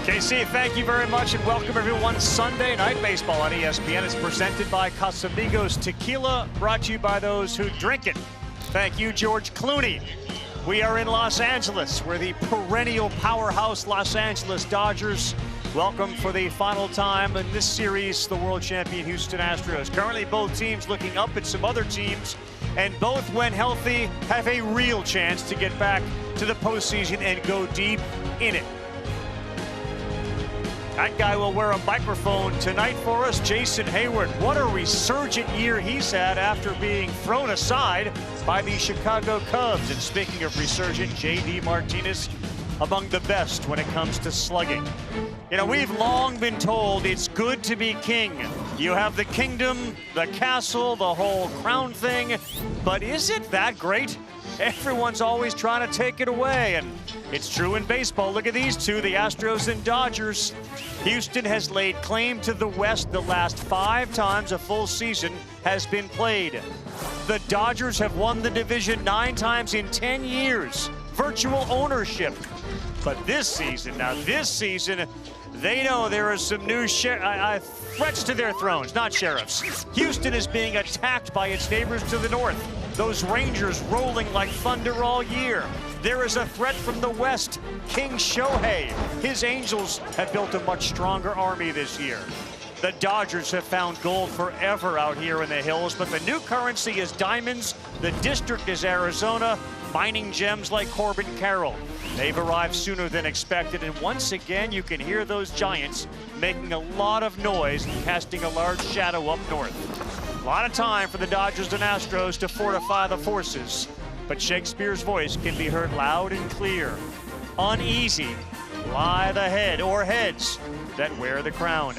KC, thank you very much and welcome everyone. Sunday Night Baseball on ESPN is presented by Casamigos Tequila, brought to you by those who drink it. Thank you, George Clooney. We are in Los Angeles, where the perennial powerhouse Los Angeles Dodgers welcome for the final time in this series the world champion Houston Astros. Currently both teams looking up at some other teams, and both, when healthy, have a real chance to get back to the postseason and go deep in it. That guy will wear a microphone tonight for us, Jason Hayward. What a resurgent year he's had after being thrown aside by the Chicago Cubs. And speaking of resurgent, J.D. Martinez, among the best when it comes to slugging. You know, we've long been told it's good to be king. You have the kingdom, the castle, the whole crown thing. But is it that great? Everyone's always trying to take it away, and it's true in baseball. Look at these two, the Astros and Dodgers. Houston has laid claim to the West the last 5 times a full season has been played. The Dodgers have won the division 9 times in 10 years. Virtual ownership. But this season, they know there are some new threats to their thrones, not sheriffs. Houston is being attacked by its neighbors to the north. Those Rangers rolling like thunder all year. There is a threat from the West, King Shohei. His Angels have built a much stronger army this year. The Dodgers have found gold forever out here in the hills, but the new currency is diamonds. The district is Arizona, mining gems like Corbin Carroll. They've arrived sooner than expected, and once again, you can hear those giants making a lot of noise and casting a large shadow up north. A lot of time for the Dodgers and Astros to fortify the forces, but Shakespeare's voice can be heard loud and clear. Uneasy lie the head or heads that wear the crown.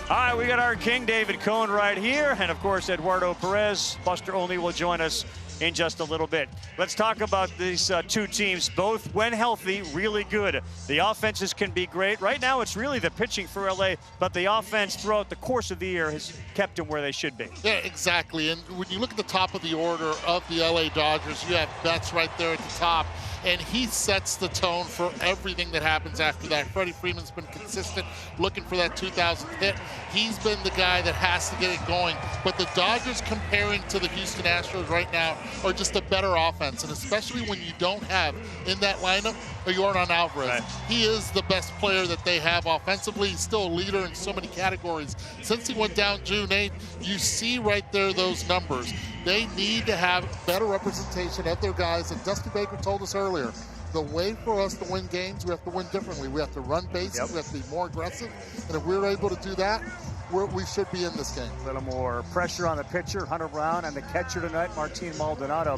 All right, we got our king, David Cohn, right here, and of course, Eduardo Perez. Buster Olney will join us in just a little bit. Let's talk about these two teams, both when healthy, really good. The offenses can be great. Right now, it's really the pitching for LA, but the offense throughout the course of the year has kept them where they should be. Yeah, exactly. And when you look at the top of the order of the LA Dodgers, you have Betts right there at the top, and he sets the tone for everything that happens after that. Freddie Freeman's been consistent, looking for that 2000th hit. He's been the guy that has to get it going. But the Dodgers, comparing to the Houston Astros right now, are just a better offense, and especially when you don't have in that lineup Yordan Alvarez. Right. He is the best player that they have offensively. He's still a leader in so many categories. Since he went down June 8th, you see right there those numbers. They need to have better representation of their guys, and Dusty Baker told us earlier, the way for us to win games, we have to win differently. We have to run bases, we have to be more aggressive, and if we're able to do that, we should be in this game. A little more pressure on the pitcher, Hunter Brown, and the catcher tonight, Martin Maldonado.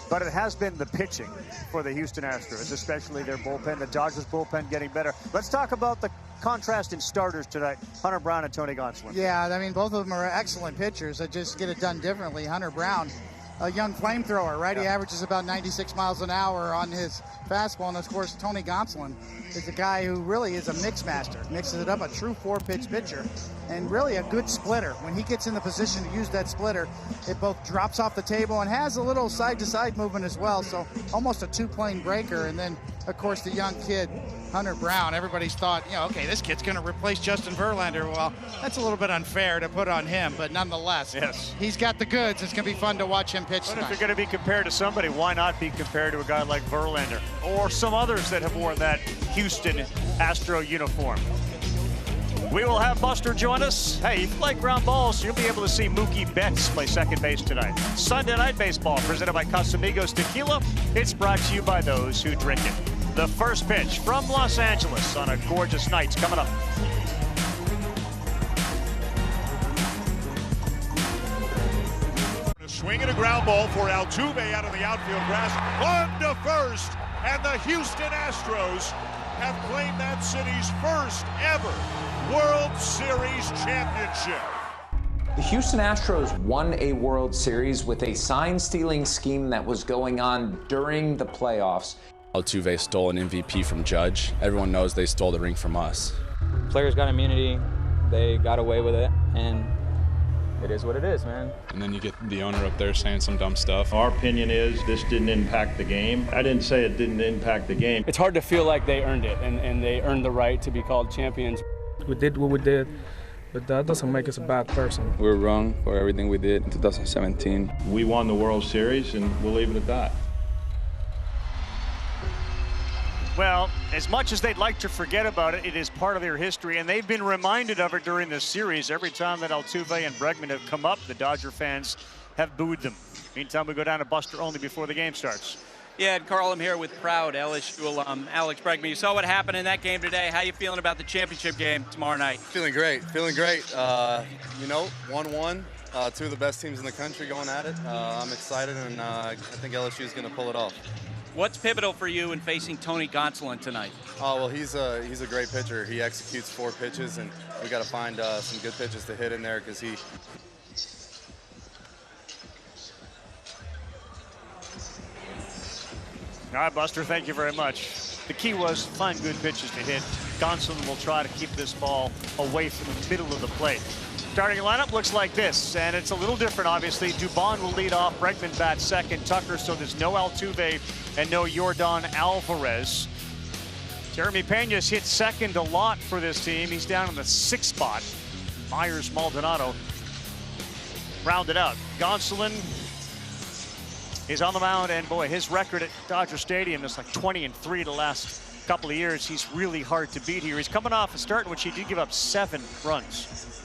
But it has been the pitching for the Houston Astros, especially their bullpen, the Dodgers bullpen getting better. Let's talk about the contrast in starters tonight, Hunter Brown and Tony Gonsolin. Yeah, I mean, both of them are excellent pitchers that just get it done differently. Hunter Brown, a young flamethrower, right? He averages about 96 miles an hour on his fastball. And, of course, Tony Gonsolin is a guy who really is a mix master, mixes it up, a true 4-pitch pitcher, and really a good splitter. When he gets in the position to use that splitter, it both drops off the table and has a little side-to-side movement as well, so almost a 2-plane breaker. And then, of course, the young kid, Hunter Brown, everybody's thought, you know, okay, this kid's going to replace Justin Verlander. Well, that's a little bit unfair to put on him, but nonetheless, yes, he's got the goods. It's going to be fun to watch him pitch But tonight. if you're going to be compared to somebody, why not be compared to a guy like Verlander or some others that have worn that Houston Astro uniform? We will have Buster join us. Hey, if you like ground balls, you'll be able to see Mookie Betts play second base tonight. Sunday Night Baseball, presented by Casamigos Tequila. It's brought to you by those who drink it. The first pitch from Los Angeles on a gorgeous night coming up. A swing and a ground ball for Altuve out of the outfield grass. On to first, and the Houston Astros have claimed that city's first ever World Series championship. The Houston Astros won a World Series with a sign-stealing scheme that was going on during the playoffs. Altuve stole an MVP from Judge. Everyone knows they stole the ring from us. Players got immunity. They got away with it, and it is what it is, man. And then you get the owner up there saying some dumb stuff. Our opinion is this didn't impact the game. I didn't say it didn't impact the game. It's hard to feel like they earned it, and they earned the right to be called champions. We did what we did, but that doesn't make us a bad person. We were wrong for everything we did in 2017. We won the World Series, and we'll leave it at that. Well, as much as they'd like to forget about it, it is part of their history, and they've been reminded of it during this series. Every time that Altuve and Bregman have come up, the Dodger fans have booed them. Meantime, we go down to Buster Olney before the game starts. Yeah, and Carl, I'm here with proud LSU alum Alex Bregman. You saw what happened in that game today. How you feeling about the championship game tomorrow night? Feeling great, feeling great. You know, 1-1, two of the best teams in the country going at it. I'm excited, and I think LSU is going to pull it off. What's pivotal for you in facing Tony Gonsolin tonight? Oh, well, he's a great pitcher. He executes 4 pitches, and we got to find some good pitches to hit in there because he. All right, Buster, thank you very much. The key was find good pitches to hit. Gonsolin will try to keep this ball away from the middle of the plate. Starting lineup looks like this, and it's a little different, obviously. Dubon will lead off, Bregman bats second, Tucker, so there's no Altuve and no Yordan Alvarez. Jeremy Pena's hit second a lot for this team. He's down in the 6th spot. Myers, Maldonado rounded out. Gonsolin is on the mound, and boy, his record at Dodger Stadium is like 20-3 the last couple of years. He's really hard to beat here. He's coming off a start in which he did give up 7 runs.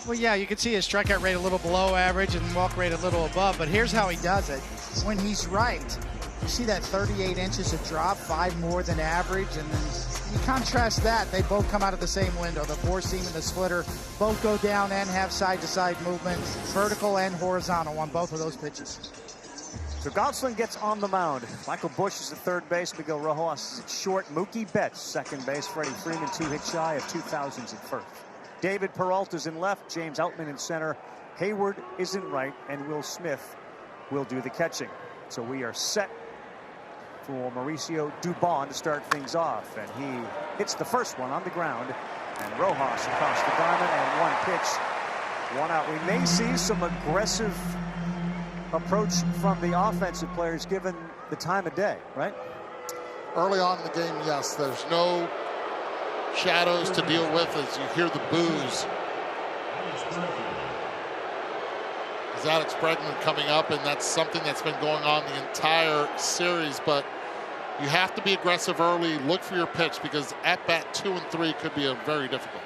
Well, yeah, you can see his strikeout rate a little below average and walk rate a little above, but here's how he does it. When he's right, you see that 38 inches of drop, 5 more than average, and then you contrast that, they both come out of the same window. The 4-seam and the splitter both go down and have side-to-side movement, vertical and horizontal on both of those pitches. So Gonsolin gets on the mound. Michael Busch is at third base. Miguel Rojas is at short. Mookie Betts, second base. Freddie Freeman, 2 hits shy of 2000s at first. David Peralta's in left. James Outman in center. Hayward is in right. And Will Smith will do the catching. So we are set for Mauricio Dubon to start things off. And he hits the first one on the ground. And Rojas across the diamond, and 1 pitch, 1 out. We may see some aggressive approach from the offensive players given the time of day, right? Early on in the game, yes. There's no shadows to deal with as you hear the boos. Is Alex Bregman coming up, and that's something that's been going on the entire series, but you have to be aggressive early, look for your pitch, because at bat 2 and 3 could be very difficult.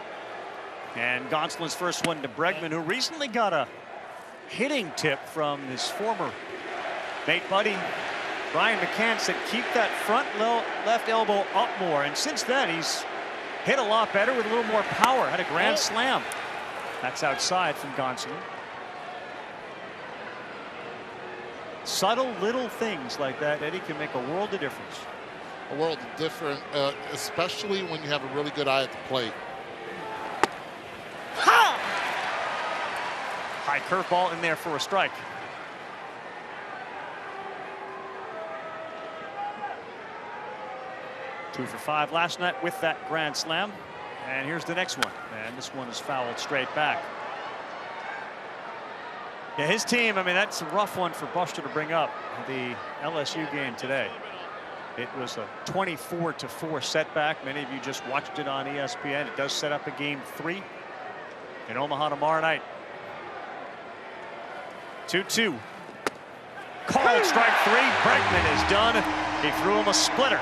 And Gonsolin's first one to Bregman, who recently got a hitting tip from his former mate buddy Brian McCann. Said keep that front left elbow up more, and since then he's hit a lot better with a little more power. Had a grand slam. That's outside from Gonsolin. Subtle little things like that, Eddie, can make a world of difference. A world of difference, especially when you have a really good eye at the plate. Ha! High curveball in there for a strike. Two for 5 last night with that grand slam. And here's the next one. And this one is fouled straight back. Yeah, his team, I mean, that's a rough one for Buster to bring up. The LSU game today. It was a 24-4 setback. Many of you just watched it on ESPN. It does set up a game 3 in Omaha tomorrow night. 2-2. Called strike 3. Bregman is done. He threw him a splitter.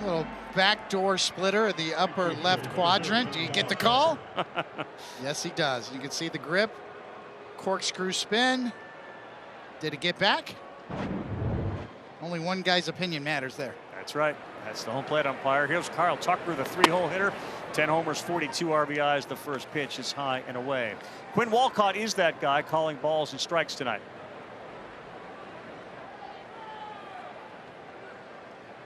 Little backdoor splitter in the upper left quadrant. Do you get the call? Yes, he does. You can see the grip. Corkscrew spin. Did it get back? Only one guy's opinion matters there. That's right. That's the home plate umpire. Here's Kyle Tucker, the 3-hole hitter. 10 homers, 42 RBIs. The first pitch is high and away. Quinn Walcott is that guy calling balls and strikes tonight.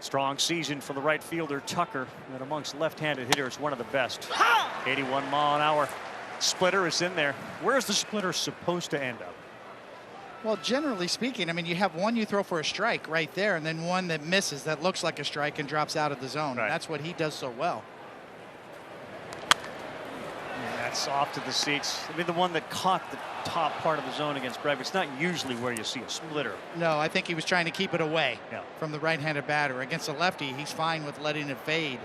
Strong season for the right fielder Tucker, and amongst left-handed hitters, one of the best. 81 mile an hour. Splitter is in there. Where's the splitter supposed to end up? Well, generally speaking, I mean, you have one you throw for a strike right there, and then one that misses that looks like a strike and drops out of the zone. Right. That's what he does so well. And that's off to the seats. I mean, the one that caught the top part of the zone against Bregman. It's not usually where you see a splitter. No, I think he was trying to keep it away from the right-handed batter. Against a lefty, he's fine with letting it fade.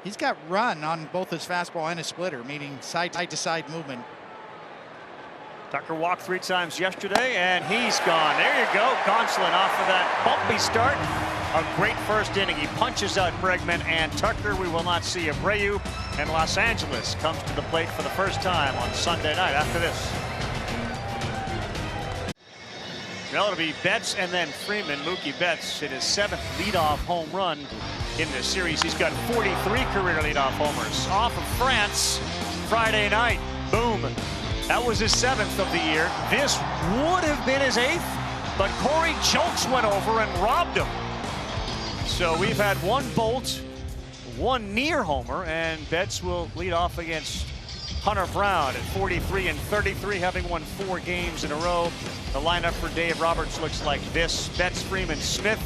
He's got run on both his fastball and his splitter, meaning side-to-side movement. Tucker walked 3 times yesterday, and he's gone. There you go. Gonsolin off of that bumpy start. A great first inning. He punches out Bregman and Tucker. We will not see Abreu. And Los Angeles comes to the plate for the first time on Sunday night after this. Well, it'll be Betts and then Freeman. Mookie Betts hit his 7th leadoff home run in this series. He's got 43 career leadoff homers off of France Friday night. Boom. That was his 7th of the year. This would have been his 8th, but Corey Julks went over and robbed him. So we've had one bolt, one near homer, and Betts will lead off against Hunter Brown at 43 and 33, having won 4 games in a row. The lineup for Dave Roberts looks like this: Betts, Freeman, Smith,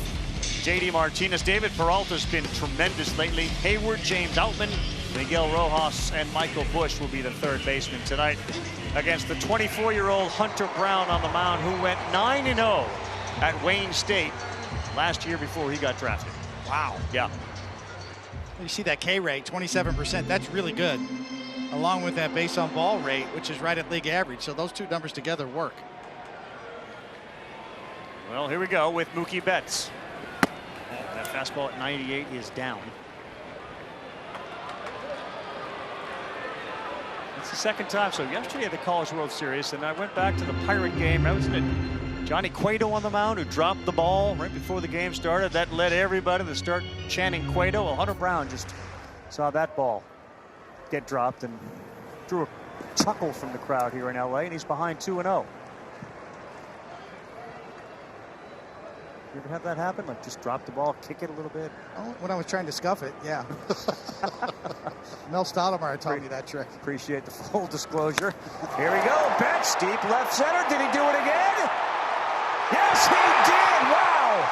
JD Martinez. David Peralta's been tremendous lately. Hayward, James Outman, Miguel Rojas, and Michael Busch will be the 3rd baseman tonight against the 24-year-old Hunter Brown on the mound, who went 9-0 at Wayne State last year before he got drafted. Wow. Yeah. You see that K rate, 27%. That's really good, along with that base on ball rate, which is right at league average. So those two numbers together work. Well, here we go with Mookie Betts. That fastball at 98 is down. It's the 2nd time. So yesterday at the College World Series, and I went back to the Pirate game. That was Johnny Cueto on the mound, who dropped the ball right before the game started. That led everybody to start chanting Cueto. Well, Hunter Brown just saw that ball get dropped and drew a chuckle from the crowd here in LA, and he's behind 2-0. You ever have that happen? Like just drop the ball, kick it a little bit? Oh, when I was trying to scuff it, yeah. Mel Stottlemyre taught me that trick. Appreciate the full disclosure. Here we go. Betts, deep left center. Did he do it again? Yes, he did. Wow.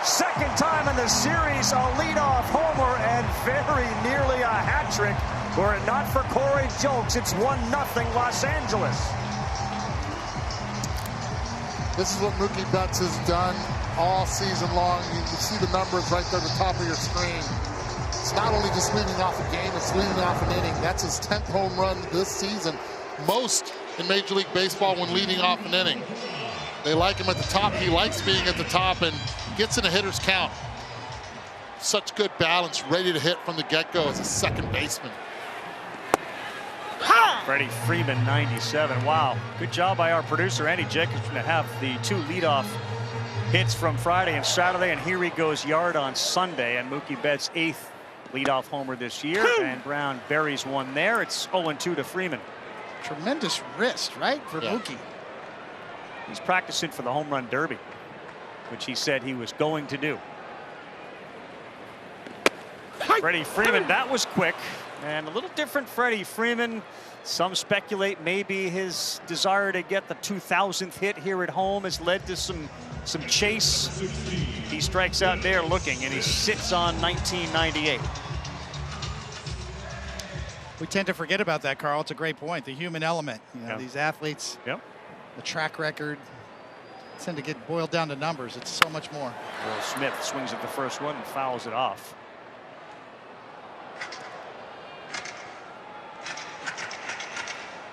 2nd time in the series, a leadoff homer and very nearly a hat trick. Were it not for Corey Julks, it's 1-0 Los Angeles. This is what Mookie Betts has done all season long. You can see the numbers right there at the top of your screen. It's not only just leading off a game, it's leading off an inning. That's his 10th home run this season. Most in Major League Baseball when leading off an inning. They like him at the top. He likes being at the top and gets in a hitter's count. Such good balance, ready to hit from the get-go as a 2nd baseman. Freddie Freeman, 97. Wow. Good job by our producer, Andy Jacobson, to have the 2 leadoff hits from Friday and Saturday. And here he goes yard on Sunday. And Mookie Betts' 8th leadoff homer this year. And Brown buries one there. It's 0-2 to Freeman. Tremendous wrist, right, for Mookie. He's practicing for the home run derby, which he said he was going to do. Freddie Freeman, that was quick. And a little different Freddie Freeman. Some speculate maybe his desire to get the 2000th hit here at home has led to some chase. He strikes out there looking, and he sits on 1998. We tend to forget about that, Carl. It's a great point. The human element. You know, these athletes, the track record, tend to get boiled down to numbers. It's so much more. Will Smith swings at the first one and fouls it off.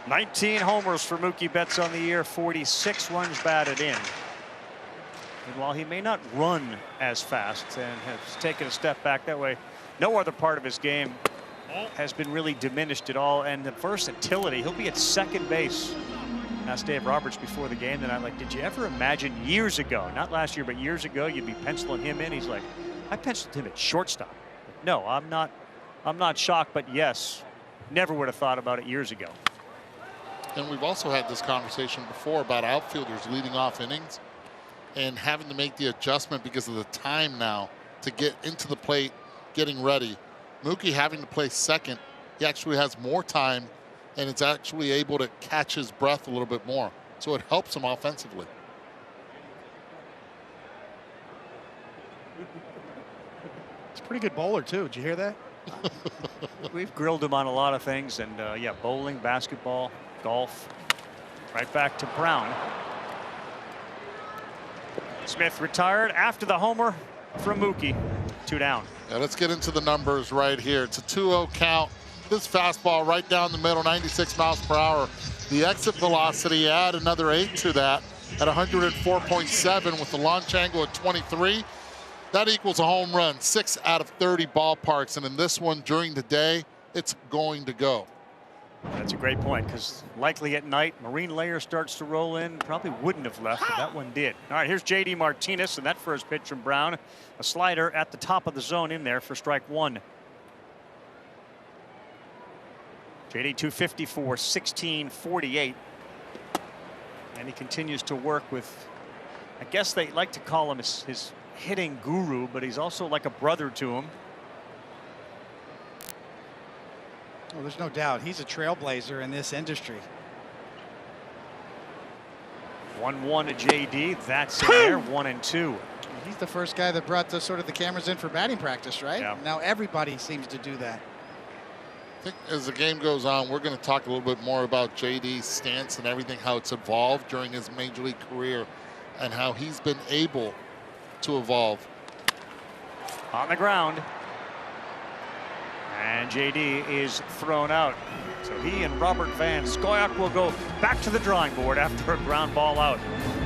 $19 homers for Mookie Betts on the year, 46 runs batted in. And while he may not run as fast and has taken a step back that way, no other part of his game has been really diminished at all. And the versatility, he'll be at 2nd base. Asked Dave Roberts before the game tonight, like, did you ever imagine years ago, not last year, but years ago, you'd be penciling him in? He's like, I penciled him at shortstop. No, I'm not shocked, but yes, never would have thought about it years ago. And we've also had this conversation before about outfielders leading off innings and having to make the adjustment because of the time now to get into the plate, getting ready. Mookie having to play 2nd, he actually has more time and is actually able to catch his breath a little bit more. So it helps him offensively. Pretty good bowler, too. Did you hear that? We've grilled him on a lot of things, and yeah, bowling, basketball, golf. Right back to Brown. Smith retired after the homer from Mookie. 2 down. Yeah, let's get into the numbers right here. It's a 2-0 count. This fastball right down the middle, 96 miles per hour. The exit velocity, add another 8 to that at 104.7 with the launch angle at 23. That equals a home run, 6 out of 30 ballparks. And in this one during the day, it's going to go. That's a great point, because likely at night, marine layer starts to roll in. Probably wouldn't have left, but that one did. All right, here's J.D. Martinez, and that first pitch from Brown. A slider at the top of the zone in there for strike 1. J.D. 254, 1648. And he continues to work with, I guess they like to call him his hitting guru, but he's also like a brother to him. Well, there's no doubt he's a trailblazer in this industry. 1-1 to JD. That's in there. 1-2. He's the first guy that brought the sort of the cameras in for batting practice, right? Yeah. Now everybody seems to do that. I think as the game goes on, we're going to talk a little bit more about JD's stance and everything, how it's evolved during his major league career and how he's been able to evolve. On the ground. And JD is thrown out. So he and Robert Van Scoyoc will go back to the drawing board after a ground ball out.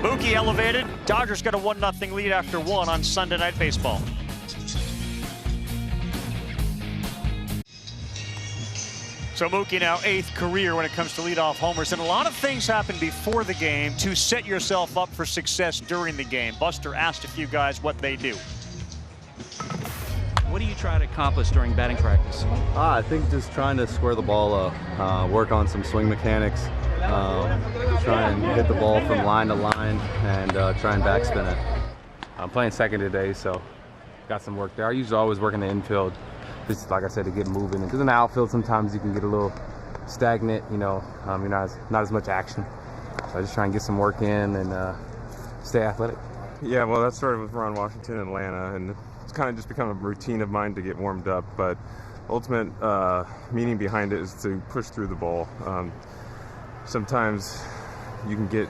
Mookie elevated. Dodgers got a 1-0 lead after 1 on Sunday Night Baseball. So Mookie now 8th career when it comes to leadoff homers, and a lot of things happen before the game to set yourself up for success during the game. Buster asked a few guys what they do. What do you try to accomplish during batting practice? I think just trying to square the ball up, work on some swing mechanics, try and hit the ball from line to line, and try and backspin it. I'm playing second today, so got some work there. I usually always work in the infield, just like I said, to get moving. Because in the outfield, sometimes you can get a little stagnant. You know, you're not as much action. So I just try and get some work in and stay athletic. Yeah, well, that started with Ron Washington in Atlanta, and it's kind of just become a routine of mine to get warmed up. But ultimate meaning behind it is to push through the ball. Sometimes you can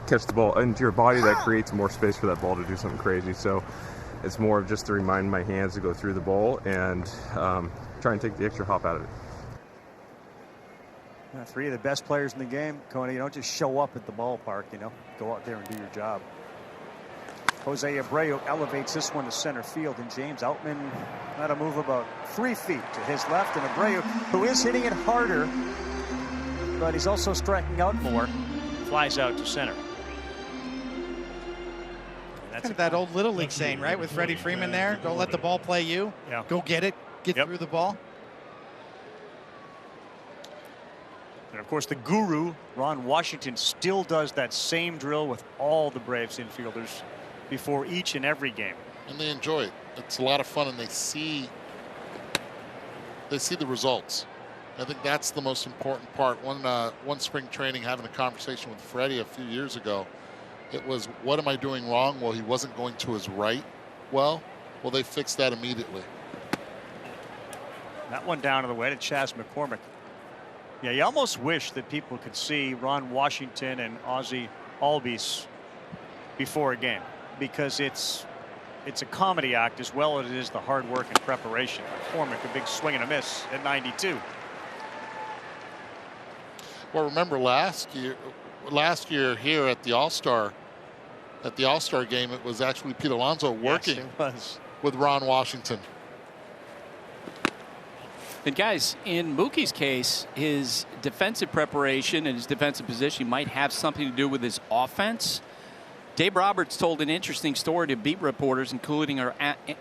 catch the ball into your body, that creates more space for that ball to do something crazy. So it's more of just to remind my hands to go through the ball and try and take the extra hop out of it. 3 of the best players in the game, Coney. You don't just show up at the ballpark, you know, go out there and do your job. Jose Abreu elevates this one to center field, and James Outman had to move about 3 feet to his left, and Abreu, who is hitting it harder, but he's also striking out more, flies out to center. That's kind of that old Little League saying, right, with Freddie Freeman there. Don't let the ball play you. Yeah. Go get it. Get through the ball. And of course, the guru, Ron Washington, still does that same drill with all the Braves infielders before each and every game. And they enjoy it. It's a lot of fun, and they see the results. I think that's the most important part. One spring training, having a conversation with Freddie a few years ago, it was, what am I doing wrong? Well, he wasn't going to his right. Well, they fixed that immediately. That one down to the way to Chas McCormick. Yeah, you almost wish that people could see Ron Washington and Ozzie Albies before a game, because it's a comedy act as well as it is the hard work and preparation. McCormick, a big swing and a miss at 92. Well, remember last year here at the All-Star game, it was actually Pete Alonso working with Ron Washington. And guys, in Mookie's case, his defensive preparation and his defensive position might have something to do with his offense. Dave Roberts told an interesting story to beat reporters, including our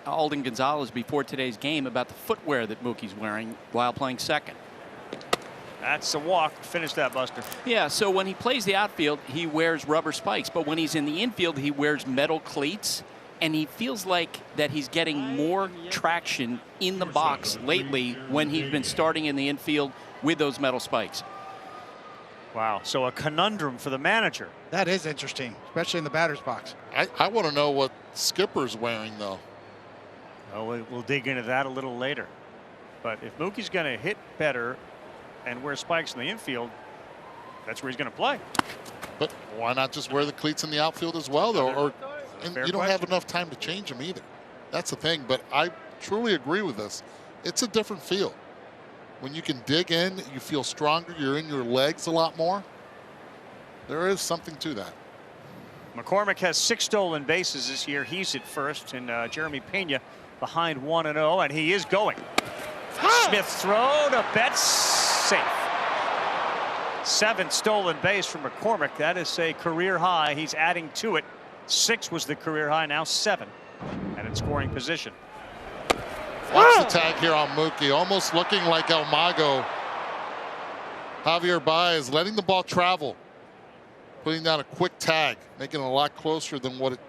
Alden Gonzalez, before today's game about the footwear that Mookie's wearing while playing second. That's a walk. Finish that, Buster. Yeah, so when he plays the outfield, he wears rubber spikes. But when he's in the infield, he wears metal cleats. And he feels like that he's getting more traction in the box lately when he's been starting in the infield with those metal spikes. Wow, so a conundrum for the manager. That is interesting, especially in the batter's box. I want to know what Skipper's wearing, though. Well, we'll dig into that a little later. But if Mookie's going to hit better and wear spikes in the infield, that's where he's going to play. But why not just wear the cleats in the outfield as well, though? And you don't have enough time to change them either. That's the thing. But I truly agree with this. It's a different feel. When you can dig in, you feel stronger. You're in your legs a lot more. There is something to that. McCormick has 6 stolen bases this year. He's at first, and Jeremy Pena behind 1-0, and he is going. Smith throw to Betts, safe. 7 stolen base from McCormick. That is a career high. He's adding to it. 6 was the career high, now 7, and in scoring position. Watch the tag here on Mookie, almost looking like El Mago. Javier Baez letting the ball travel, putting down a quick tag, making it a lot closer than what it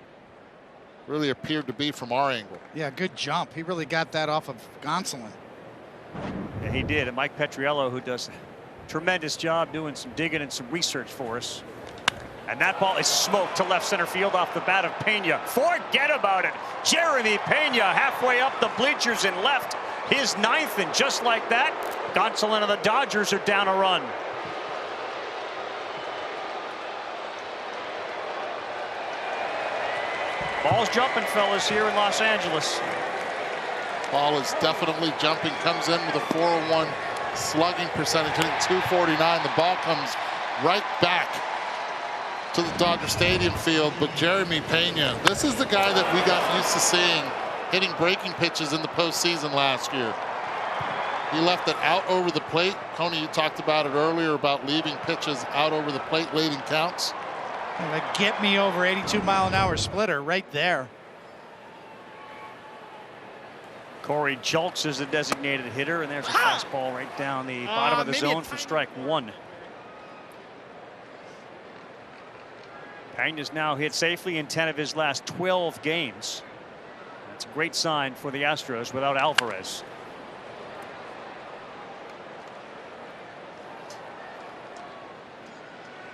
really appeared to be from our angle. Yeah, good jump. He really got that off of Gonsolin. Yeah, he did. And Mike Petriello, who does a tremendous job doing some digging and some research for us. And that ball is smoked to left center field off the bat of Pena. Forget about it. Jeremy Pena halfway up the bleachers and left. His 9th, and just like that, Gonsolin and the Dodgers are down a run. Ball's jumping, fellas, here in Los Angeles. Ball is definitely jumping. Comes in with a 401 slugging percentage, hitting 249. The ball comes right back to the Dodger Stadium field. But Jeremy Pena, this is the guy that we got used to seeing hitting breaking pitches in the postseason last year. He left it out over the plate. Tony, you talked about it earlier about leaving pitches out over the plate late in counts. That get me over 82-mile-an-hour splitter right there. Corey Julks is the designated hitter, and there's a fastball right down the bottom of the zone for strike 1. Pena's now hit safely in 10 of his last 12 games. That's a great sign for the Astros without Alvarez.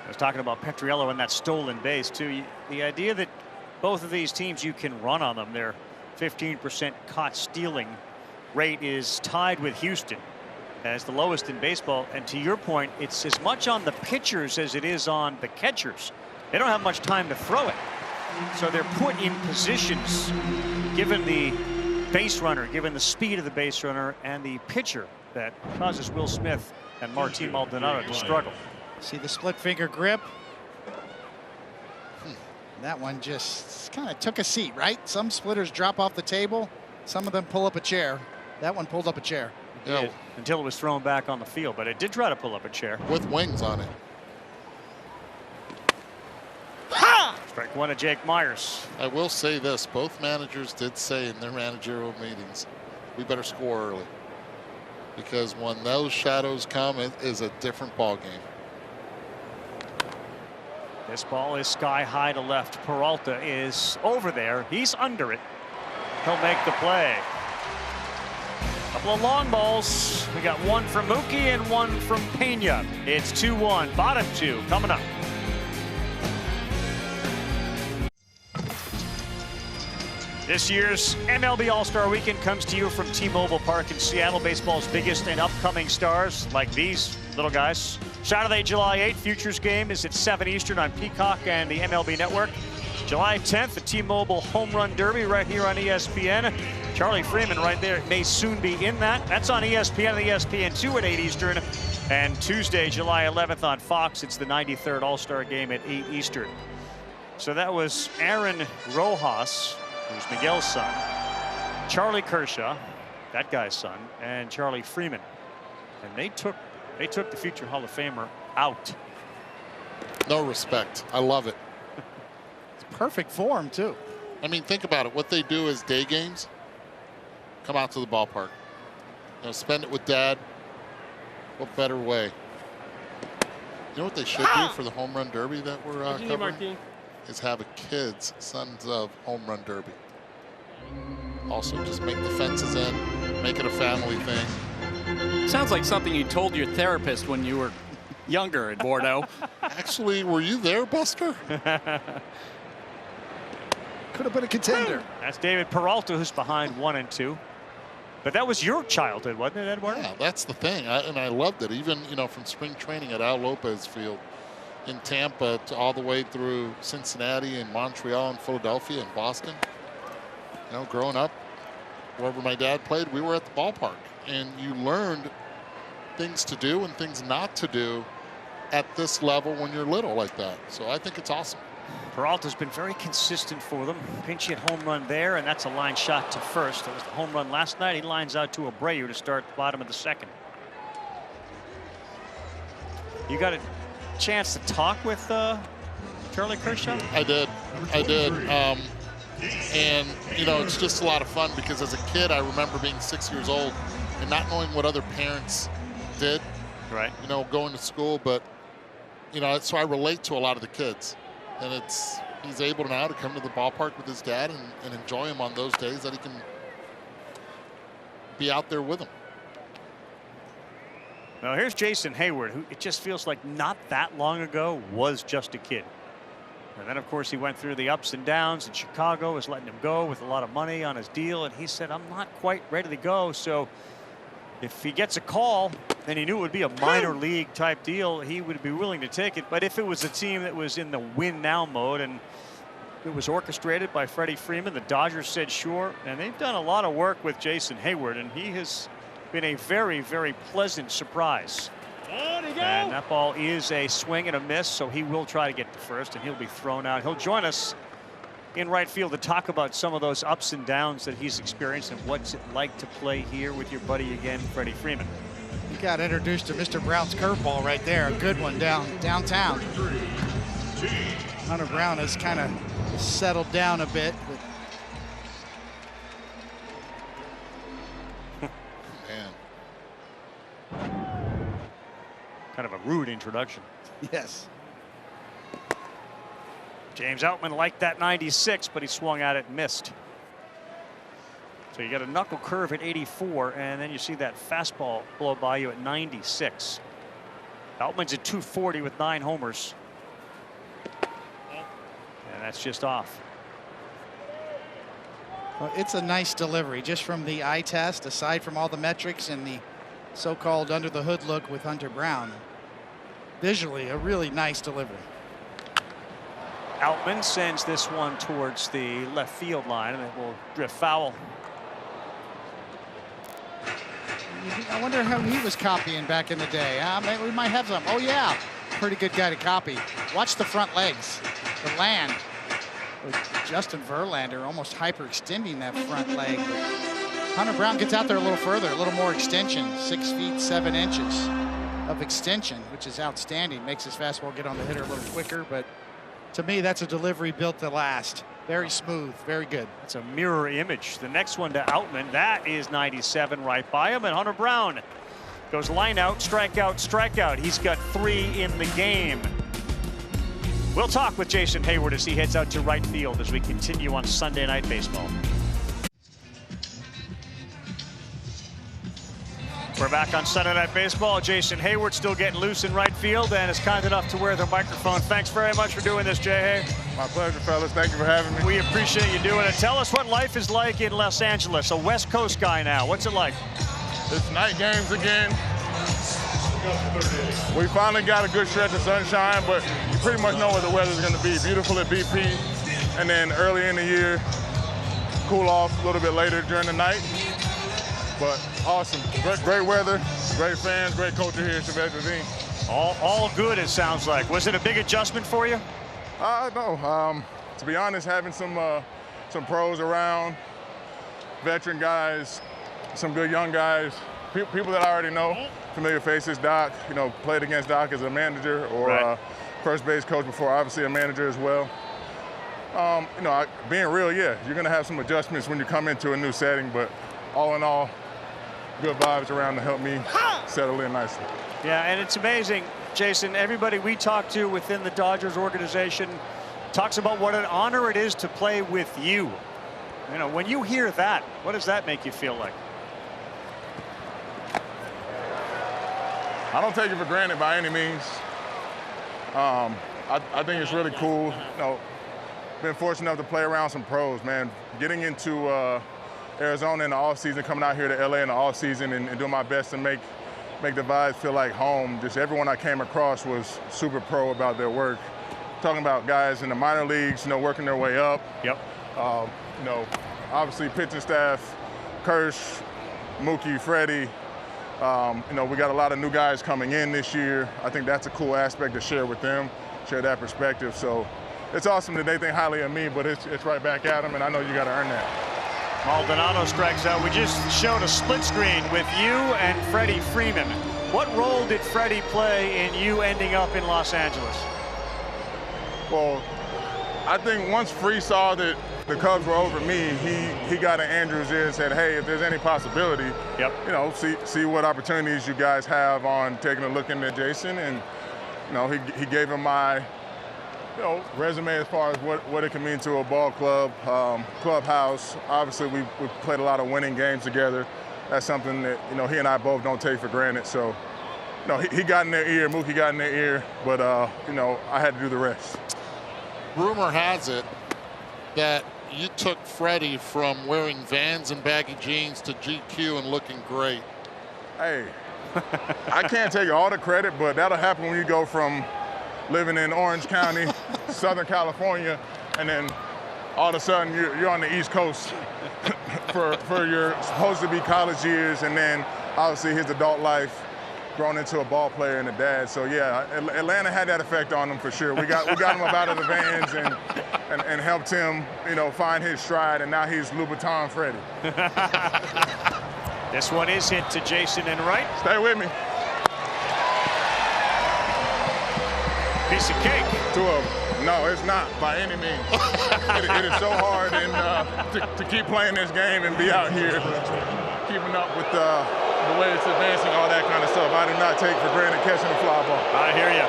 I was talking about Petriello and that stolen base too. The idea that both of these teams, you can run on them. Their 15% caught stealing rate is tied with Houston as the lowest in baseball. And to your point, it's as much on the pitchers as it is on the catchers. They don't have much time to throw it. So they're put in positions, given the base runner, given the speed of the base runner and the pitcher, that causes Will Smith and Martin Maldonado to struggle. See the split finger grip? That one just kind of took a seat, right? Some splitters drop off the table. Some of them pull up a chair. That one pulled up a chair. Yeah, until it was thrown back on the field, but it did try to pull up a chair. With wings on it. Strike 1 of Jake Myers. I will say this, both managers did say in their managerial meetings, we better score early. Because when those shadows come, it is a different ball game. This ball is sky high to left. Peralta is over there. He's under it. He'll make the play. Couple of long balls. We got one from Mookie and one from Pena. It's 2-1. Bottom 2 coming up. This year's MLB All-Star Weekend comes to you from T-Mobile Park in Seattle. Baseball's biggest and upcoming stars like these little guys. Saturday, July 8th, Futures game is at 7 Eastern on Peacock and the MLB Network. July 10th, the T-Mobile Home Run Derby right here on ESPN. Charlie Freeman right there may soon be in that. That's on ESPN and ESPN2 at 8 Eastern. And Tuesday, July 11th on Fox, it's the 93rd All-Star game at 8 Eastern. So that was Aaron Rojas, who's Miguel's son, Charlie Kershaw, that guy's son, and Charlie Freeman. And they took the future Hall of Famer out. No respect. I love it. It's perfect form, too. I mean, think about it. What they do is day games. Come out to the ballpark. You know, spend it with Dad. What better way? You know what they should do for the home run derby that we're covering? Is have a kids Sons of Home Run Derby. Also, just make the fences in, make it a family thing. Sounds like something you told your therapist when you were younger in Bordeaux. Actually, were you there, Buster? Could have been a contender. That's David Peralta, who's behind 1 and 2. But that was your childhood, wasn't it, Edward? Yeah, that's the thing, and I loved it. Even from spring training at Al Lopez Field in Tampa all the way through Cincinnati and Montreal and Philadelphia and Boston. Growing up, wherever my dad played, we were at the ballpark, and you learned things to do and things not to do at this level when you're little like that. So I think it's awesome. Peralta's been very consistent for them. Pinch hit home run there, and that's a line shot to first. That was the home run last night. He lines out to Abreu to start the bottom of the second. You got a chance to talk with Charlie Kershaw? I did. And, it's just a lot of fun because as a kid, I remember being 6 years old and not knowing what other parents did. Right. Going to school, but, so I relate to a lot of the kids. And he's able now to come to the ballpark with his dad and enjoy him on those days that he can be out there with him. Now here's Jason Hayward, who it just feels like not that long ago was just a kid. And then, of course, he went through the ups and downs, and Chicago was letting him go with a lot of money on his deal. And he said, I'm not quite ready to go. So if he gets a call, then he knew it would be a minor league type deal. He would be willing to take it. But if it was a team that was in the win now mode and it was orchestrated by Freddie Freeman, the Dodgers said sure. And they've done a lot of work with Jason Hayward, and he has been a very, very pleasant surprise. And that ball is a swing and a miss, so he will try to get to first, and he'll be thrown out. He'll join us in right field to talk about some of those ups and downs that he's experienced and what's it like to play here with your buddy again, Freddie Freeman. You got introduced to Mr. Brown's curveball right there. A good one downtown. Hunter Brown has kind of settled down a bit. Kind of a rude introduction. Yes. James Outman liked that 96, but he swung at it and missed. So you got a knuckle curve at 84, and then you see that fastball blow by you at 96. Outman's at 240 with 9 homers. And that's just off. Well, it's a nice delivery just from the eye test, aside from all the metrics and the so-called under the hood look with Hunter Brown. Visually, a really nice delivery. Outman sends this one towards the left field line, and it will drift foul. I wonder how he was copying back in the day. Maybe we might have some. Oh, yeah. Pretty good guy to copy. Watch the front legs. The land. With Justin Verlander almost hyperextending that front leg. Hunter Brown gets out there a little further, a little more extension. 6 feet 7 inches of extension, which is outstanding. Makes his fastball get on the hitter a little quicker, but to me, that's a delivery built to last. Very smooth, very good. That's a mirror image. The next one to Outman, that is 97 right by him, and Hunter Brown goes line out, strikeout, strikeout. He's got 3 in the game. We'll talk with Jason Hayward as he heads out to right field as we continue on Sunday Night Baseball. We're back on Sunday Night Baseball. Jason Hayward still getting loose in right field and is kind enough to wear the microphone. Thanks very much for doing this, Jay Hay. My pleasure, fellas. Thank you for having me. We appreciate you doing it. Tell us what life is like in Los Angeles, a West Coast guy now. What's it like? It's night games again. We finally got a good stretch of sunshine, but you pretty much know what the weather's going to be. Beautiful at BP, and then early in the year, cool off a little bit later during the night. But awesome. Great weather, great fans, great culture here at Chevette Ravine. All good, it sounds like. Was it a big adjustment for you? No. To be honest, having some pros around, veteran guys, some good young guys, people that I already know, familiar faces. Doc, played against Doc as a manager or first base coach before, obviously a manager as well. Being real, yeah, you're going to have some adjustments when you come into a new setting, but all in all, good vibes around to help me settle in nicely. Yeah, and it's amazing, Jason. Everybody we talk to within the Dodgers organization talks about what an honor it is to play with you. When you hear that, what does that make you feel like? I don't take it for granted by any means. I think it's really cool. been fortunate enough to play around some pros, man. Getting into Arizona in the offseason, coming out here to LA in the offseason and doing my best to make the vibes feel like home. Just everyone I came across was super pro about their work. Talking about guys in the minor leagues, you know, working their way up. Yep. You know, obviously pitching staff, Kirsch, Mookie, Freddie. You know, we got a lot of new guys coming in this year. I think that's a cool aspect to share with them, share that perspective. So it's awesome that they think highly of me, but it's right back at them, and I know you got to earn that. Maldonado strikes out. We just showed a split screen with you and Freddie Freeman. What role did Freddie play in you ending up in Los Angeles? Well, I think once Free saw that the Cubs were over me, he got in Andrew's ear and said, hey, if there's any possibility, you know, see what opportunities you guys have on taking a look into Jason. And, you know, he gave him my, you know, resume as far as what it can mean to a ball club, clubhouse. Obviously, we played a lot of winning games together. That's something that, you know, he and I both don't take for granted. So, you know, he got in their ear, Mookie got in their ear, but, you know, I had to do the rest. Rumor has it that you took Freddie from wearing Vans and baggy jeans to GQ and looking great. Hey, I can't take all the credit, but that'll happen when you go from living in Orange County, Southern California, and then all of a sudden you're on the East Coast for your supposed to be college years, and then obviously his adult life, grown into a ball player and a dad. So yeah, Atlanta had that effect on him for sure. We got him up out of the Vans and helped him, you know, find his stride, and now he's Louboutin Freddie. This one is hit to Jason and right. Stay with me. Piece of cake. Two of them. No, it's not by any means. it is so hard to keep playing this game and be out here keeping up with the way it's advancing, all that kind of stuff. I do not take for granted catching a fly ball. I hear you.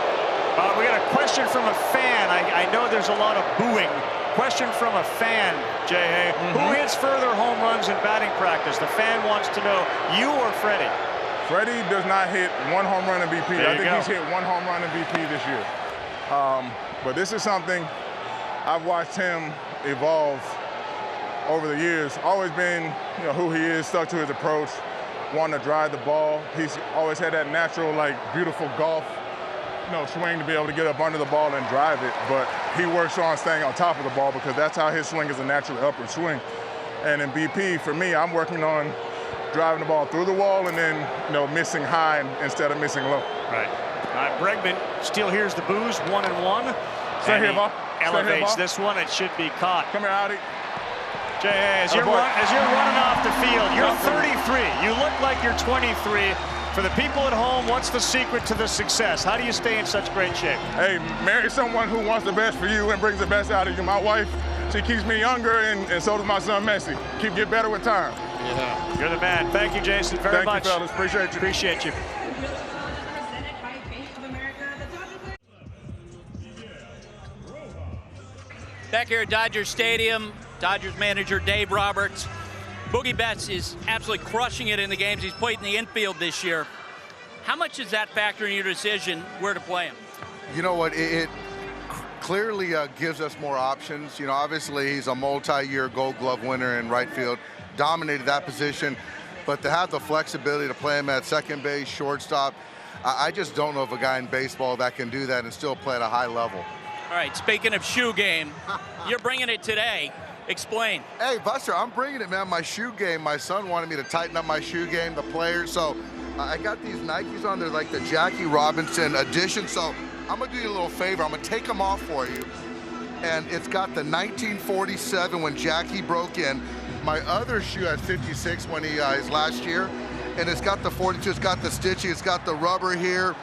We got a question from a fan. I know there's a lot of booing. Question from a fan, Jay. Who hits further home runs in batting practice? The fan wants to know, you or Freddie? Freddie does not hit one home run in BP. I think he's hit one home run in BP this year. But this is something I've watched him evolve over the years. Always been, you know, who he is, stuck to his approach, wanting to drive the ball. He's always had that natural, like, beautiful golf, you know, swing to be able to get up under the ball and drive it. But he works on staying on top of the ball because that's how his swing is a natural upward swing. And in BP, for me, I'm working on driving the ball through the wall and then, you know, missing high instead of missing low. Right. Bregman still hears the boos, 1-1. Stay here, Bob. Elevates this one. It should be caught. Come here, Audi. Jay, as you're running off the field, you're 33. You look like you're 23. For the people at home, what's the secret to the success? How do you stay in such great shape? Hey, marry someone who wants the best for you and brings the best out of you. My wife, she keeps me younger, and so does my son, Messi. Get better with time. Yeah. You're the man. Thank you, Jason, very much. Thank you, fellas. Appreciate you. Appreciate you. Back here at Dodger Stadium, Dodgers manager Dave Roberts. Boogie Betts is absolutely crushing it in the games he's played in the infield this year. How much does that factor in your decision where to play him? You know what, it clearly gives us more options. You know, obviously he's a multi-year Gold Glove winner in right field, dominated that position, but to have the flexibility to play him at second base, shortstop, I just don't know of a guy in baseball that can do that and still play at a high level. All right, speaking of shoe game, you're bringing it today. Explain. Hey, Buster, I'm bringing it, man. My shoe game, my son wanted me to tighten up my shoe game, the players. So I got these Nikes on there, like the Jackie Robinson edition. So I'm going to do you a little favor. I'm going to take them off for you. And it's got the 1947 when Jackie broke in. My other shoe had 56 when his last year. And it's got the 42. It's got the stitching. It's got the rubber here.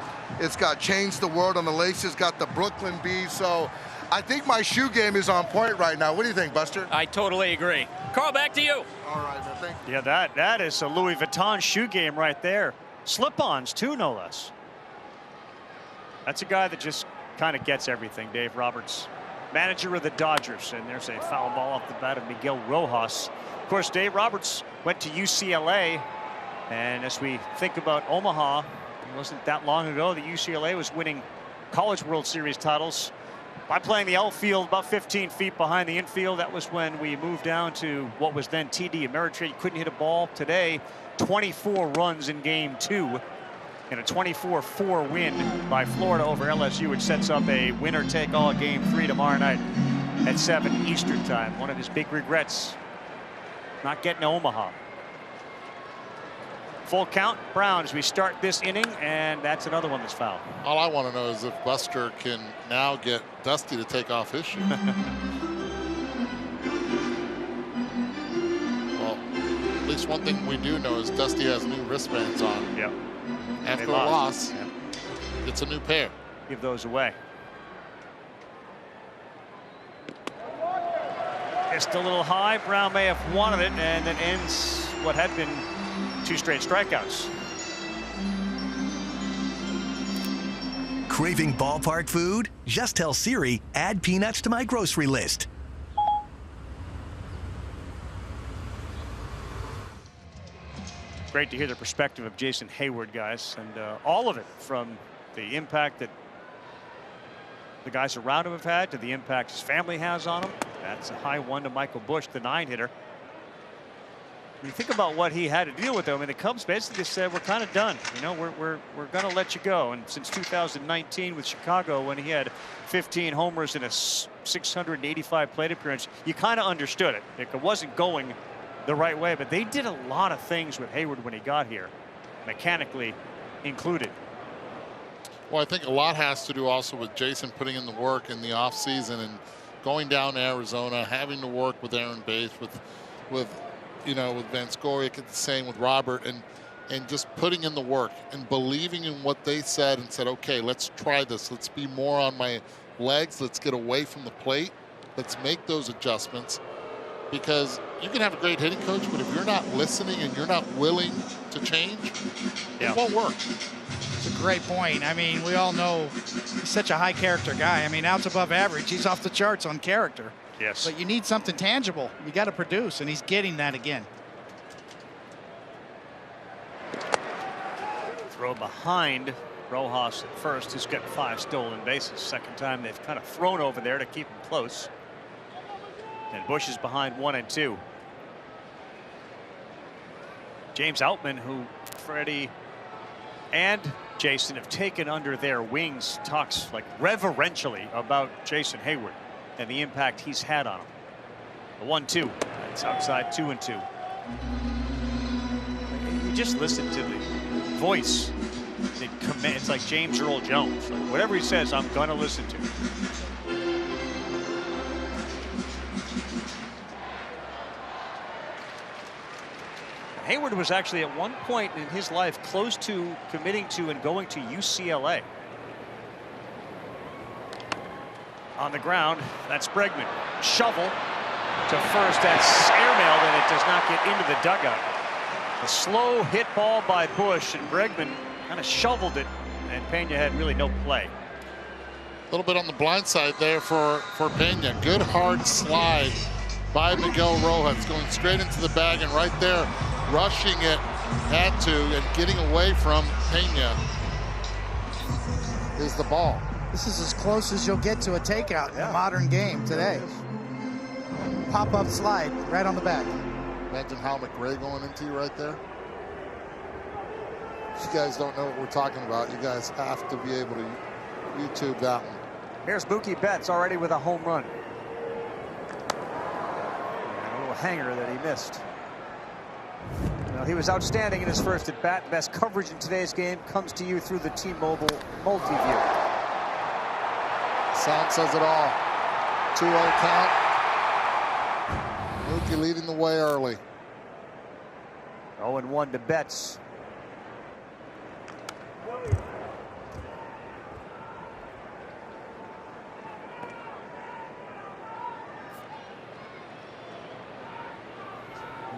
It's got Change the World on the laces. It's got the Brooklyn Bees. So I think my shoe game is on point right now. What do you think, Buster? I totally agree. Carl, back to you. All right, man. Thank you. Yeah, that is a Louis Vuitton shoe game right there. Slip-ons, too, no less. That's a guy that just kind of gets everything, Dave Roberts. Manager of the Dodgers, and there's a foul ball off the bat of Miguel Rojas. Of course, Dave Roberts went to UCLA, and as we think about Omaha, it wasn't that long ago that UCLA was winning College World Series titles. By playing the outfield about 15 feet behind the infield, that was when we moved down to what was then TD Ameritrade. You couldn't hit a ball. Today, 24 runs in game 2 and a 24-4 win by Florida over LSU, which sets up a winner-take-all game 3 tomorrow night at 7 Eastern time. One of his big regrets, not getting to Omaha. Full count, Brown, as we start this inning, and that's another one that's fouled. All I want to know is if Buster can now get Dusty to take off his shoe. Well, at least one thing we do know is Dusty has new wristbands on. Yep. After a loss, it's a new pair. Give those away. Just a little high. Brown may have wanted it, and then ends what had been 2 straight strikeouts. Craving ballpark food? Just tell Siri, add peanuts to my grocery list. Great to hear the perspective of Jason Hayward, guys, and all of it from the impact that the guys around him have had to the impact his family has on him. That's a high one to Michael Busch, the 9-hitter. When you think about what he had to deal with, though, I mean, the Cubs basically said, we're kind of done. You know, we're going to let you go. And since 2019 with Chicago, when he had 15 homers and a 685 plate appearance, you kind of understood it. It wasn't going the right way, but they did a lot of things with Hayward when he got here, mechanically included. Well, I think a lot has to do also with Jason putting in the work in the offseason and going down to Arizona, having to work with Aaron Bates, with Vance Goriak, the same with Robert, and just putting in the work and believing in what they said and said, okay, let's try this. Let's be more on my legs. Let's get away from the plate. Let's make those adjustments, because you can have a great hitting coach, but if you're not listening and you're not willing to change, it won't work. It's a great point. I mean, we all know he's such a high character guy. I mean, outs above average. He's off the charts on character. Yes. But you need something tangible. You got to produce, and he's getting that again. Throw behind Rojas at first, who's got 5 stolen bases. Second time they've kind of thrown over there to keep him close. And Busch is behind 1 and 2. James Outman, who Freddie and Jason have taken under their wings, talks like reverentially about Jason Hayward and the impact he's had on him. The 1-2. It's outside 2 and 2. You just listen to the voice. It's like James Earl Jones. Like whatever he says, I'm going to listen to. Hayward was actually at one point in his life close to committing to and going to UCLA. On the ground, that's Bregman. Shovel to first. That's airmailed, and it does not get into the dugout. A slow hit ball by Busch, and Bregman kind of shoveled it, and Pena had really no play. A little bit on the blind side there for Pena. Good hard slide by Miguel Rojas, going straight into the bag, and right there, rushing it, had to, and getting away from Pena is the ball. This is as close as you'll get to a takeout in a modern game today. Pop-up slide right on the back. Imagine Hal McRae going into you right there. If you guys don't know what we're talking about, you guys have to be able to YouTube that one. Here's Mookie Betts already with a home run. And a little hanger that he missed. Well, he was outstanding in his first at bat. Best coverage in today's game comes to you through the T-Mobile multi-view. Sound says it all. 2-0 count. Mookie leading the way early. 0-1 to Betts.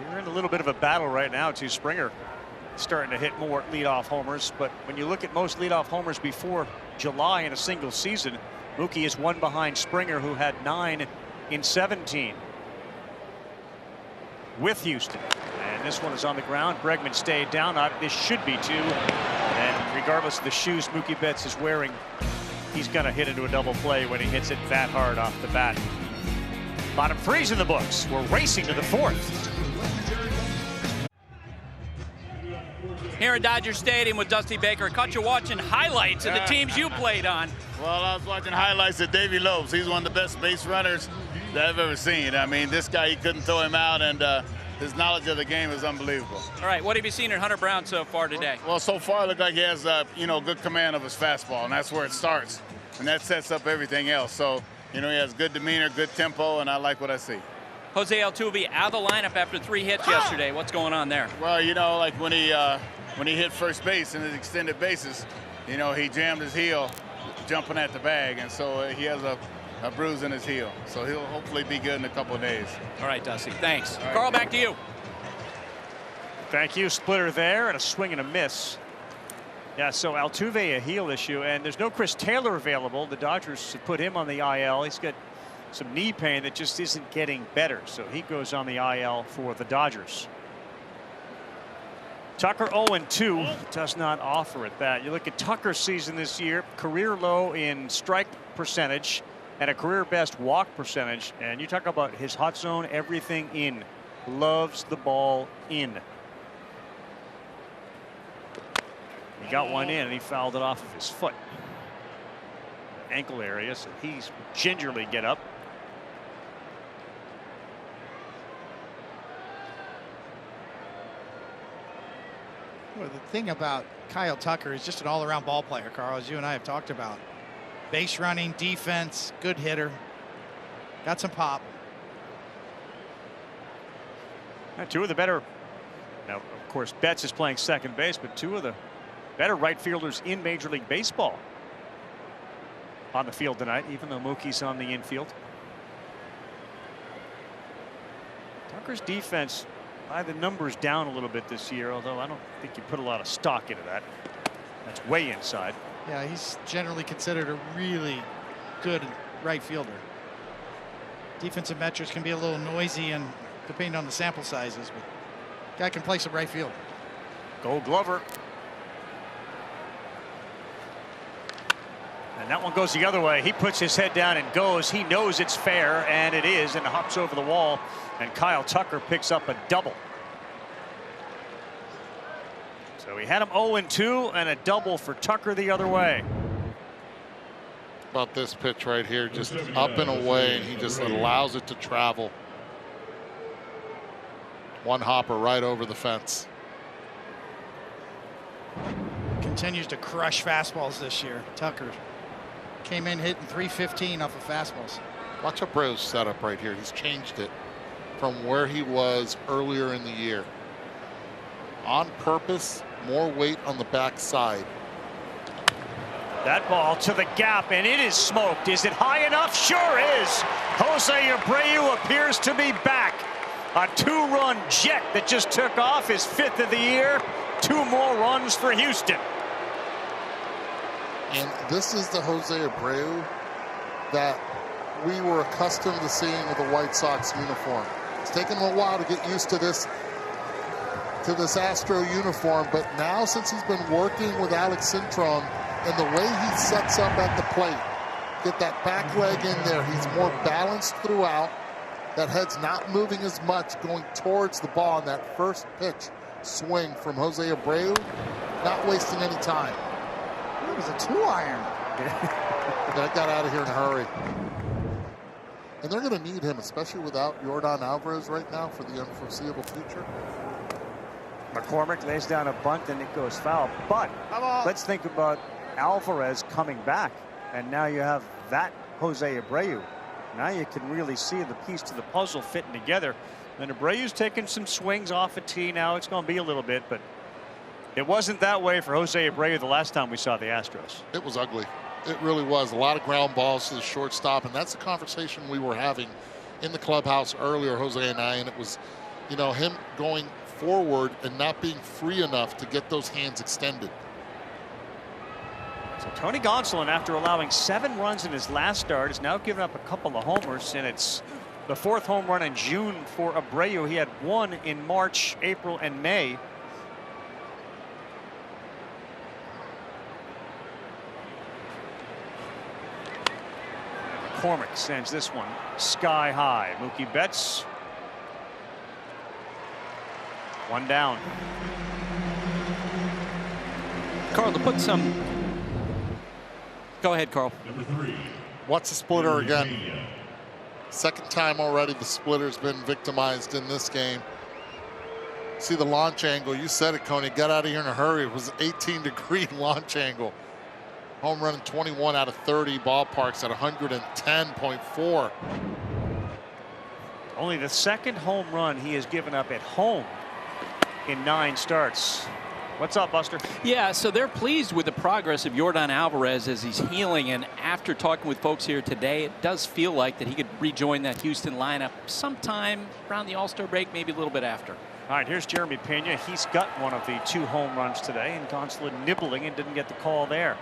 You're in a little bit of a battle right now, too. Springer starting to hit more leadoff homers, but when you look at most leadoff homers before July in a single season, Mookie is 1 behind Springer, who had 9 in 17 with Houston. And this one is on the ground. Bregman stayed down. This should be 2. And regardless of the shoes Mookie Betts is wearing he's going to hit into a double play when he hits it that hard off the bat. Bottom three's in the books. We're racing to the fourth. Here at Dodger Stadium with Dusty Baker. Caught you watching highlights of the teams you played on. Well, I was watching highlights of Davey Lopes. He's one of the best base runners that I've ever seen. I mean, this guy, he couldn't throw him out, and his knowledge of the game is unbelievable. All right, what have you seen in Hunter Brown so far today? Well, so far it looks like he has, good command of his fastball, and that's where it starts. And that sets up everything else. So, he has good demeanor, good tempo, and I like what I see. Jose Altuve out of the lineup after 3 hits yesterday. What's going on there? Well, like when he hit first base in his extended bases, he jammed his heel jumping at the bag, and so he has a bruise in his heel. So he'll hopefully be good in a couple of days. All right, Dusty, thanks. Right. Carl, back to you. Thank you. Splitter there and a swing and a miss. Yeah, so Altuve a heel issue, and there's no Chris Taylor available. The Dodgers have put him on the IL. He's got some knee pain that just isn't getting better, so he goes on the IL for the Dodgers. Tucker 0-2 does not offer at that. You look at Tucker's season this year, career low in strike percentage and a career best walk percentage, and you talk about his hot zone, everything in. Loves the ball in. He got one in and he fouled it off of his foot. Ankle area, so he's gingerly get up. Well, the thing about Kyle Tucker is just an all-around ball player, Carl, as you and I have talked about. Base running, defense, good hitter. Got some pop. Two of the better, now of course Betts is playing second base, but two of the better right fielders in Major League Baseball on the field tonight, even though Mookie's on the infield. Tucker's defense, by the numbers, down a little bit this year, although I don't think you put a lot of stock into that. That's way inside. Yeah, he's generally considered a really good right fielder. Defensive metrics can be a little noisy and depending on the sample sizes, but guy can play some right field. Gold Glover. And that one goes the other way. He puts his head down and goes. He knows it's fair, and it is, and hops over the wall. And Kyle Tucker picks up a double. So he had him 0-2 and a double for Tucker the other way. About this pitch right here, just up and away, and he just allows it to travel. One hopper right over the fence. Continues to crush fastballs this year. Tucker came in hitting 315 off of fastballs. Watch Abreu's setup right here. He's changed it from where he was earlier in the year. On purpose, more weight on the backside. That ball to the gap, and it is smoked. Is it high enough? Sure is. Jose Abreu appears to be back. A two-run jet that just took off, his 5th of the year. 2 more runs for Houston. And this is the Jose Abreu that we were accustomed to seeing with the White Sox uniform. It's taken him a while to get used to this Astro uniform, but now since he's been working with Alex Cintron and the way he sets up at the plate, get that back leg in there, he's more balanced throughout. That head's not moving as much, going towards the ball on that first pitch swing from Jose Abreu, not wasting any time. It was a 2-iron. That got out of here in a hurry. And they're going to need him, especially without Yordan Alvarez right now for the unforeseeable future. McCormick lays down a bunt and it goes foul. But let's think about Alvarez coming back. And now you have that Jose Abreu. Now you can really see the piece to the puzzle fitting together. And Abreu's taking some swings off a tee now. It's going to be a little bit, but it wasn't that way for Jose Abreu the last time we saw the Astros. It was ugly. It really was. A lot of ground balls to the shortstop, and that's the conversation we were having in the clubhouse earlier, Jose and I, and it was, him going forward and not being free enough to get those hands extended. So Tony Gonsolin, after allowing 7 runs in his last start, has now given up a couple of homers, and it's the 4th home run in June for Abreu. He had 1 in March, April, and May. McCormick sends this one sky high. Mookie Betts. One down. Carl, to put some. Go ahead, Carl. Number 3. What's the splitter again? Second time already the splitter's been victimized in this game. See the launch angle. You said it, Coney. Got out of here in a hurry. It was an 18-degree launch angle. Home run 21 out of 30 ballparks at 110.4. Only the second home run he has given up at home in 9 starts. What's up, Buster? Yeah, so they're pleased with the progress of Yordan Alvarez as he's healing. And after talking with folks here today, it does feel like that he could rejoin that Houston lineup sometime around the All-Star break, maybe a little bit after. All right, here's Jeremy Pena. He's got one of the 2 home runs today, and Gonsolin nibbling and didn't get the call there.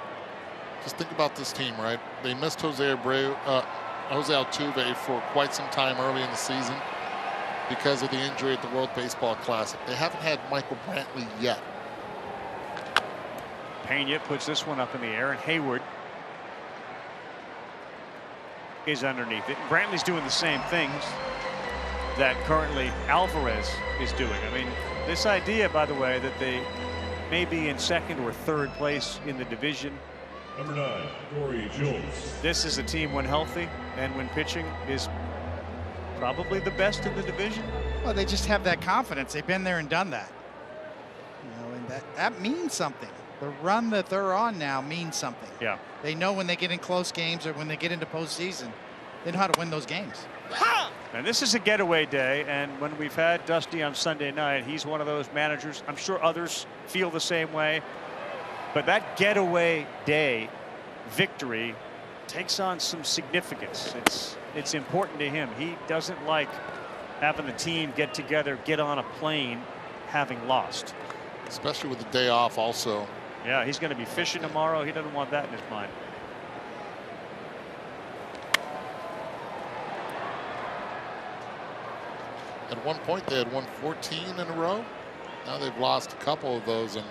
Just think about this team, right? They missed Jose Altuve for quite some time early in the season because of the injury at the World Baseball Classic. They haven't had Michael Brantley yet. Pena puts this one up in the air, and Hayward is underneath it. Brantley's doing the same things that currently Alvarez is doing. I mean, this idea, by the way, that they may be in 2nd or 3rd place in the division. Number 9, Corey Jones. This is a team when healthy and when pitching is probably the best in the division. Well, they just have that confidence. They've been there and done that. You know, and that means something. The run that they're on now means something. Yeah. They know when they get in close games or when they get into postseason, they know how to win those games. And this is a getaway day, and when we've had Dusty on Sunday night, he's one of those managers. I'm sure others feel the same way. But that getaway day victory takes on some significance. It's important to him. He doesn't like having the team get together, get on a plane, having lost. Especially with the day off also. Yeah, he's going to be fishing tomorrow. He doesn't want that in his mind. At one point, they had won 14 in a row. Now they've lost a couple of those, and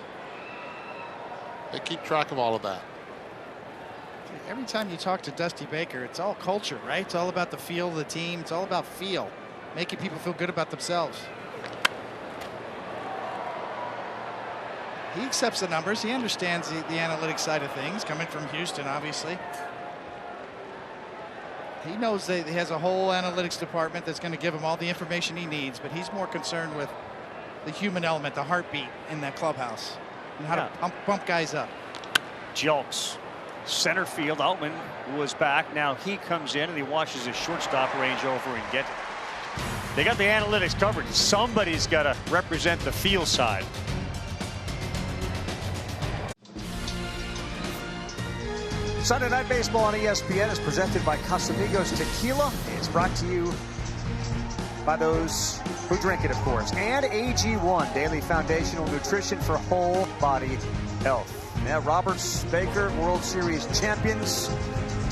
they keep track of all of that. Every time you talk to Dusty Baker, it's all culture, right? It's all about the feel of the team. It's all about feel, making people feel good about themselves. He accepts the numbers. He understands the analytics side of things, coming from Houston, obviously. He knows that he has a whole analytics department that's going to give him all the information he needs, but he's more concerned with the human element, the heartbeat in that clubhouse, and how to pump guys up. Jelks, center field. Altman was back. Now he comes in and he watches his shortstop range over and get it. They got the analytics covered. Somebody's got to represent the field side. Sunday Night Baseball on ESPN is presented by Casamigos Tequila. It's brought to you by those who drink it, of course. And AG1, daily foundational nutrition for whole body health. Now, Roberts, Baker, World Series champions.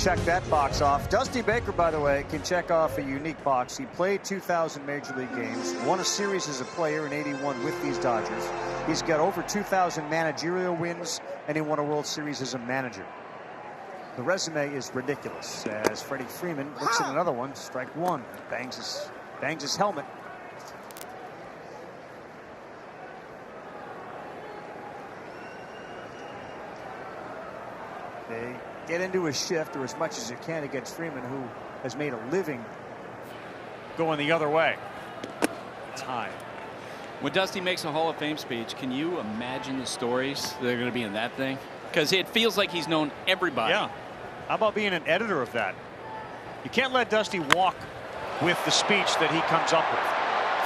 Check that box off. Dusty Baker, by the way, can check off a unique box. He played 2,000 Major League games, won a series as a player in '81 with these Dodgers. He's got over 2,000 managerial wins, and he won a World Series as a manager. The resume is ridiculous as Freddie Freeman looks at another one. Strike one. Bangs his helmet. They get into a shift, or as much as you can, against Freeman, who has made a living going the other way. It's high. When Dusty makes a Hall of Fame speech, can you imagine the stories that are going to be in that thing? Because it feels like he's known everybody. Yeah. How about being an editor of that? You can't let Dusty walk with the speech that he comes up with.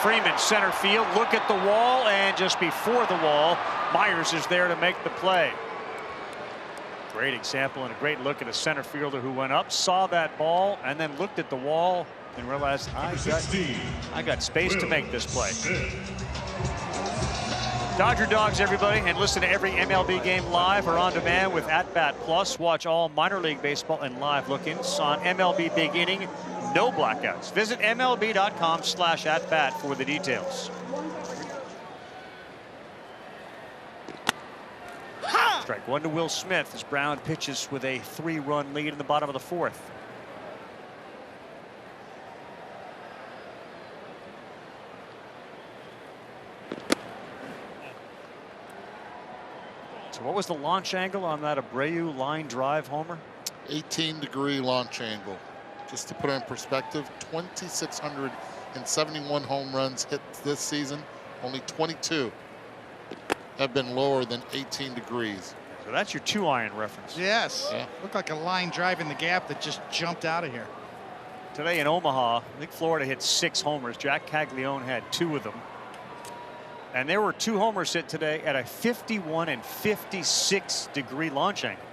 Freeman, center field, look at the wall, and just before the wall, Myers is there to make the play. Great example and a great look at a center fielder who went up, saw that ball, and then looked at the wall and realized, I got space to make this play. Dodger Dogs, everybody, and listen to every MLB game live or on demand with At Bat Plus. Watch all minor league baseball and live look-ins on MLB Big Inning. No blackouts. Visit MLB.com/atbat for the details. Strike one to Will Smith as Brown pitches with a 3-run lead in the bottom of the 4th. What was the launch angle on that Abreu line drive homer? 18-degree launch angle. Just to put it in perspective, 2,671 home runs hit this season. Only 22 have been lower than 18 degrees. So that's your 2-iron reference. Yes. Yeah. Looked like a line drive in the gap that just jumped out of here. Today in Omaha, I think Florida hit 6 homers. Jack Caglione had 2 of them. And there were 2 homers hit today at a 51 and 56 degree launch angle.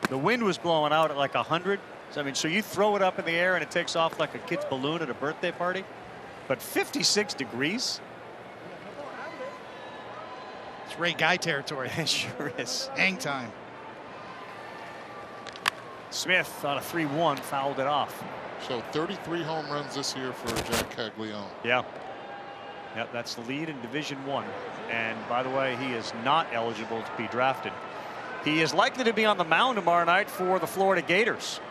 The wind was blowing out at like 100. So, I mean, so you throw it up in the air and it takes off like a kid's balloon at a birthday party. But 56 degrees? It's Ray Guy territory. It sure is. Hang time. Smith on a 3-1 fouled it off. So 33 home runs this year for Jack Caglione. Yeah. Yep, that's the lead in Division I. And by the way, he is not eligible to be drafted. He is likely to be on the mound tomorrow night for the Florida Gators.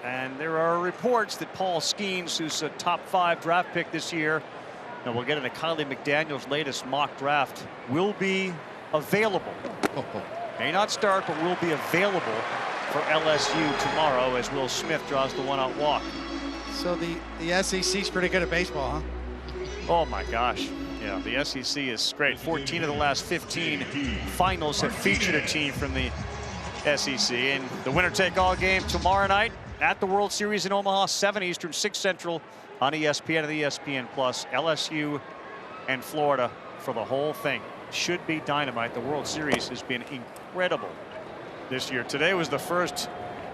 And there are reports that Paul Skeens, who's a top 5 draft pick this year, and we'll get into Kylie McDaniel's latest mock draft, will be available. May not start, but will be available for LSU tomorrow as Will Smith draws the 1-out walk. So the SEC's pretty good at baseball, huh? Oh my gosh. Yeah, the SEC is great. 14 of the last 15 finals have featured a team from the SEC. And the winner-take-all game tomorrow night at the World Series in Omaha, 7 Eastern, 6 Central on ESPN and ESPN+. LSU and Florida for the whole thing. Should be dynamite. The World Series has been incredible this year. Today was the first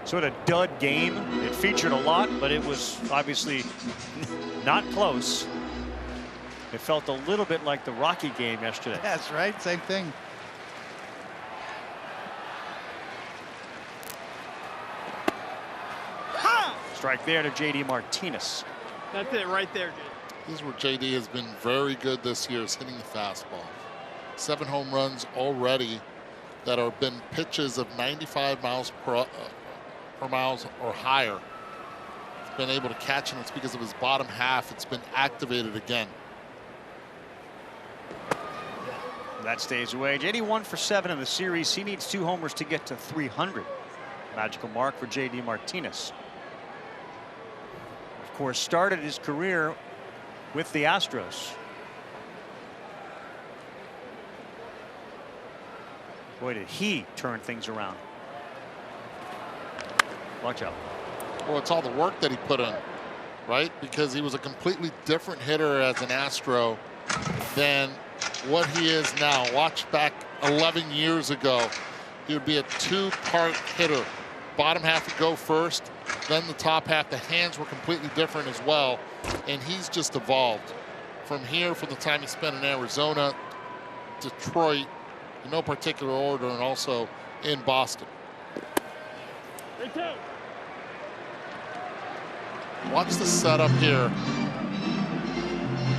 sort of dud game. It featured a lot, but it was obviously not close. It felt a little bit like the Rocky game yesterday. That's right. Same thing. Strike there to J.D. Martinez. That's it right there, J.D. This is where J.D. has been very good this year, is hitting the fastball. 7 home runs already that have been pitches of 95 miles per miles or higher. He's been able to catch them. It's because of his bottom half. It's been activated again. That stays away. J.D. 1 for 7 in the series. He needs 2 homers to get to 300. Magical mark for J.D. Martinez. Of course, started his career with the Astros. Boy, did he turn things around. Watch out. Well, it's all the work that he put in, right? Because he was a completely different hitter as an Astro than what he is now. Watch back 11 years ago. He would be a 2-part hitter. Bottom half would go first, then the top half. The hands were completely different as well. And he's just evolved from here, from the time he spent in Arizona, Detroit, in no particular order, and also in Boston. Watch the setup here.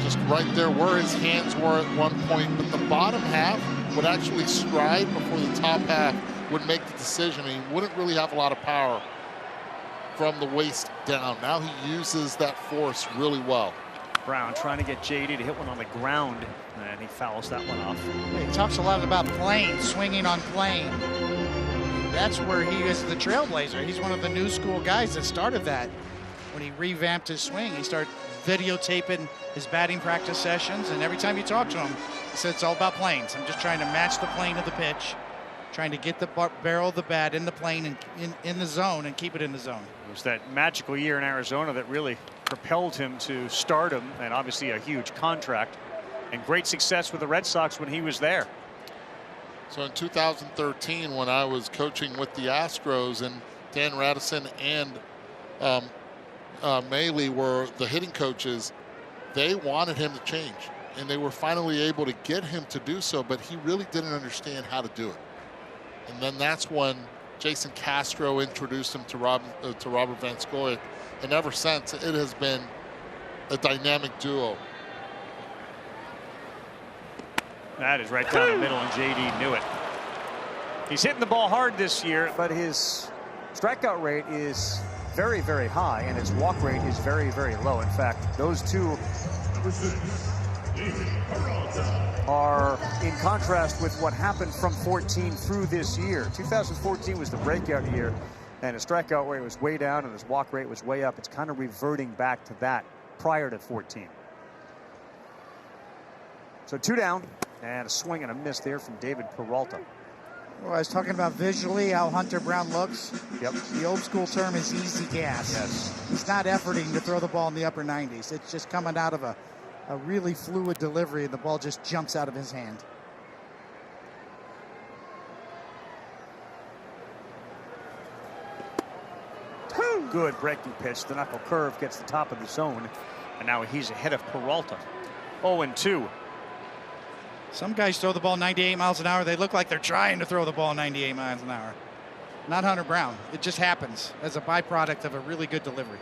Just right there where his hands were at one point, but the bottom half would actually stride before the top half would make the decision. He wouldn't really have a lot of power from the waist down. Now he uses that force really well. Brown trying to get J.D. to hit one on the ground, and he fouls that one off. He talks a lot about plane, swinging on plane. That's where he is the trailblazer. He's one of the new school guys that started that. When he revamped his swing, he started videotaping his batting practice sessions, and every time you talk to him, he said it's all about planes. I'm just trying to match the plane of the pitch, trying to get the barrel of the bat in the plane and in the zone and keep it in the zone. It was that magical year in Arizona that really propelled him to stardom, and obviously a huge contract and great success with the Red Sox when he was there. So in 2013, when I was coaching with the Astros, and Dan Radisson and Maley were the hitting coaches, they wanted him to change, and they were finally able to get him to do so, but he really didn't understand how to do it. And then that's when Jason Castro introduced him to Robert Van Scoyoc, and ever since it has been a dynamic duo. That is right down the middle, and J.D. knew it. He's hitting the ball hard this year, but his strikeout rate is very, very high, and his walk rate is very, very low. In fact, those two are in contrast with what happened from 14 through this year. 2014 was the breakout year, and his strikeout rate was way down and his walk rate was way up. It's kind of reverting back to that prior to 14. So 2 down, and a swing and a miss there from David Peralta. Well, I was talking about visually how Hunter Brown looks. Yep. The old school term is easy gas. Yes. He's not efforting to throw the ball in the upper 90s. It's just coming out of a really fluid delivery, and the ball just jumps out of his hand. Good breaking pitch. The knuckle curve gets the top of the zone, and now he's ahead of Peralta. 0-2. Some guys throw the ball 98 miles an hour. They look like they're trying to throw the ball 98 miles an hour. Not Hunter Brown. It just happens as a byproduct of a really good delivery.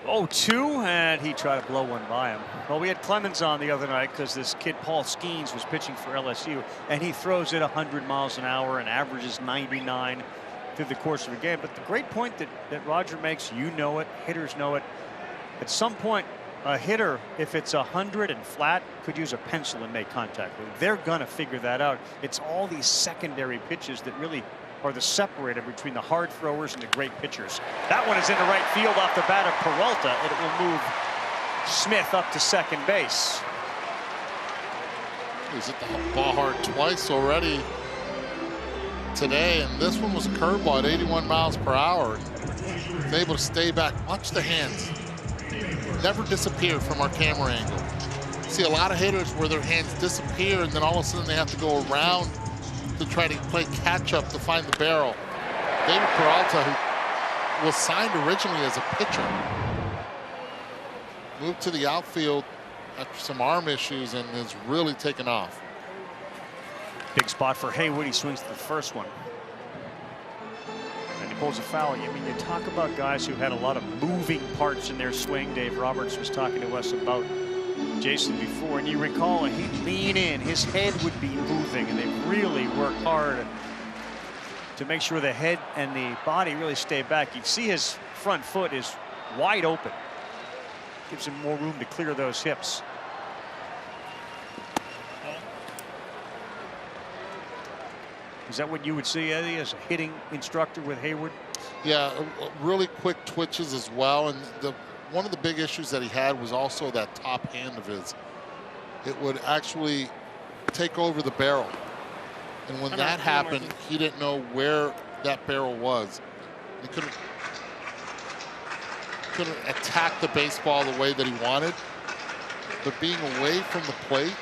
0-2, and he tried to blow one by him. Well, we had Clemens on the other night because this kid Paul Skeens was pitching for LSU, and he throws it 100 miles an hour and averages 99 through the course of a game. But the great point that Roger makes, you know it, hitters know it. At some point, a hitter, if it's 100 and flat, could use a pencil and make contact. They're going to figure that out. It's all these secondary pitches that really are the separator between the hard throwers and the great pitchers. That one is in the right field off the bat of Peralta, and it will move Smith up to second base. He's hit the ball hard twice already today, and this one was a curveball at 81 miles per hour. He's able to stay back. Watch the hands. Never disappear from our camera angle. See a lot of hitters where their hands disappear, and then all of a sudden they have to go around to try to play catch up to find the barrel. David Peralta, who was signed originally as a pitcher, moved to the outfield after some arm issues and has really taken off. Big spot for Haywood. He swings to the first one. And he pulls a foul. I mean, you talk about guys who had a lot of moving parts in their swing. Dave Roberts was talking to us about Jason before, and you recall he'd lean in, his head would be moving, and they really work hard to make sure the head and the body really stay back. You see his front foot is wide open. Gives him more room to clear those hips. Is that what you would see, Eddie, as a hitting instructor with Haywood? Yeah, really quick twitches as well, and one of the big issues that he had was also that top hand of his. It would actually take over the barrel. And when that happened, he didn't know where that barrel was. He couldn't attack the baseball the way that he wanted. But being away from the plate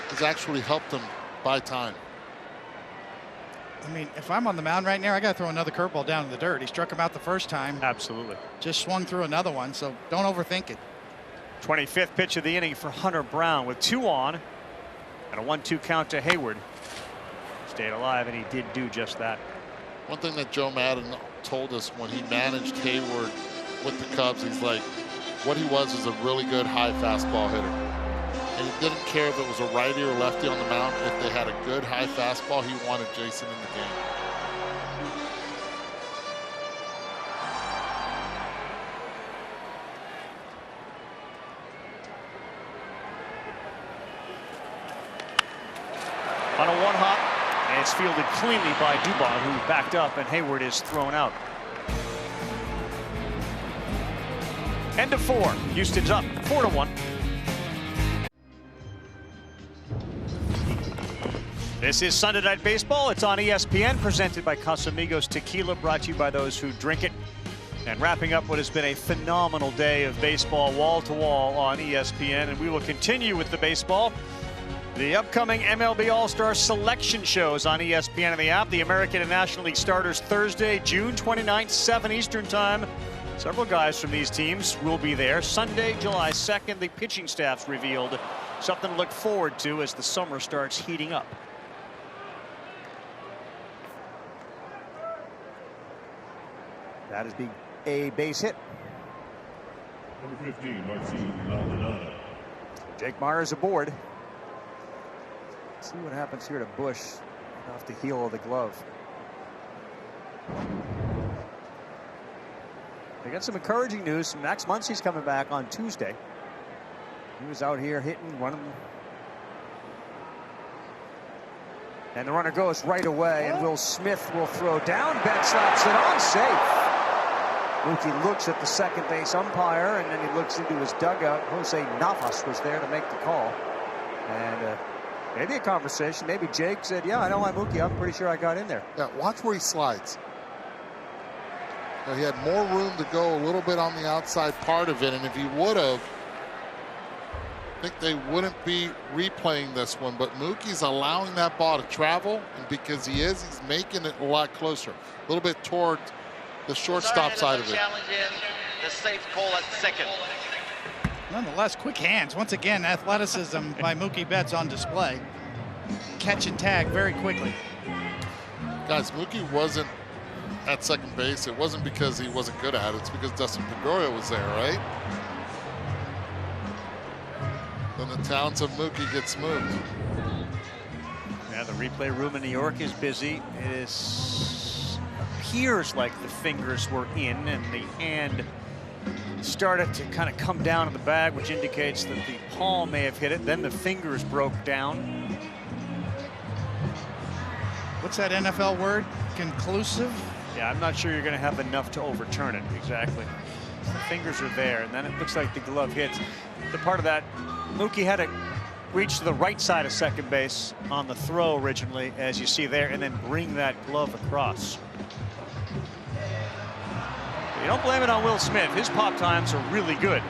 has actually helped him buy time. I mean, if I'm on the mound right now, I got to throw another curveball down in the dirt. He struck him out the first time. Absolutely. Just swung through another one, so don't overthink it. 25th pitch of the inning for Hunter Brown with 2 on and a 1-2 count to Haywood. Stayed alive, and he did do just that. One thing that Joe Madden told us when he managed Haywood with the Cubs, he's like, what he was a really good high fastball hitter. And he didn't care if it was a righty or lefty on the mound. If they had a good high fastball, he wanted Jason in the game. On a 1-hop, and it's fielded cleanly by Dubon, who backed up, and Haywood is thrown out. End of 4. Houston's up 4-1. This is Sunday Night Baseball. It's on ESPN, presented by Casamigos Tequila, brought to you by those who drink it. And wrapping up what has been a phenomenal day of baseball, wall to wall on ESPN. And we will continue with the baseball. The upcoming MLB All-Star selection shows on ESPN and the app. The American and National League starters Thursday, June 29th, 7 Eastern Time. Several guys from these teams will be there. Sunday, July 2nd, the pitching staff's revealed. Something to look forward to as the summer starts heating up. That is a base hit. Number 15, Martin Maldonado. Jake Myers aboard. Let's see what happens here to Bush off the heel of the glove. They got some encouraging news. Max Muncy's coming back on Tuesday. He was out here hitting, running And the runner goes right away, and Will Smith will throw down. Betts slaps it on, safe. Mookie looks at the second base umpire, and then he looks into his dugout. Jose Navas was there to make the call. And maybe a conversation. Maybe Jake said, yeah, I know I'm Mookie. I'm pretty sure I got in there. Yeah, watch where he slides. Now, he had more room to go a little bit on the outside part of it, and if he would have, I think they wouldn't be replaying this one, but Mookie's allowing that ball to travel, and because he is, he's making it a lot closer, a little bit toward the shortstop side of it. The safe call at second. Nonetheless, quick hands. Once again, athleticism by Mookie Betts on display. Catch and tag very quickly. Guys, Mookie wasn't at second base. It wasn't because he wasn't good at it. It's because Dustin Pedroia was there, right? Then the talents of Mookie gets moved. Yeah, the replay room in New York is busy. It appears like the fingers were in and the hand started to kind of come down in the bag, which indicates that the palm may have hit it. Then the fingers broke down. What's that NFL word? Conclusive? Yeah, I'm not sure you're going to have enough to overturn it. Exactly. The fingers are there, and then it looks like the glove hits. The part of that, Mookie had to reach to the right side of second base on the throw originally, as you see there, and then bring that glove across. You don't blame it on Will Smith. His pop times are really good.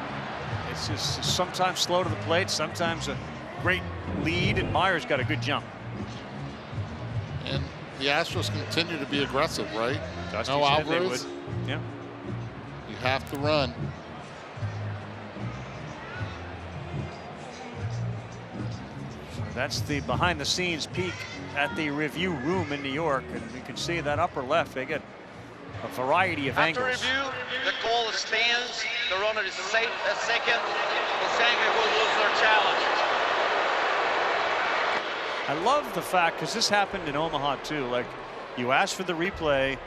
It's just sometimes slow to the plate, sometimes a great lead, and Myers got a good jump. And the Astros continue to be aggressive, right? Dusty no said they Alvarez. would. Yeah. You have to run. That's the behind-the-scenes peek at the review room in New York, and you can see that upper left. They get a variety of After angles. review, the call stands. The runner is safe at second. Los Angeles will lose their challenge. I love the fact, because this happened in Omaha too, like you ask for the replay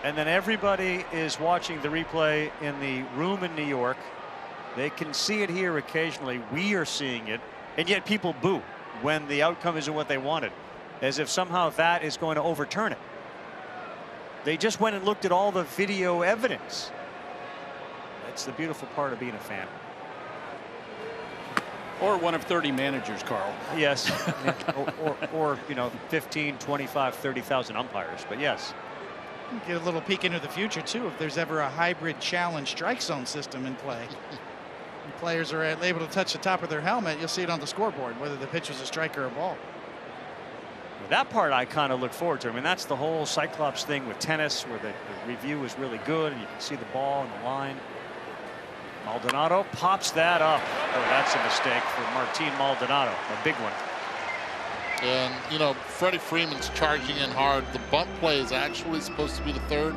and then everybody is watching the replay in the room in New York. They can see it here occasionally. We are seeing it, and yet people boo when the outcome isn't what they wanted, as if somehow that is going to overturn it. They just went and looked at all the video evidence. That's the beautiful part of being a fan. Or one of 30 managers, Carl. Yes. Yeah. or you know, 15, 25, 30,000 umpires. But yes. Get a little peek into the future too, if there's ever a hybrid challenge strike zone system in play. And players are able to touch the top of their helmet, you'll see it on the scoreboard, whether the pitch was a strike or a ball. That part I kind of look forward to. I mean, that's the whole Cyclops thing with tennis, where the review is really good and you can see the ball and the line. Maldonado pops that up. Oh, that's a mistake for Martin Maldonado, a big one. And, you know, Freddie Freeman's charging in hard. The bunt play is actually supposed to be the third,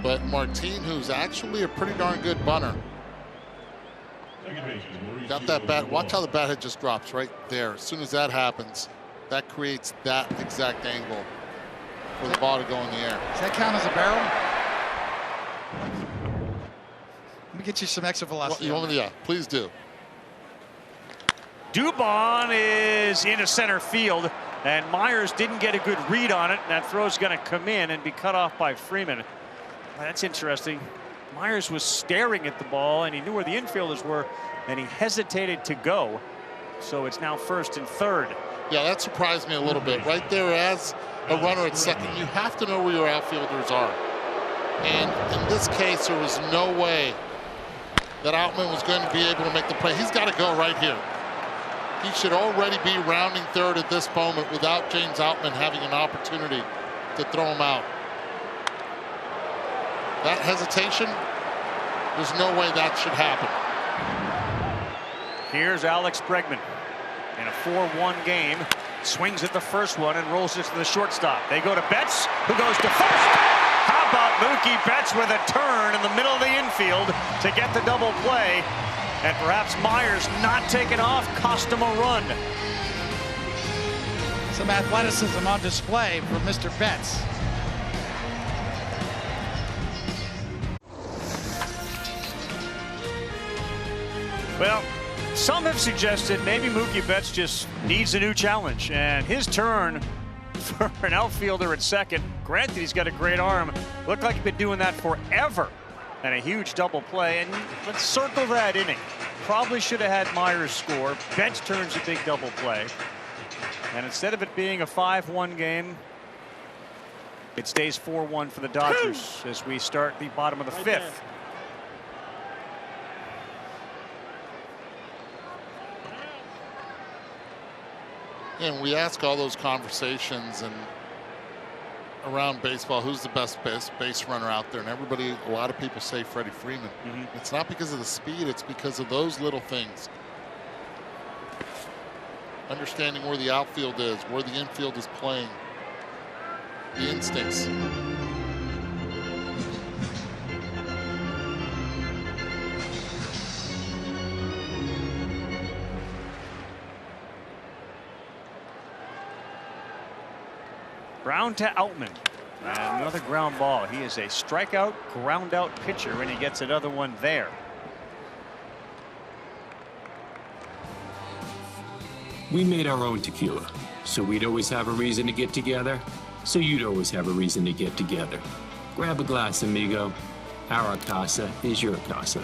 but Martin, who's actually a pretty darn good bunter, got that bat. Watch how the bat head just drops right there. As soon as that happens, that creates that exact angle for the ball to go in the air. Does that count as a barrel? Let me get you some extra velocity. Well, you want me to, yeah, please do. Dubon is into center field, and Myers didn't get a good read on it. And that throw's going to come in and be cut off by Freeman. That's interesting. Myers was staring at the ball, and he knew where the infielders were, and he hesitated to go. So it's now first and third. Yeah, that surprised me a little bit. Right there as a runner at second, you have to know where your outfielders are. And in this case, there was no way that Outman was going to be able to make the play. He's got to go right here. He should already be rounding third at this moment without James Outman having an opportunity to throw him out. That hesitation, there's no way that should happen. Here's Alex Bregman in a 4-1 game. Swings at the first one and rolls it to the shortstop. They go to Betts, who goes to first. How about Mookie Betts with a turn in the middle of the infield to get the double play? And perhaps Myers not taking off cost him a run. Some athleticism on display for Mr. Betts. Well, some have suggested maybe Mookie Betts just needs a new challenge, and his turn for an outfielder at second. Granted, he's got a great arm. Looked like he's been doing that forever. And a huge double play. And let's circle that inning. Probably should have had Myers score. Bench turns a big double play. And instead of it being a 5-1 game, it stays 4-1 for the Dodgers as we start the bottom of the fifth. And we ask all those conversations and around baseball, who's the best base runner out there? And a lot of people say Freddie Freeman. It's not because of the speed, it's because of those little things. Understanding where the outfield is, where the infield is playing, the instincts. Brown to Outman. And another ground ball. He is a strikeout, ground out pitcher, and he gets another one there. We made our own tequila, so we'd always have a reason to get together, so you'd always have a reason to get together. Grab a glass, amigo. Our casa is your casa.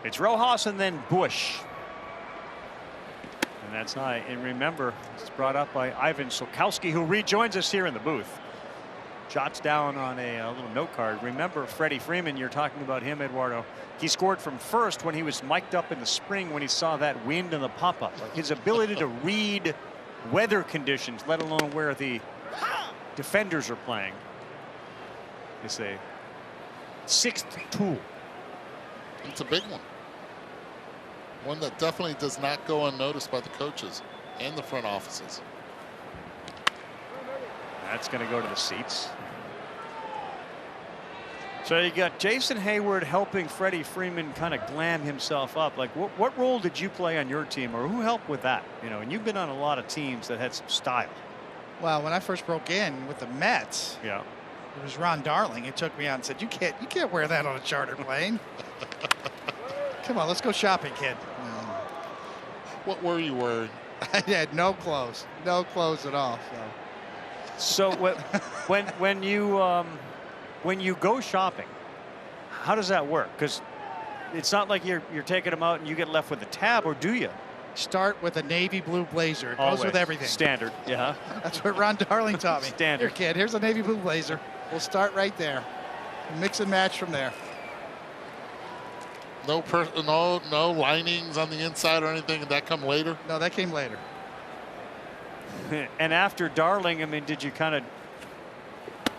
It's Rojas and then Bush. And that's high. And remember, it's brought up by Ivan Sulkowski, who rejoins us here in the booth. Jots down on a little note card. Remember Freddie Freeman, you're talking about him, Eduardo. He scored from first when he was mic'd up in the spring when he saw that wind and the pop-up. His ability to read weather conditions, let alone where the defenders are playing, is a sixth tool. It's a big one. One that definitely does not go unnoticed by the coaches and the front offices. That's going to go to the seats. So you got Jason Hayward helping Freddie Freeman kind of glam himself up. Like, what role did you play on your team, or who helped with that? You know, and you've been on a lot of teams that had some style. Well, when I first broke in with the Mets, yeah, it was Ron Darling. He took me out and said, "You can't wear that on a charter plane. Come on, let's go shopping, kid." What were you wearing? I had no clothes at all. So when you go shopping, how does that work? Because it's not like you're taking them out and you get left with a tab, or do you? Start with a navy blue blazer. It goes with everything. Standard, yeah. That's what Ron Darling taught me. Standard. Here, kid, here's a navy blue blazer. We'll start right there. Mix and match from there. No linings on the inside or anything. Did that come later? No, that came later. And after Darling, I mean, did you kind of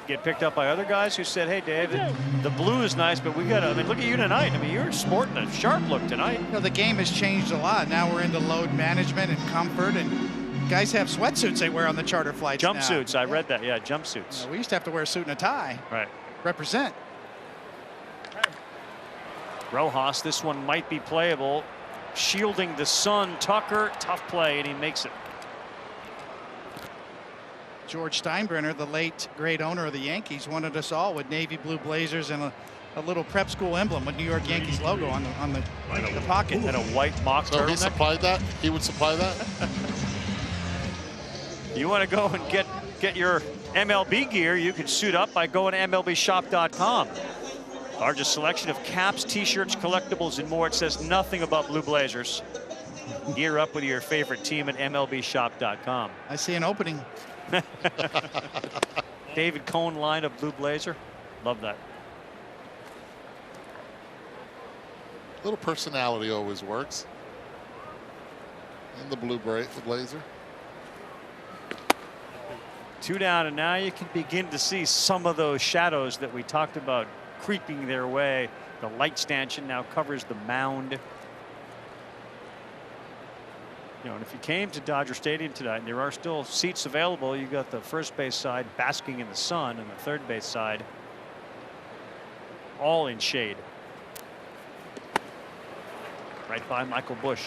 get picked up by other guys who said, "Hey, David, the blue is nice, but we got to," I mean, look at you tonight. I mean, you're sporting a sharp look tonight. You know, the game has changed a lot. Now we're into load management and comfort, and guys have sweatsuits they wear on the charter flights. Jumpsuits, I read that. Yeah, jumpsuits. You know, we used to have to wear a suit and a tie. Right. Represent. Rojas, this one might be playable. Shielding the sun. Tucker, tough play, and he makes it. George Steinbrenner, the late great owner of the Yankees, wanted us all with navy blue blazers and a little prep school emblem with New York Yankees logo on the pocket. And a white mock turtleneck. So he supplied that? He would supply that? You want to go and get your MLB gear, you can suit up by going to MLBshop.com. Largest selection of caps, t-shirts, collectibles, and more. It says nothing about Blue Blazers. Gear up with your favorite team at MLBshop.com. I see an opening. David Cohn line of Blue Blazer. Love that. A little personality always works. In the blue blazer. 2 down, and now you can begin to see some of those shadows that we talked about creeping their way. The light stanchion now covers the mound. You know, and if you came to Dodger Stadium tonight, and there are still seats available, you got the first base side basking in the sun, and the third base side all in shade. Right by Michael Bush.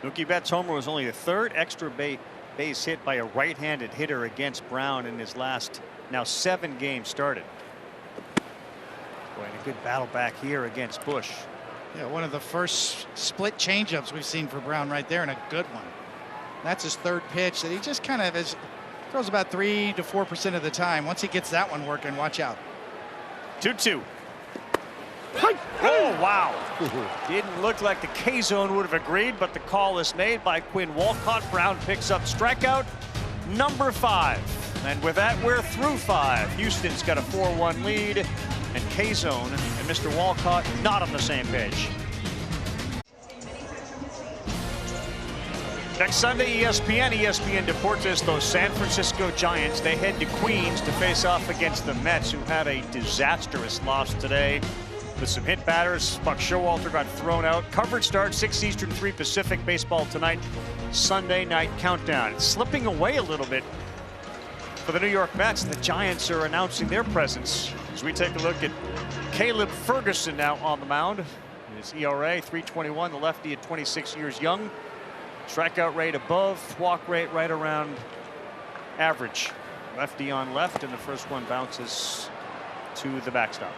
Mookie Betts' homer was only the third extra base hit by a right-handed hitter against Brown in his last now 7 games started. Boy, and a good battle back here against Bush. Yeah, one of the first split changeups we've seen for Brown right there, and a good one. That's his 3rd pitch that he just kind of throws about 3 to 4% of the time. Once he gets that one working, watch out. 2-2. Oh, wow. Didn't look like the K-zone would have agreed, but the call is made by Quinn Walcott. Brown picks up strikeout number 5. And with that, we're through 5. Houston's got a 4-1 lead, and K-zone and Mr. Walcott not on the same page. Next Sunday, ESPN Deportes, those San Francisco Giants. They head to Queens to face off against the Mets, who had a disastrous loss today with some hit batters. Buck Showalter got thrown out. Coverage starts 6 Eastern, 3 Pacific. Baseball tonight, Sunday night countdown. It's slipping away a little bit for the New York Mets. The Giants are announcing their presence as we take a look at Caleb Ferguson now on the mound. His ERA 3.21, the lefty at 26 years young. Strikeout rate above, walk rate right around average. Lefty on left, and the first one bounces to the backstop.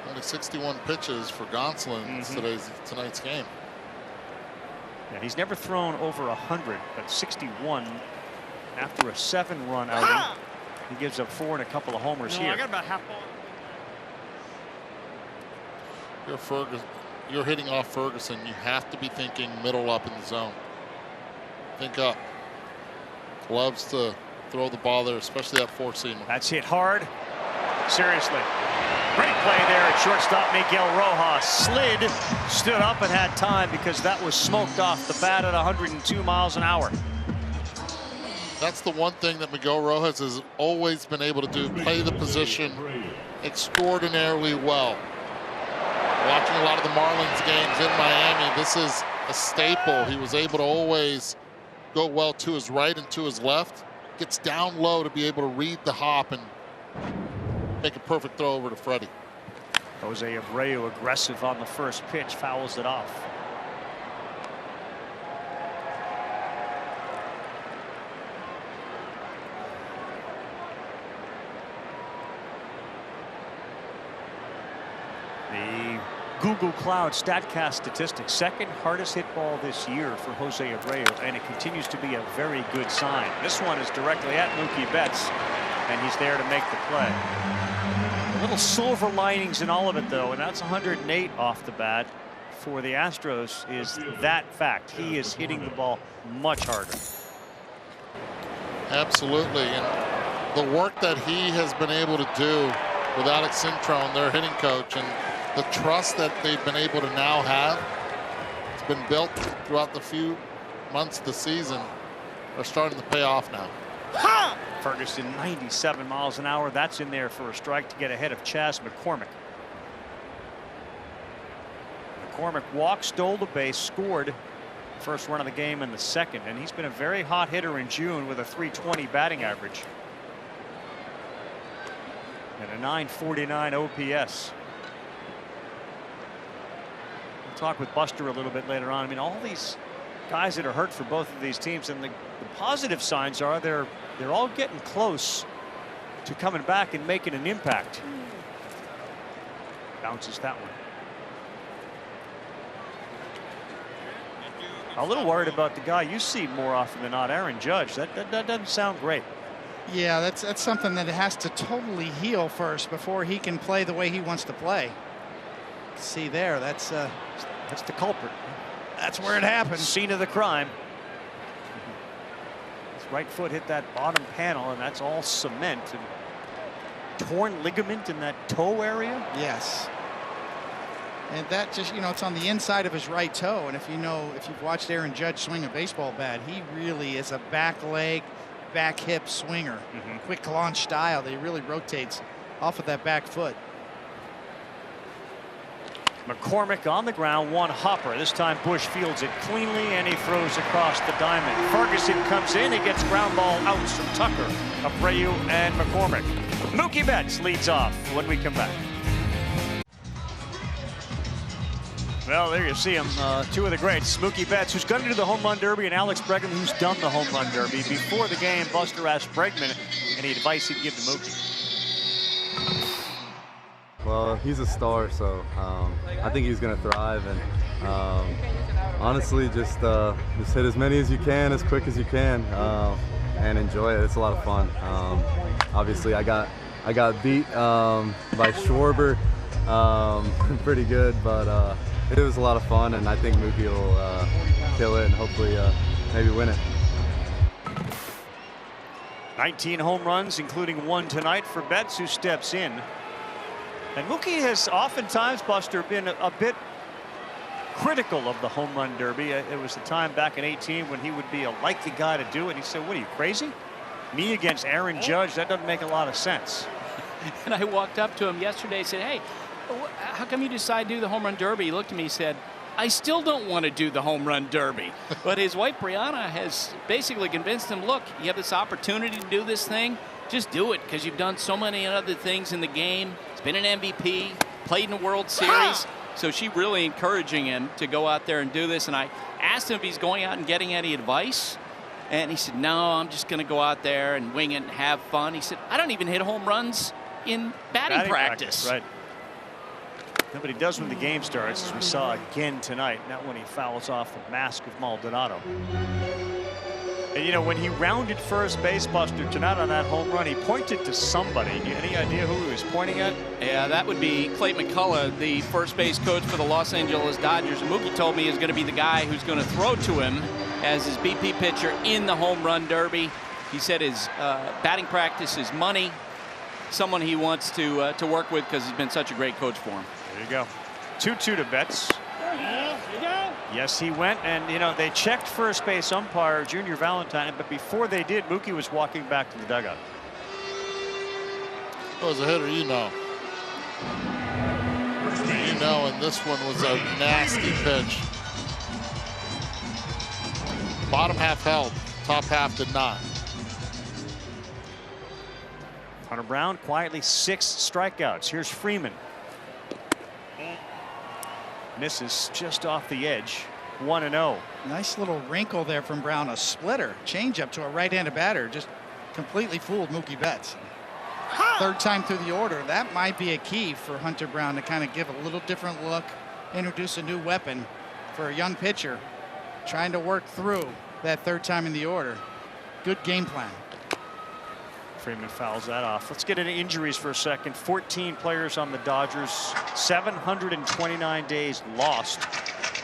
Only 61 pitches for Gonsolin in tonight's game. Yeah, he's never thrown over 100, but 61 after a 7-run outing. He gives up 4 and a couple of homers here. I got about half ball. You're hitting off Ferguson. You have to be thinking middle up in the zone. Think up. Loves to throw the ball there, especially that 4-seamer. That's hit hard. Seriously. Great play there at shortstop. Miguel Rojas slid, stood up, and had time because that was smoked off the bat at 102 miles an hour. That's the one thing that Miguel Rojas has always been able to do, play the position extraordinarily well. Watching a lot of the Marlins games in Miami, this is a staple. He was able to always go well to his right and to his left. Gets down low to be able to read the hop and make a perfect throw over to Freddie. Jose Abreu aggressive on the first pitch, fouls it off. The Google Cloud StatCast statistics, 2nd hardest hit ball this year for Jose Abreu, and it continues to be a very good sign. This one is directly at Mookie Betts, and he's there to make the play. A little silver linings in all of it, though, and that's 108 off the bat for the Astros, is that fact. He is hitting the ball much harder. Absolutely, and the work that he has been able to do with Alex Cintron, their hitting coach, and the trust that they've been able to now have, it's been built throughout the few months of the season, are starting to pay off now. Ha! Ferguson 97 miles an hour. That's in there for a strike to get ahead of Chas McCormick. McCormick walked, stole the base, scored the first run of the game in the 2nd, and he's been a very hot hitter in June with a .320 batting average and a .949 OPS. We'll talk with Buster a little bit later on. I mean, all these guys that are hurt for both of these teams, and the positive signs are they're all getting close to coming back and making an impact. Bounces that one. A little worried about the guy you see more often than not, Aaron Judge. That doesn't sound great. Yeah, that's something that has to totally heal first before he can play the way he wants to play. See there, that's the culprit. That's where it happens. Scene of the crime. His right foot hit that bottom panel, and that's all cement and torn ligament in that toe area. Yes. And that just, it's on the inside of his right toe. And if you've watched Aaron Judge swing a baseball bat, he really is a back leg, back hip swinger. Quick launch style that he really rotates off of that back foot. McCormick on the ground, one hopper. This time Bush fields it cleanly, and he throws across the diamond. Ferguson comes in. He gets ground ball outs from Tucker, Abreu, and McCormick. Mookie Betts leads off when we come back. Well, there you see them, two of the greats, Mookie Betts, who's going to do the home run derby, and Alex Bregman, who's done the home run derby. Before the game, Buster asked Bregman any advice he'd give to Mookie. Well, he's a star, so I think he's going to thrive. And honestly, just hit as many as you can, as quick as you can, and enjoy it. It's a lot of fun. Obviously, I got beat by Schwarber pretty good, but it was a lot of fun, and I think Mookie will kill it and hopefully maybe win it. 19 home runs, including one tonight for Betts, who steps in. And Mookie has oftentimes, Buster, been a bit critical of the home run derby. It was the time back in 18 when he would be a likely guy to do it. He said, what are you, crazy? Me against Aaron Judge, that doesn't make a lot of sense. And I walked up to him yesterday and said, hey, how come you decide to do the home run derby? He looked at me and said, I still don't want to do the home run derby. But his wife, Brianna, has basically convinced him, look, you have this opportunity to do this thing. Just do it, because you've done so many other things in the game. He's been an MVP, played in the World Series. So she really encouraging him to go out there and do this. And I asked him if he's going out and getting any advice. And he said, no, I'm just going to go out there and wing it and have fun. He said, I don't even hit home runs in batting practice. Right. No, but he does when the game starts, as we saw again tonight, not when he fouls off the mask of Maldonado. And, you know, when he rounded first base, Buster, tonight on that home run, he pointed to somebody. Do you have any idea who he was pointing at? Yeah, that would be Clayton McCullough, the first base coach for the Los Angeles Dodgers. And Mookie told me is going to be the guy who's going to throw to him as his BP pitcher in the home run derby. He said his batting practice is money, someone he wants to work with because he's been such a great coach for him. There you go. 2-2 to Betts. Yes, he went, and you know they checked first base umpire Junior Valentine, but before they did, Mookie was walking back to the dugout. Oh, as a hitter, you know, and this one was a nasty pitch. Bottom half held, top half did not. Hunter Brown quietly 6 strikeouts. Here's Freeman. Misses just off the edge. 1-0. Nice little wrinkle there from Brown. A splitter. Changeup to a right-handed batter. Just completely fooled Mookie Betts. Third time through the order. That might be a key for Hunter Brown to kind of give a little different look. Introduce a new weapon for a young pitcher. Trying to work through that third time in the order. Good game plan. Freeman fouls that off. Let's get into injuries for a second. 14 players on the Dodgers, 729 days lost.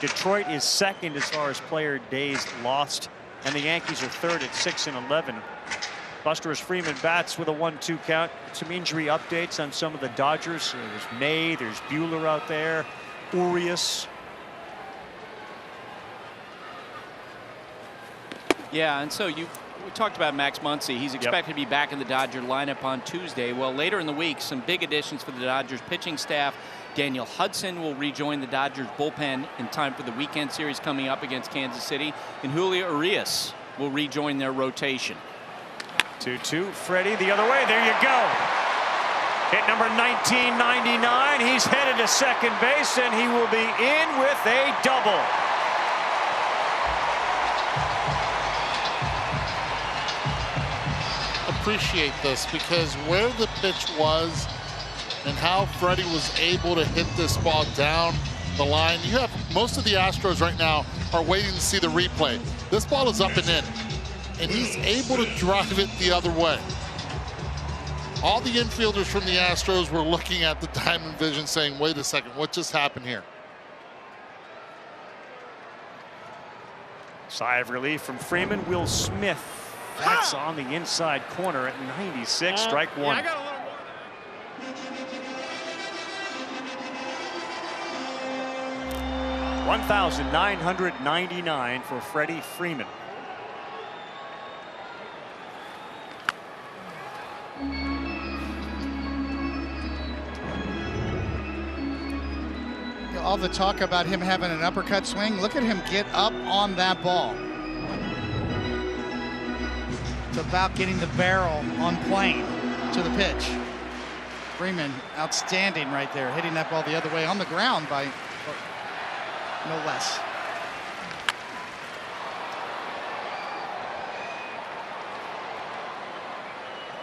Detroit is second as far as player days lost, and the Yankees are third at 6-11. Buster, as Freeman bats with a 1-2 count. Some injury updates on some of the Dodgers. There's May, there's Buehler out there, Urias. Yeah, and so we talked about Max Muncy. He's expected to be back in the Dodger lineup on Tuesday. Well, later in the week, some big additions for the Dodgers pitching staff. Daniel Hudson will rejoin the Dodgers bullpen in time for the weekend series coming up against Kansas City. And Julio Urias will rejoin their rotation. 2-2. Freddie the other way. There you go. Hit number 1999. He's headed to second base, and he will be in with a double. Appreciate this, because where the pitch was and how Freddie was able to hit this ball down the line. You have most of the Astros right now are waiting to see the replay. This ball is up and in, and he's able to drive it the other way. All the infielders from the Astros were looking at the diamond vision saying, wait a second, what just happened here? Sigh of relief from Freeman. Will Smith. That's on the inside corner at 96. Strike one. Yeah, I got a little more. 1,999 for Freddie Freeman. All the talk about him having an uppercut swing. Look at him get up on that ball. It's about getting the barrel on plane to the pitch. Freeman, outstanding right there, hitting that ball the other way on the ground by no less.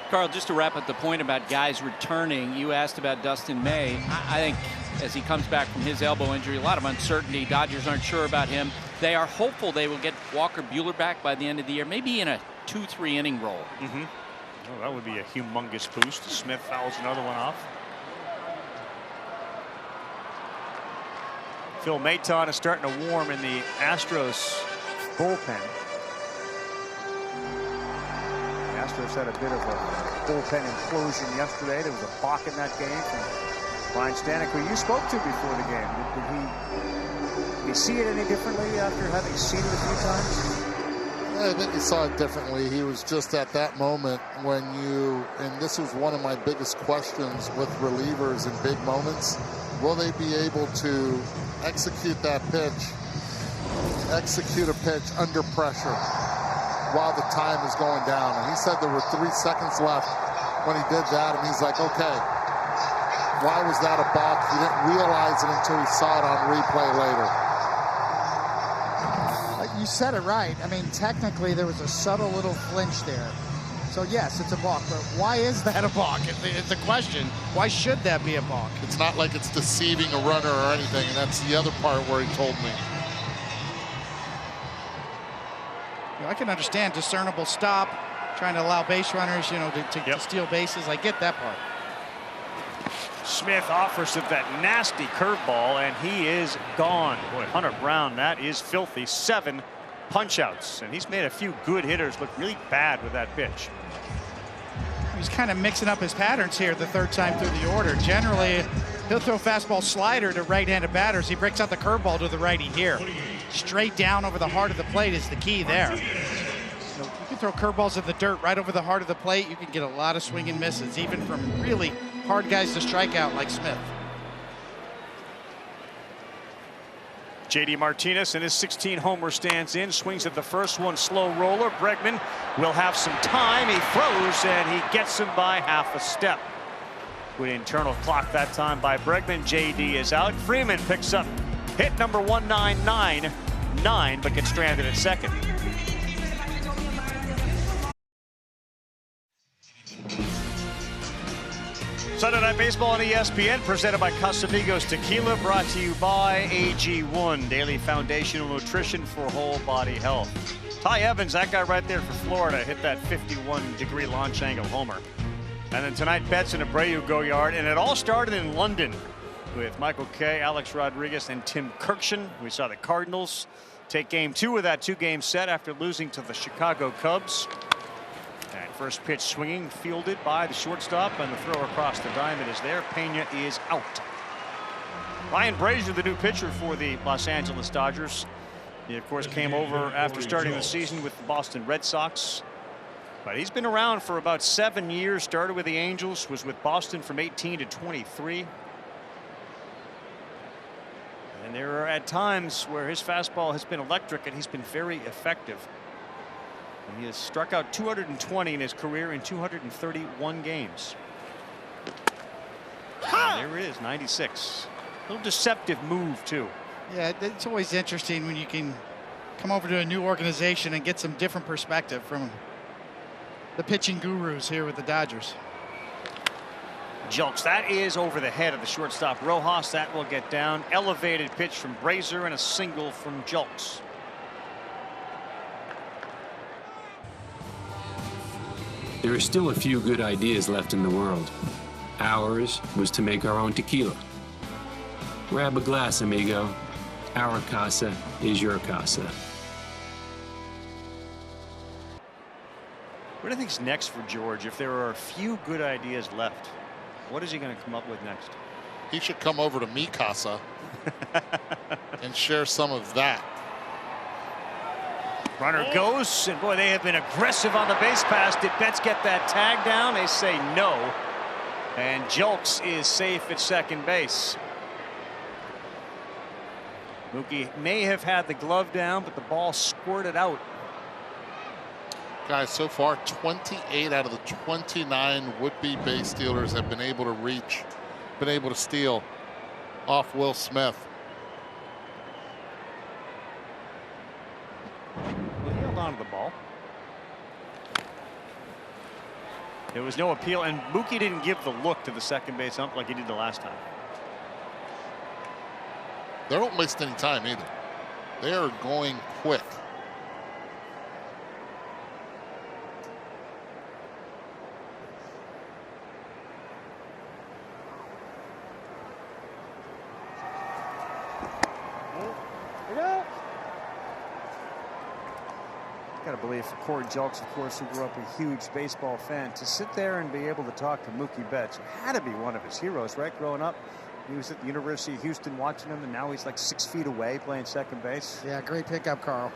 Carl, just to wrap up the point about guys returning, you asked about Dustin May. I think as he comes back from his elbow injury, a lot of uncertainty. Dodgers aren't sure about him. They are hopeful they will get Walker Buehler back by the end of the year, maybe in a 2-3 inning role. Well, that would be a humongous boost. Smith fouls another one off. Phil Maton is starting to warm in the Astros bullpen. The Astros had a bit of a bullpen implosion yesterday. There was a balk in that game from Brian Stanek, who you spoke to before the game. Did he see it any differently after having seen it a few times? I think he saw it differently. He was just at that moment when and this was one of my biggest questions with relievers in big moments, will they be able to execute that pitch, execute a pitch under pressure while the time is going down? And he said there were 3 seconds left when he did that, and he's like, okay, why was that a balk? He didn't realize it until he saw it on replay later. You said it right. I mean, technically, there was a subtle little flinch there. So, yes, it's a balk. But why is that a balk? It's a question. Why should that be a balk? It's not like it's deceiving a runner or anything, and that's the other part where he told me. You know, I can understand discernible stop, trying to allow base runners, to steal bases. I get that part. Smith offers him that nasty curveball, and he is gone. Boy, Hunter Brown, that is filthy. 7 punch-outs, and he's made a few good hitters look really bad with that pitch. He's kind of mixing up his patterns here the third time through the order. Generally, he'll throw fastball slider to right-handed batters. He breaks out the curveball to the righty here. Straight down over the heart of the plate is the key there. You can throw curveballs in the dirt right over the heart of the plate. You can get a lot of swing and misses, even from really hard guys to strike out like Smith. JD Martinez in his 16 homer stands in, swings at the first one, slow roller. Bregman will have some time. He throws and he gets him by half a step. Good internal clock that time by Bregman. JD is out. Freeman picks up hit number 1999, but gets stranded at second. Sunday Night Baseball on ESPN, presented by Casamigos Tequila, brought to you by AG1, daily foundational nutrition for whole body health. Ty Evans, that guy right there for Florida, hit that 51-degree launch angle homer. And then tonight, Betts and Abreu go yard, and it all started in London with Michael Kay, Alex Rodriguez, and Tim Kirkshin. We saw the Cardinals take game 2 of that 2-game set after losing to the Chicago Cubs. And first pitch swinging, fielded by the shortstop, and the throw across the diamond is there. Pena is out. Ryan Brazier, the new pitcher for the Los Angeles Dodgers. He, of course, came over after starting the season with the Boston Red Sox. But he's been around for about 7 years. Started with the Angels, was with Boston from 18 to 23. And there are at times where his fastball has been electric, and he's been very effective. And he has struck out 220 in his career in 231 games. There it is, 96. A little deceptive move, too. Yeah, it's always interesting when you can come over to a new organization and get some different perspective from the pitching gurus here with the Dodgers. Julks, that is over the head of the shortstop Rojas. That will get down. Elevated pitch from Brazier and a single from Julks. There are still a few good ideas left in the world. Ours was to make our own tequila. Grab a glass, amigo. Our casa is your casa. What do you think's next for George? If there are a few good ideas left, what is he going to come up with next? He should come over to mi casa and share some of that. Runner goes, and boy, they have been aggressive on the base pass. Did Betts get that tag down? They say no. And Julks is safe at second base. Mookie may have had the glove down, but the ball squirted out. Guys, so far 28 out of the 29 would-be base stealers have been able to steal off Will Smith. There was no appeal, and Mookie didn't give the look to the second base ump like he did the last time. They don't waste any time either. They are going quick. Got to believe for Corey Jelks, of course, who grew up a huge baseball fan, to sit there and be able to talk to Mookie Betts had to be one of his heroes, right? Growing up, he was at the University of Houston watching him, and now he's like 6 feet away playing second base. Yeah, great pickup, Carl.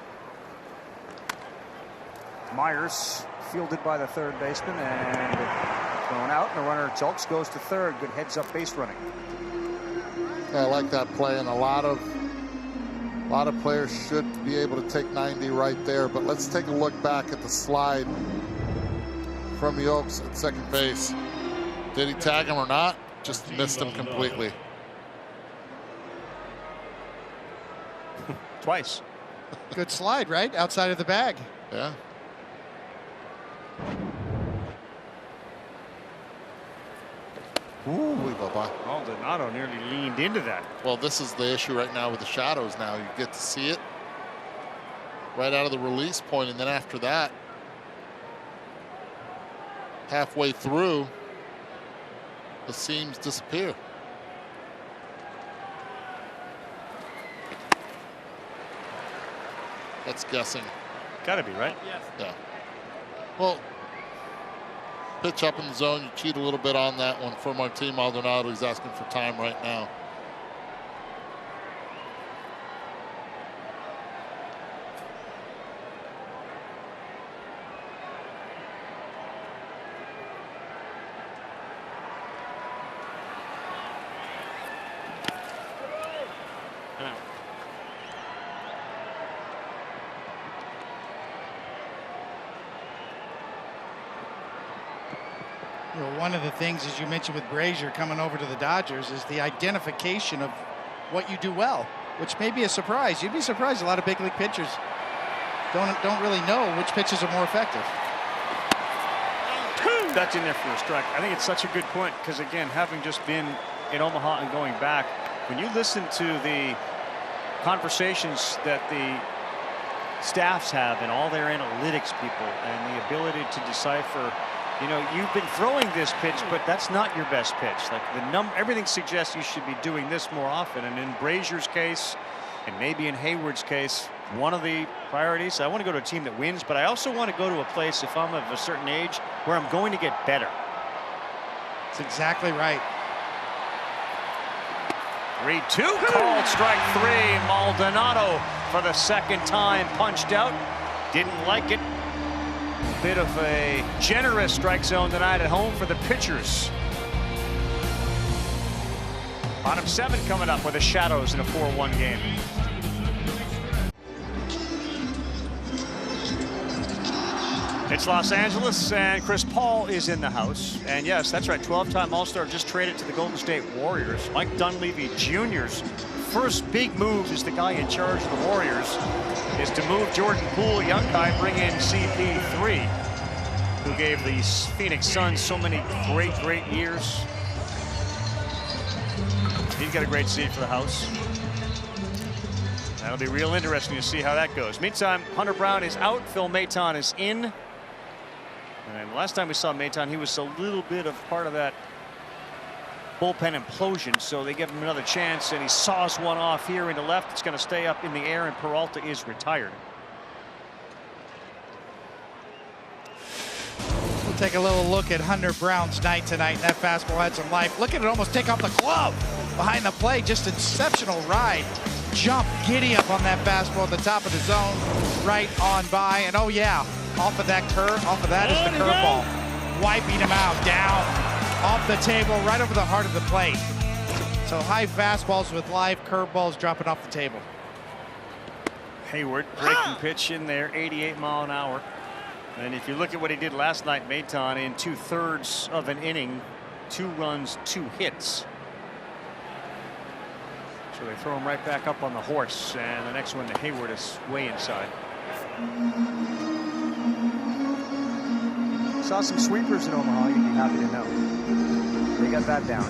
Myers fielded by the third baseman and thrown out, and the runner Jelks goes to third. Good heads-up base running. Yeah, I like that play, and a lot of players should be able to take 90 right there. But let's take a look back at the slide from the Oaks at second base. Did he tag him or not? Just missed him completely. Twice. Good slide, right? Outside of the bag. Yeah. Ooh, Maldonado nearly leaned into that. Well, this is the issue right now with the shadows now. You get to see it right out of the release point, and then after that, halfway through, the seams disappear. That's guessing. Gotta be, right? Yeah. Well, pitch up in the zone. You cheat a little bit on that one for Martin Maldonado. He's asking for time right now. You know, one of the things, as you mentioned with Brazier coming over to the Dodgers, is the identification of what you do well, which may be a surprise. You'd be surprised a lot of big league pitchers don't really know which pitches are more effective. That's in there for a strike. I think it's such a good point because, again, having just been in Omaha and going back, when you listen to the conversations that the staffs have and all their analytics people and the ability to decipher, you know, you've been throwing this pitch, but that's not your best pitch. Like everything suggests you should be doing this more often. And in Brazier's case, and maybe in Hayward's case, one of the priorities, I want to go to a team that wins, but I also want to go to a place, if I'm of a certain age, where I'm going to get better. That's exactly right. 3-2 called strike three. Maldonado for the second time punched out. Didn't like it. Bit of a generous strike zone tonight at home for the pitchers. Bottom seven coming up with the Shadows in a 4-1 game. It's Los Angeles, and Chris Paul is in the house. And yes, that's right, 12-time All-Star just traded to the Golden State Warriors. Mike Dunleavy Jr.'s first big move as the guy in charge of the Warriors is to move Jordan Poole, young guy, bring in CP3, who gave the Phoenix Suns so many great years. He's got a great seat for the house. That'll be real interesting to see how that goes. Meantime, Hunter Brown is out. Phil Maton is in. And last time we saw Maton, he was a little bit of part of that bullpen implosion, so they give him another chance, and he saws one off here into left. It's going to stay up in the air, and Peralta is retired. We'll take a little look at Hunter Brown's night tonight. That fastball had some life. Look at it almost take off the glove behind the plate. Just an exceptional ride. Jump, giddy up on that fastball at the top of the zone, right on by, and oh yeah, off of that is the curveball, wiping him out, down, off the table, right over the heart of the plate. So high fastballs with live, curveballs dropping off the table. Hayward breaking pitch in there, 88 mile an hour. And if you look at what he did last night, Maton, in 2/3 of an inning, 2 runs, 2 hits. So they throw him right back up on the horse, and the next one to Hayward is way inside. saw some sweepers in Omaha, you'd be happy to know. They got that down.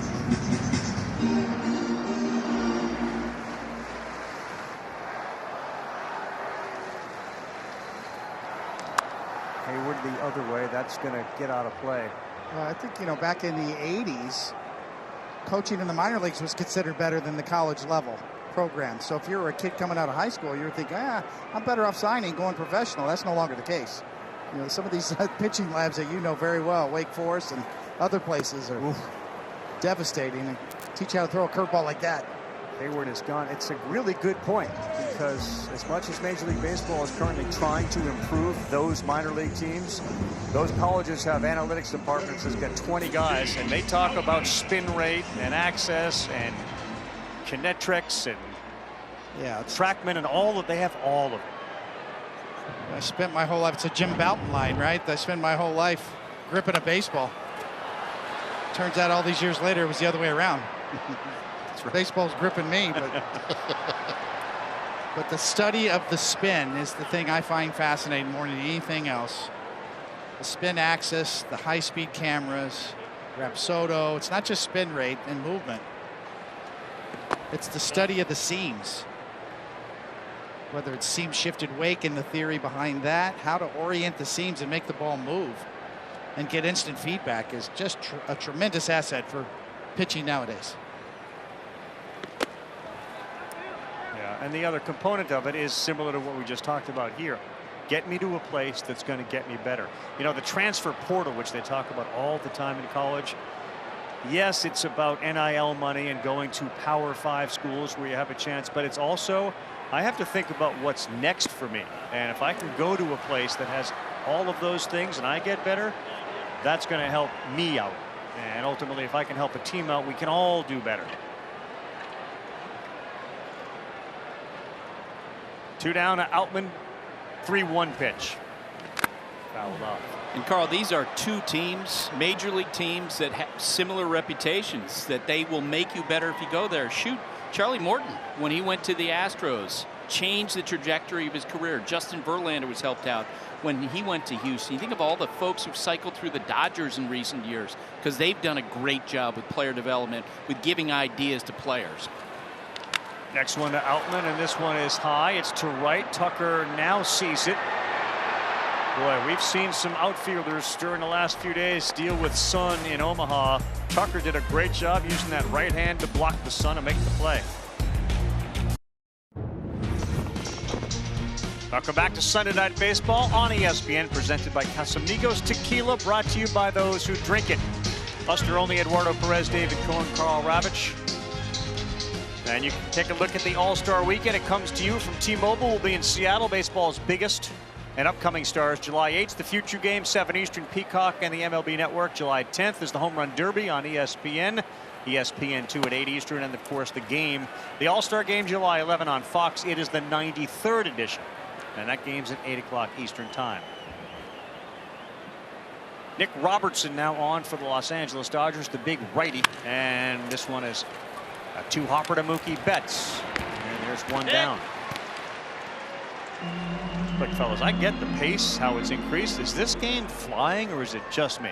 Hayward the other way. That's going to get out of play. Well, I think, back in the 80s, coaching in the minor leagues was considered better than the college level program. So if you were a kid coming out of high school, you were thinking, I'm better off signing, going professional. That's no longer the case. Some of these pitching labs that you know very well, Wake Forest and other places, are devastating and teach you how to throw a curveball like that. Hayward is gone. It's a really good point, because as much as Major League Baseball is currently trying to improve those minor league teams, those colleges have analytics departments that's got 20 guys, and they talk about spin rate and access and Kinetrics and TrackMan and all of, they have all of it. I spent my whole life, it's a Jim Bouton line, right? I spent my whole life gripping a baseball. Turns out all these years later, it was the other way around. Baseball's gripping me, but the study of the spin is the thing I find fascinating more than anything else. The spin axis, the high-speed cameras, Rapsodo. It's not just spin rate and movement. It's the study of the seams. Whether it's seam shifted wake and the theory behind that, how to orient the seams and make the ball move and get instant feedback is just a tremendous asset for pitching nowadays. And the other component of it is similar to what we just talked about here. Get me to a place that's going to get me better. The transfer portal, which they talk about all the time in college. Yes, it's about NIL money and going to Power 5 schools where you have a chance, but it's also, I have to think about what's next for me. And if I can go to a place that has all of those things and I get better, that's going to help me out. And ultimately, if I can help a team out, we can all do better. 2 down to Outman, 3-1 pitch. Fouled off. And Carl, these are two teams, major league teams, that have similar reputations, that they will make you better if you go there. Shoot, Charlie Morton, when he went to the Astros, changed the trajectory of his career. Justin Verlander was helped out when he went to Houston. You think of all the folks who've cycled through the Dodgers in recent years, because they've done a great job with player development, with giving ideas to players. Next one to Outman, and this one is high. It's to right. Tucker now sees it. Boy, we've seen some outfielders during the last few days deal with sun in Omaha. Tucker did a great job using that right hand to block the sun and make the play. Welcome back to Sunday Night Baseball on ESPN, presented by Casamigos Tequila, brought to you by those who drink it. Buster Olney, Eduardo Perez, David Cohen, Carl Ravitch. And you can take a look at the All-Star Weekend. It comes to you from T-Mobile. We'll be in Seattle, baseball's biggest and upcoming stars. July 8th, the Future Game, 7 Eastern, Peacock and the MLB Network. July 10th is the Home Run Derby on ESPN. ESPN2 at 8 Eastern, and of course the game, the All-Star Game, July 11 on Fox. It is the 93rd edition, and that game's at 8 o'clock Eastern time. Nick Robertson now on for the Los Angeles Dodgers, the big righty, and this one is a two-hopper to Mookie Betts, and there's one down. Look, fellas, I get the pace, how it's increased. Is this game flying, or is it just me?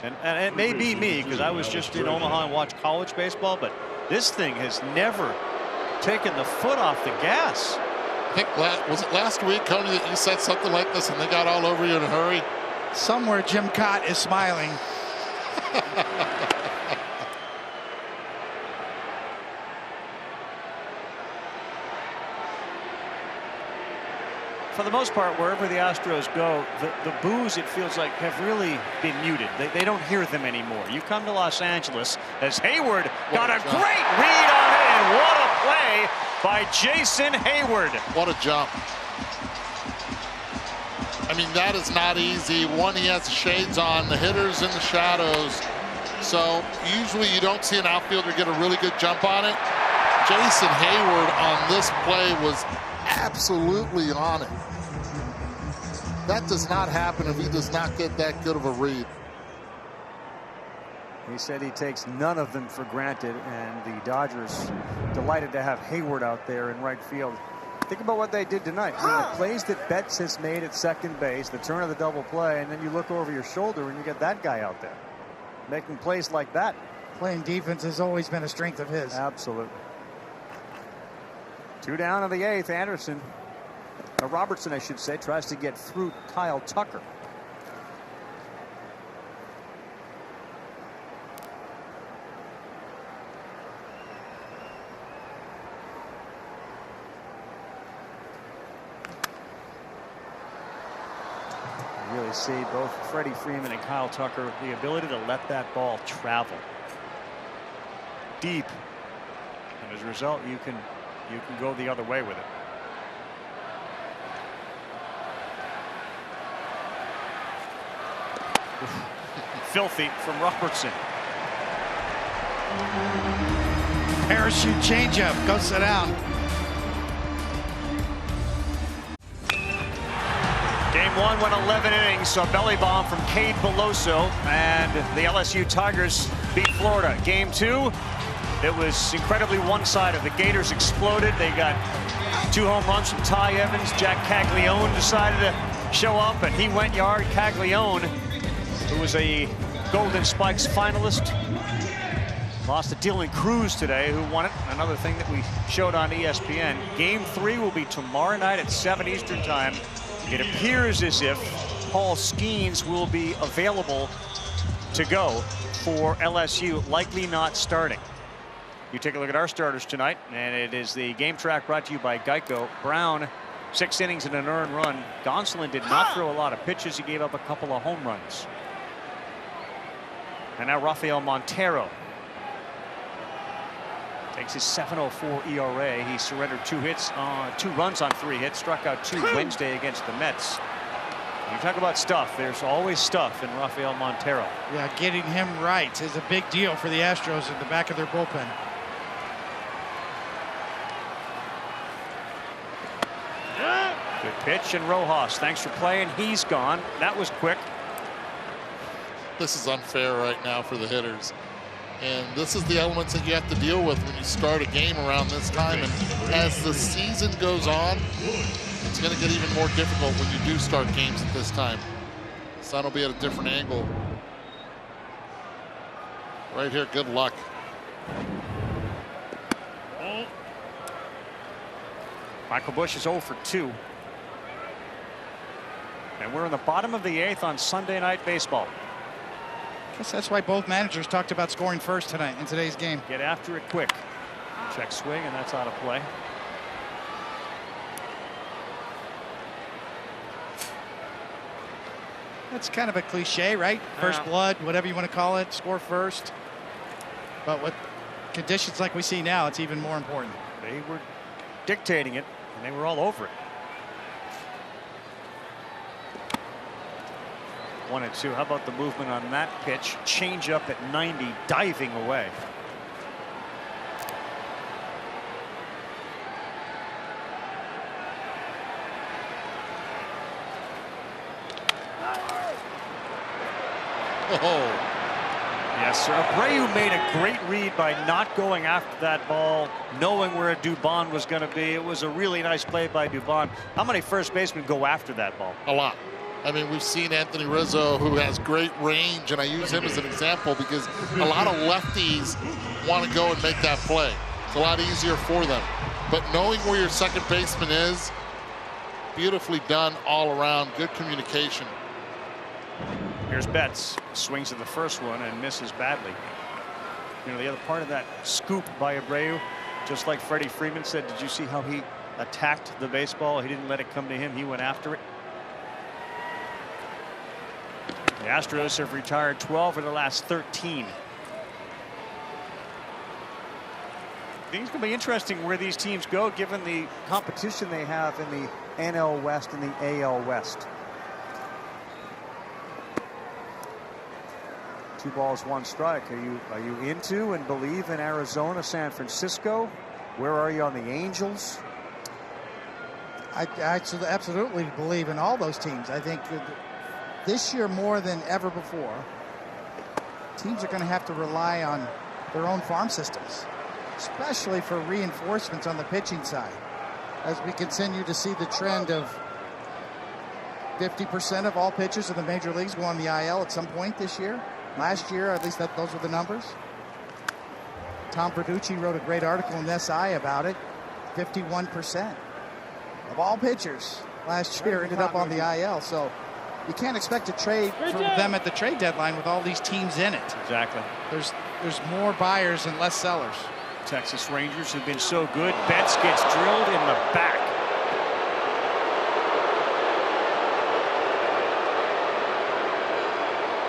And it may be me, because I was just in Omaha and watched college baseball, but this thing has never taken the foot off the gas. I think, was it last week, Coney, that you said something like this and they got all over you in a hurry? Somewhere Jim Cott is smiling. For the most part, wherever the Astros go, the boos, it feels like, have really been muted. They don't hear them anymore. You come to Los Angeles as Hayward got a great read on it, and what a play by Jason Hayward. What a jump. I mean, that is not easy. One, he has shades on, the hitter's in the shadows. So usually you don't see an outfielder get a really good jump on it. Jason Hayward on this play was absolutely on it. That does not happen if he does not get that good of a read. He said he takes none of them for granted, and the Dodgers delighted to have Hayward out there in right field. Think about what they did tonight. I mean, the plays that Betts has made at second base, the turn of the double play, and then you look over your shoulder and you get that guy out there making plays like that. Playing defense has always been a strength of his. Absolutely. 2 down in the 8th. Anderson, Robertson, I should say, tries to get through Kyle Tucker. Really see both Freddie Freeman and Kyle Tucker the ability to let that ball travel deep, and as a result you can go the other way with it. Filthy from Robertson. Parachute changeup. Go sit down. Game 1 went 11 innings, so belly bomb from Cade Beloso, and the LSU Tigers beat Florida. Game 2, it was incredibly one-sided. The Gators exploded. They got 2 home runs from Ty Evans. Jack Caglione decided to show up, and he went yard. Caglione, who was a Golden Spikes finalist, lost to Dylan Cruz today, who won it. Another thing that we showed on ESPN. Game 3 will be tomorrow night at 7 Eastern time. It appears as if Paul Skeens will be available to go for LSU, likely not starting. You take a look at our starters tonight, and it is the game track brought to you by Geico. Brown, 6 innings and an earned run. Gonsolin did not throw a lot of pitches. He gave up a couple of home runs. And now Rafael Montero takes his 7.04 ERA. He surrendered 2 runs on 3 hits, struck out 2 Wednesday against the Mets. You talk about stuff, there's always stuff in Rafael Montero. Yeah, getting him right is a big deal for the Astros in the back of their bullpen. Good pitch, and Rojas, thanks for playing. He's gone. That was quick. This is unfair right now for the hitters. And this is the elements that you have to deal with when you start a game around this time. And as the season goes on, it's going to get even more difficult when you do start games at this time. Sun will be at a different angle. Right here, good luck. Michael Busch is 0 for 2. And we're in the bottom of the 8th on Sunday Night Baseball. I guess that's why both managers talked about scoring first tonight in today's game. Get after it quick. Check swing, and that's out of play. That's kind of a cliche, right? First blood, whatever you want to call it, score first. But with conditions like we see now, it's even more important. They were dictating it, and they were all over it. 1-2. How about the movement on that pitch? Change up at 90, diving away. Oh. Yes, sir. Abreu made a great read by not going after that ball, knowing where Dubon was going to be. It was a really nice play by Dubon. How many first basemen go after that ball? A lot. I mean, we've seen Anthony Rizzo, who has great range, and I use him as an example because a lot of lefties want to go and make that play. It's a lot easier for them. But knowing where your second baseman is, beautifully done all around, good communication. Here's Betts, swings at the first one and misses badly. You know, the other part of that scoop by Abreu, just like Freddie Freeman said, did you see how he attacked the baseball? He didn't let it come to him, he went after it. The Astros have retired 12 of the last 13. I think it's going to be interesting where these teams go given the competition they have in the NL West and the AL West. 2 balls, 1 strike. Are you into and believe in Arizona, San Francisco? Where are you on the Angels? I absolutely believe in all those teams. I think this year more than ever before, teams are going to have to rely on their own farm systems, especially for reinforcements on the pitching side. as we continue to see the trend of 50% of all pitchers in the major leagues go on the IL at some point this year. Last year, at least those were the numbers. Tom Verducci wrote a great article in SI about it. 51% of all pitchers last year ended up on the IL. So you can't expect to trade for them at the trade deadline with all these teams in it. Exactly. There's more buyers and less sellers. Texas Rangers have been so good. Betts gets drilled in the back.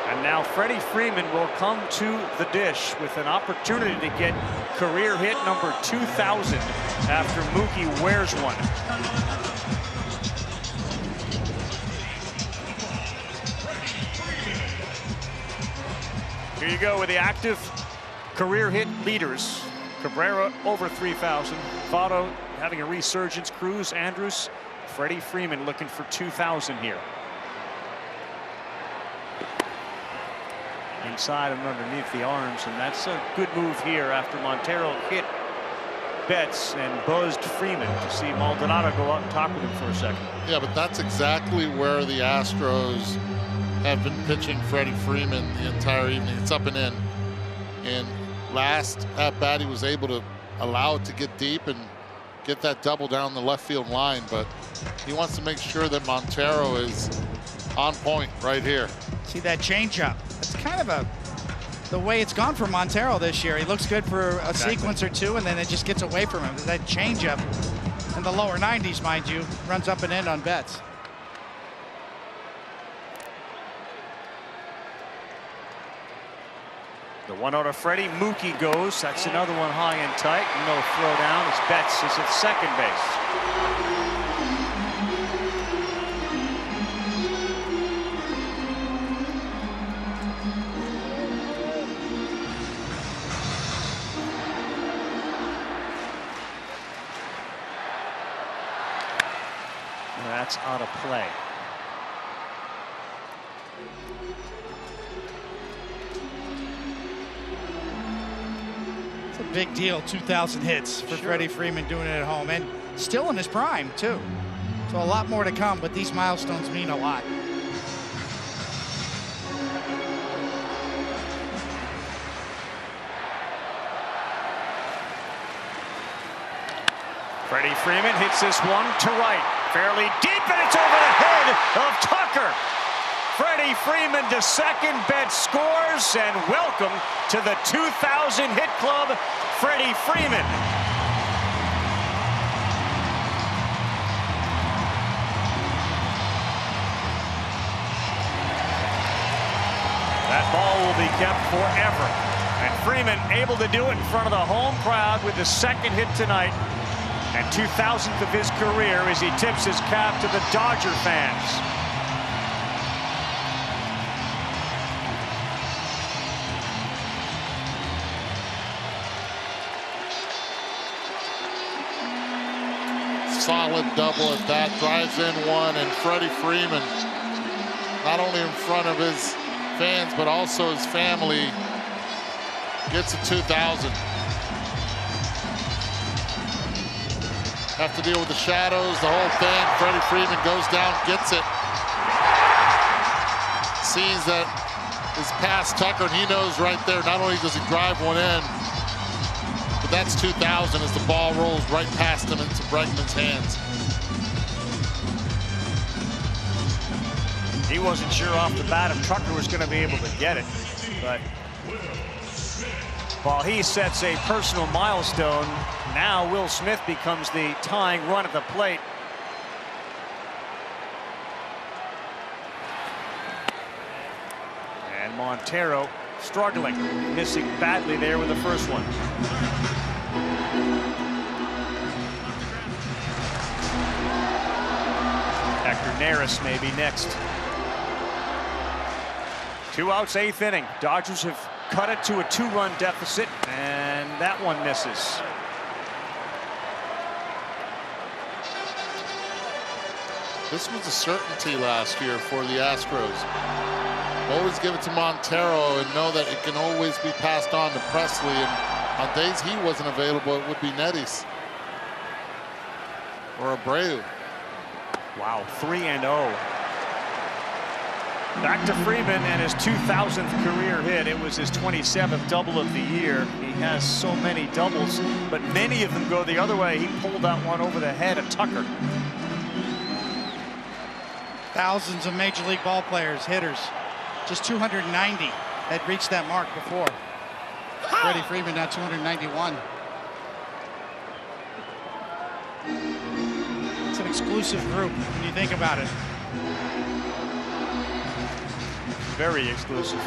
And now Freddie Freeman will come to the dish with an opportunity to get career hit number 2,000 after Mookie wears one. Here you go with the active career hit leaders. Cabrera over 3,000. Votto having a resurgence. Cruz, Andrus, Freddie Freeman looking for 2,000 here. Inside and underneath the arms, and that's a good move here after Montero hit Betts and buzzed Freeman to see Maldonado go out and talk with him for a second. Yeah, but that's exactly where the Astros have been pitching Freddie Freeman the entire evening. It's up and in. And last at bat, he was able to allow it to get deep and get that double down the left field line, but he wants to make sure that Montero is on point right here. See that changeup? It's kind of the way it's gone for Montero this year. He looks good for a sequence or two, and then it just gets away from him. That changeup in the lower 90s, mind you, runs up and in on Betts. The 1-0 to Freddie. Mookie goes. That's another one high and tight. No throw down as Betts is at second base. That's out of play. It's a big deal, 2,000 hits for Freddie Freeman doing it at home, and still in his prime, too. So a lot more to come, but these milestones mean a lot. Freddie Freeman hits this one to right. Fairly deep, and it's over the head of Tucker. Freddie Freeman to second. Betts scores, and welcome to the 2,000 hit club, Freddie Freeman. That ball will be kept forever. And Freeman able to do it in front of the home crowd with the second hit tonight. And 2,000th of his career as he tips his cap to the Dodger fans. Solid double at that, drives in one, and Freddie Freeman, not only in front of his fans, but also his family, gets a 2,000. Have to deal with the shadows, the whole thing. Freddie Freeman goes down, gets it. Sees that is past Tucker, and he knows right there, not only does he drive one in, but that's 2,000 as the ball rolls right past him into Bregman's hands. He wasn't sure off the bat if Tucker was going to be able to get it, but while he sets a personal milestone, now Will Smith becomes the tying run at the plate. And Montero struggling, missing badly there with the first one. Hector Neris may be next. 2 outs, 8th inning. Dodgers have cut it to a 2-run deficit, and that one misses. This was a certainty last year for the Astros. Always give it to Montero and know that it can always be passed on to Presley. And on days he wasn't available, it would be Netties. or Abreu. Wow, 3-0. Back to Freeman and his 2000th career hit. It was his 27th double of the year. He has so many doubles, but many of them go the other way. He pulled that one over the head of Tucker. Thousands of Major League ball players, hitters, just 290 had reached that mark before. Freddie Freeman now 291. It's an exclusive group when you think about it. Very exclusive.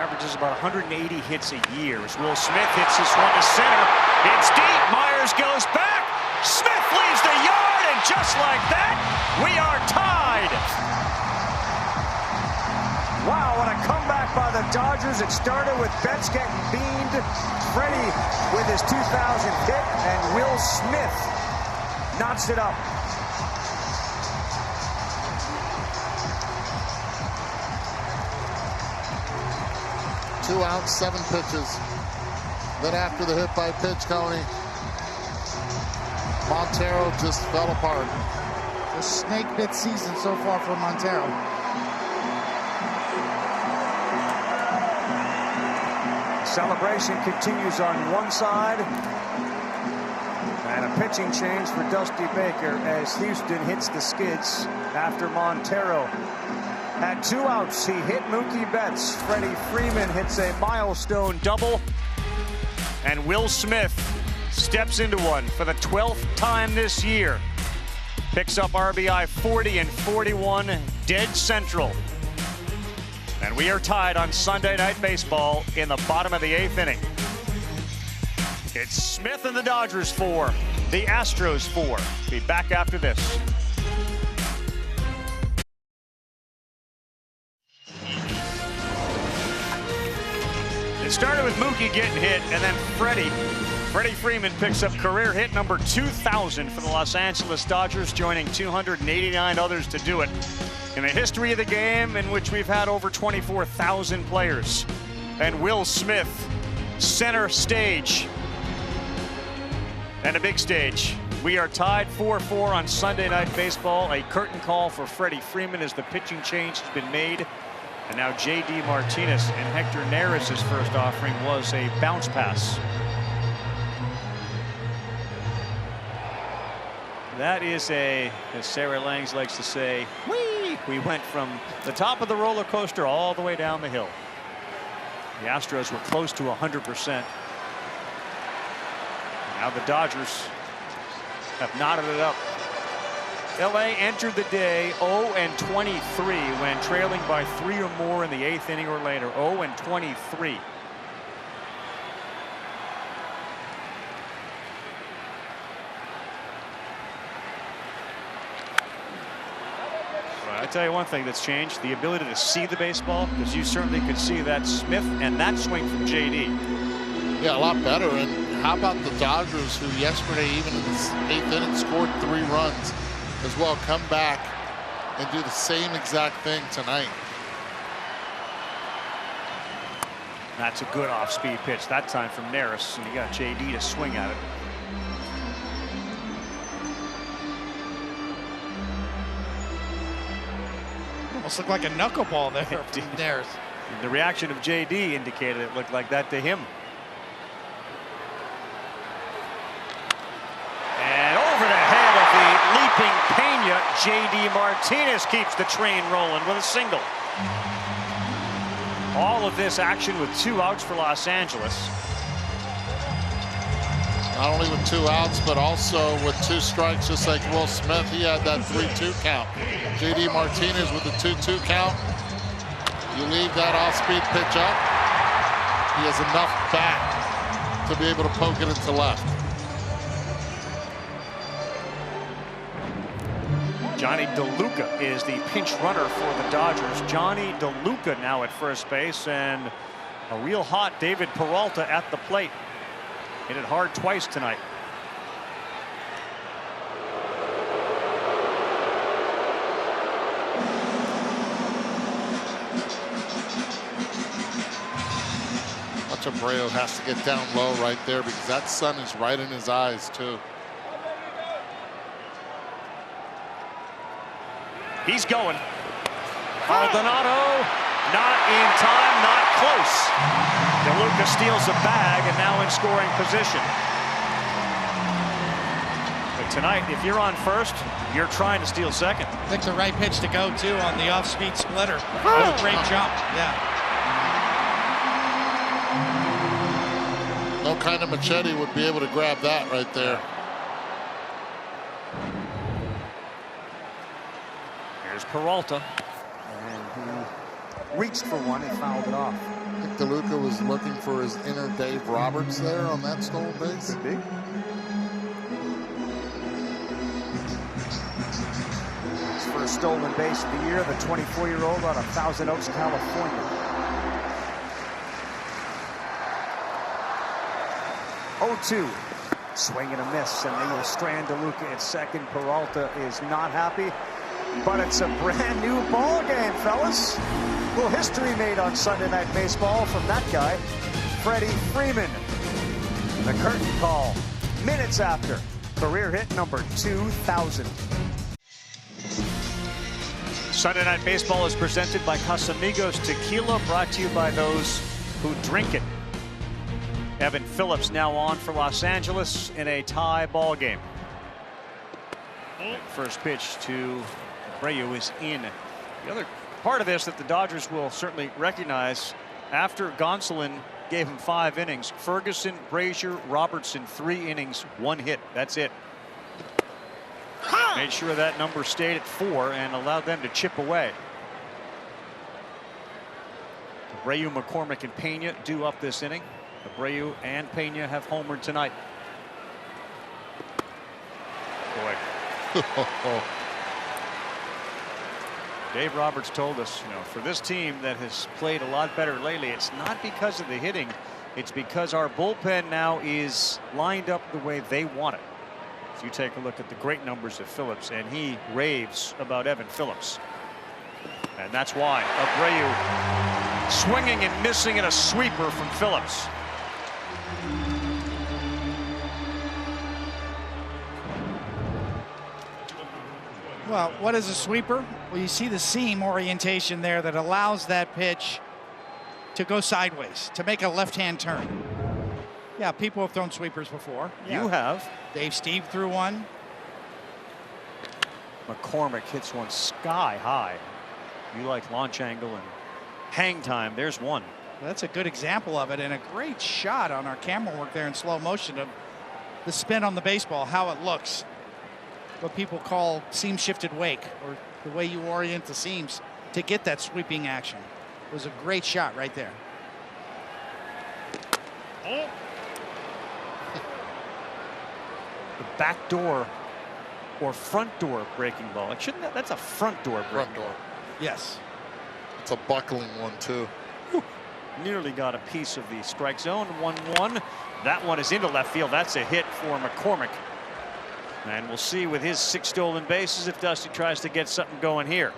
Averages about 180 hits a year as Will Smith hits this one to center. It's deep. Myers goes back. Smith leaves the yard, and just like that, we are tied. Wow, what a comeback by the Dodgers. It started with Betts getting beamed, Freddie with his 2000 hit, and Will Smith knocks it up. 2 outs, 7 pitches. Then after the hit by pitch, Coney, Montero just fell apart. The snake bit season so far for Montero. Celebration continues on one side. And a pitching change for Dusty Baker as Houston hits the skids after Montero had 2 outs. He hit Mookie Betts. Freddie Freeman hits a milestone double. And Will Smith steps into one for the 12th time this year. Picks up RBI 40 and 41, dead central. And we are tied on Sunday Night Baseball in the bottom of the 8th inning. It's Smith and the Dodgers 4, the Astros 4. Be back after this. It started with Mookie getting hit, and then Freddie Freeman picks up career hit number 2,000 for the Los Angeles Dodgers, joining 289 others to do it in the history of the game, in which we've had over 24,000 players. And Will Smith, center stage. And a big stage. We are tied 4-4 on Sunday Night Baseball. A curtain call for Freddie Freeman as the pitching change has been made. And now J.D. Martinez, and Hector Neris' first offering was a bounce pass. That is as Sarah Langs likes to say, whee! We went from the top of the roller coaster all the way down the hill. The Astros were close to 100%. Now the Dodgers have knotted it up. LA entered the day 0-23 when trailing by 3 or more in the 8th inning or later. 0-23. I tell you one thing that's changed, the ability to see the baseball, because you certainly could see that Smith and that swing from JD. Yeah, a lot better. And how about the Dodgers, who yesterday, even in the 8th inning, scored 3 runs as well, come back and do the same exact thing tonight. That's a good off-speed pitch that time from Neris, and he got JD to swing at it. Almost looked like a knuckleball there from Neris. The reaction of JD indicated it looked like that to him. And over the head of the leaping Pena, J.D. Martinez keeps the train rolling with a single. All of this action with 2 outs for Los Angeles. Not only with 2 outs, but also with 2 strikes, just like Will Smith. He had that 3-2 count. J.D. Martinez with the 2-2 count. You leave that off-speed pitch up, he has enough bat to be able to poke it into left. Johnny DeLuca is the pinch runner for the Dodgers. Johnny DeLuca now at first base, and a real hot David Peralta at the plate. Hit it hard twice tonight. Abreu has to get down low right there because that sun is right in his eyes too. He's going. Maldonado, not in time, not close. DeLuca steals a bag and now in scoring position. But tonight, if you're on first, you're trying to steal second. Picked the right pitch to go too on the off-speed splitter. Great jump. Yeah. No kind of machete would be able to grab that right there. Here's Peralta. And he reached for one and fouled it off. I think DeLuca was looking for his inner Dave Roberts there on that stolen base. Could be. His first stolen base of the year, the 24-year-old out of Thousand Oaks, California. 0-2. Swing and a miss, and they will strand DeLuca at second. Peralta is not happy, but it's a brand new ball game, fellas. A little history made on Sunday Night Baseball from that guy, Freddie Freeman. The curtain call, minutes after career hit number 2,000. Sunday Night Baseball is presented by Casamigos Tequila, brought to you by those who drink it. Evan Phillips now on for Los Angeles in a tie ball game. First pitch to Abreu is in. The other part of this that the Dodgers will certainly recognize, after Gonsolin gave him 5 innings, Ferguson, Brazier, Robertson, 3 innings, 1 hit. That's it. Made sure that number stayed at 4 and allowed them to chip away. Abreu, McCormick, and Pena due up this inning. Abreu and Pena have homered tonight. Boy. Dave Roberts told us, for this team that has played a lot better lately, it's not because of the hitting, it's because our bullpen now is lined up the way they want it. So you take a look at the great numbers of Phillips, and he raves about Evan Phillips. And that's why Abreu swinging and missing in a sweeper from Phillips. Well, what is a sweeper? Well, you see the seam orientation there that allows that pitch to go sideways, to make a left-hand turn. Yeah, people have thrown sweepers before. Yeah. You have. Dave Steve threw one. McCormick hits one sky high. You like launch angle and hang time. There's one. That's a good example of it, and a great shot on our camera work there in slow motion of the spin on the baseball, how it looks. What people call seam shifted wake, or the way you orient the seams to get that sweeping action. It was a great shot right there. The back door or front door breaking ball. Like, shouldn't that's a front door breaking front door. Ball. Yes. It's a buckling one too. Whew. Nearly got a piece of the strike zone. 1-1. That one is into left field. That's a hit for McCormick. And we'll see with his 6 stolen bases if Dusty tries to get something going here.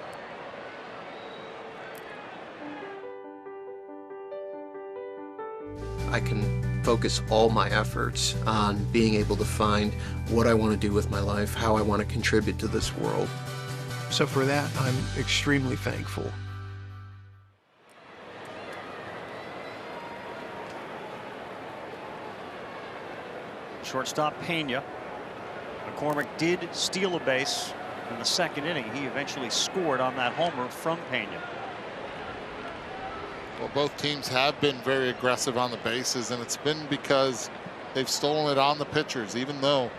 I can focus all my efforts on being able to find what I want to do with my life, how I want to contribute to this world. So for that, I'm extremely thankful. Shortstop Pena. McCormick did steal a base in the 2nd inning. He eventually scored on that homer from Pena. Well, both teams have been very aggressive on the bases, and it's been because they've stolen it on the pitchers, even though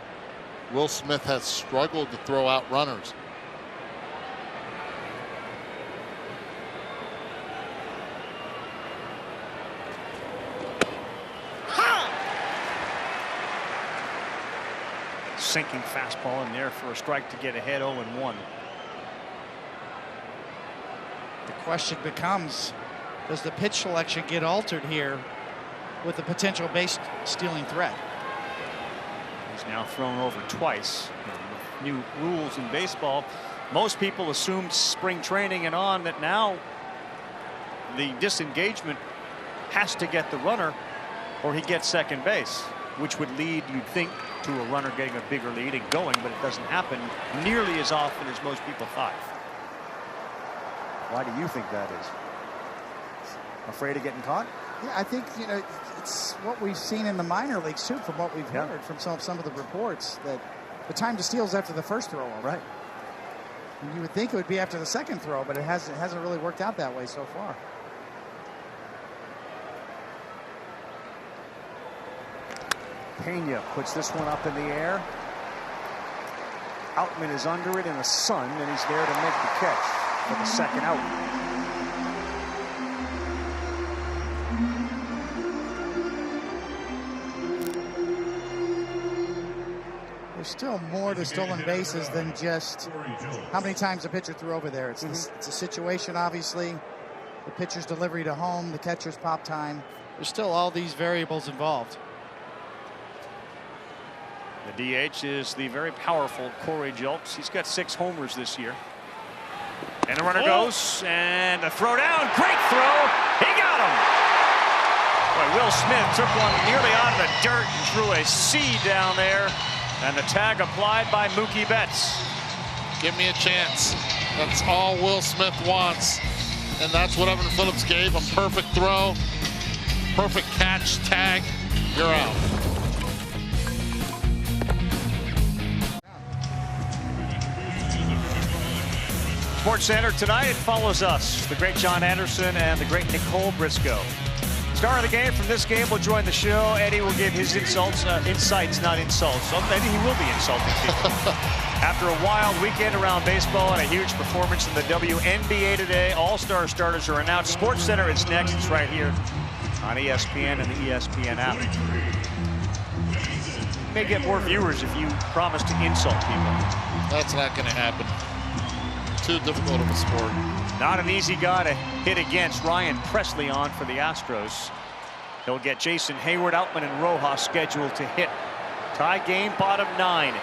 Will Smith has struggled to throw out runners. Sinking fastball in there for a strike to get ahead. 0-1. Question becomes, does the pitch selection get altered here with the potential base stealing threat? He's now thrown over twice. With new rules in baseball, most people assumed spring training and on that now the disengagement has to get the runner or he gets second base, which would lead, you'd think, to a runner getting a bigger lead and going, but it doesn't happen nearly as often as most people thought. Why do you think that is? Afraid of getting caught? Yeah, I think, you know, it's what we've seen in the minor leagues too, from what we've heard from some of the reports, that the time to steal is after the first throw. Right. And you would think it would be after the second throw, but it hasn't really worked out that way so far. Pena puts this one up in the air. Outman is under it in the sun, and he's there to make the catch for the second out. There's still more to stolen bases than just how many times the pitcher threw over there. It's, it's a situation, obviously, the pitcher's delivery to home, the catcher's pop time. There's still all these variables involved. The DH is the very powerful Corey Julks. He's got 6 homers this year. And the runner goes, and a throw down. Great throw. He got him. Boy, Will Smith took one nearly out of the dirt and threw a C down there. And the tag applied by Mookie Betts. Give me a chance. That's all Will Smith wants. And that's what Evan Phillips gave him. Perfect throw, perfect catch, tag, you're out. Sports Center tonight, it follows us, the great John Anderson and the great Nicole Briscoe. Star of the game from this game will join the show. Eddie will give his insights, not insults. Eddie, he will be insulting people. After a wild weekend around baseball and a huge performance in the WNBA today, All-Star starters are announced. Sports Center is next. It's right here on ESPN and the ESPN app. You may get more viewers if you promise to insult people. That's not going to happen. Too difficult of a sport. Not an easy guy to hit against. Ryan Presley on for the Astros. He'll get Jason Hayward, Outman, and Rojas scheduled to hit. Tie game, bottom 9.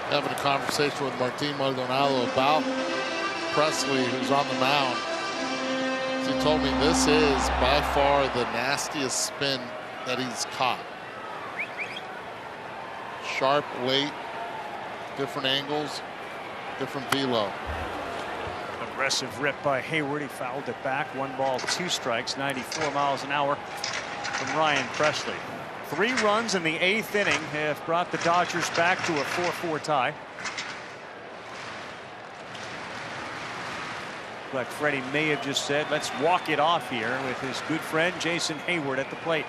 Having a conversation with Martin Maldonado about Presley, who's on the mound. He told me this is by far the nastiest spin that he's caught. Sharp, late, different angles, different velo. Aggressive rip by Hayward. He fouled it back. 1 ball, 2 strikes, 94 miles an hour from Ryan Presley. 3 runs in the 8th inning have brought the Dodgers back to a 4-4 tie. Like Freddie may have just said, let's walk it off here with his good friend Jason Hayward at the plate.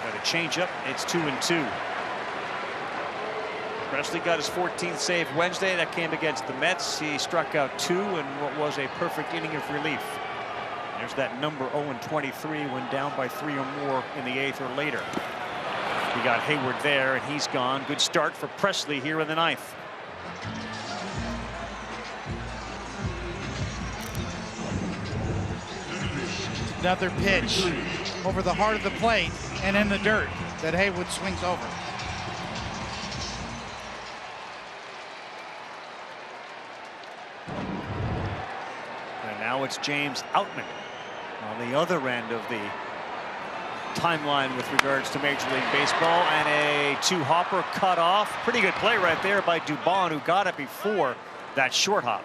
Got a changeup. It's 2-2. Presley got his 14th save Wednesday. That came against the Mets. He struck out 2 in what was a perfect inning of relief. There's that number 0-23 when down by 3 or more in the 8th or later. We got Hayward there, and he's gone. Good start for Presley here in the 9th. Another pitch over the heart of the plate and in the dirt that Hayward swings over. And now it's James Outman on the other end of the timeline with regards to Major League Baseball, and a 2-hopper cut off. Pretty good play right there by Dubon, who got it before that short hop.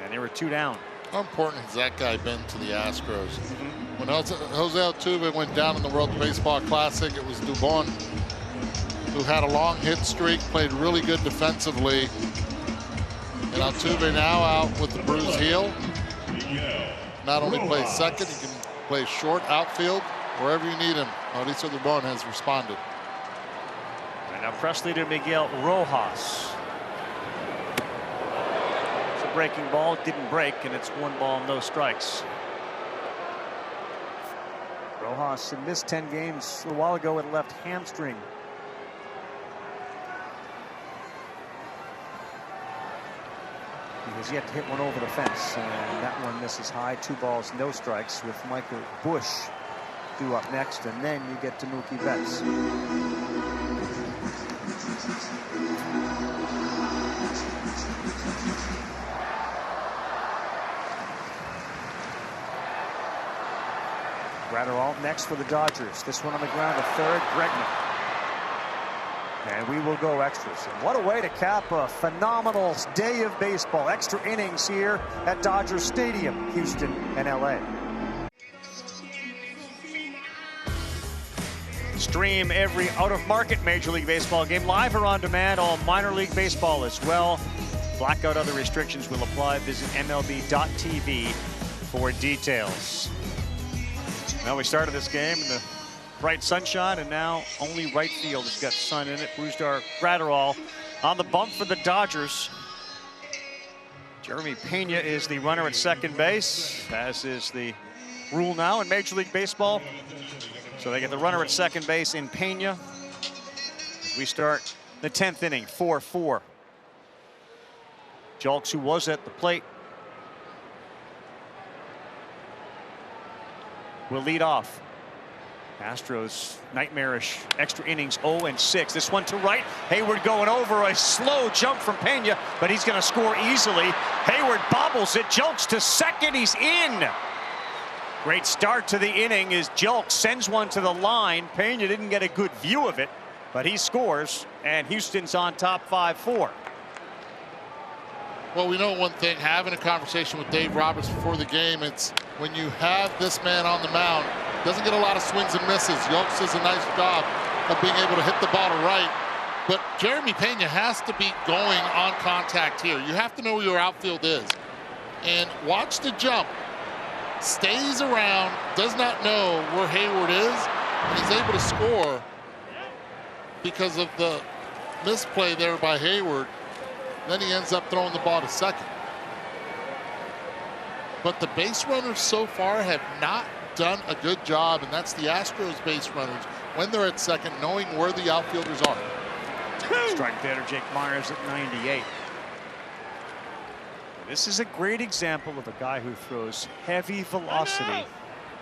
And they were 2 down. How important has that guy been to the Astros? When Jose Altuve went down in the World Baseball Classic, it was Dubon who had a long hit streak, played really good defensively. And Altuve now out with the bruised heel. Not only plays second, he can play short outfield wherever you need him. Mauricio Dubon has responded. And now Presley to Miguel Rojas. It's a breaking ball. It didn't break, and it's 1 ball, no strikes. Rojas had missed 10 games a while ago with a left hamstring. He has yet to hit one over the fence, and that one misses high. 2 balls, no strikes, with Michael Bush due up next, and then you get to Mookie Betts. Gratterall next for the Dodgers. This one on the ground to third, Bregman. And we will go extras. And what a way to cap a phenomenal day of baseball. Extra innings here at Dodger Stadium, Houston and LA. Stream every out-of-market Major League Baseball game live or on demand. All minor league baseball as well. Blackout other restrictions will apply. Visit MLB.tv for details. Well, we started this game in the bright sunshine, and now only right field has got sun in it. Brusdar Gratterall on the bump for the Dodgers. Jeremy Pena is the runner at second base, as is the rule now in Major League Baseball. So they get the runner at second base in Pena. We start the 10th inning, 4-4. Julks, who was at the plate, will lead off. Astros nightmarish extra innings, 0-6. This one to right. Hayward going over, a slow jump from Pena, but he's going to score easily. Hayward bobbles it. Julks to second. He's in. Great start to the inning as Julks sends one to the line. Pena didn't get a good view of it, but he scores, and Houston's on top 5-4. Well, we know one thing, having a conversation with Dave Roberts before the game, it's when you have this man on the mound, doesn't get a lot of swings and misses. Julks does a nice job of being able to hit the ball to right. But Jeremy Pena has to be going on contact here. You have to know where your outfield is. And watch the jump. Stays around, does not know where Hayward is, and he's able to score because of the misplay there by Hayward. Then he ends up throwing the ball to second. But the base runners so far have not done a good job, and that's the Astros base runners when they're at second, knowing where the outfielders are. Strike batter Jake Myers at 98. This is a great example of a guy who throws heavy velocity,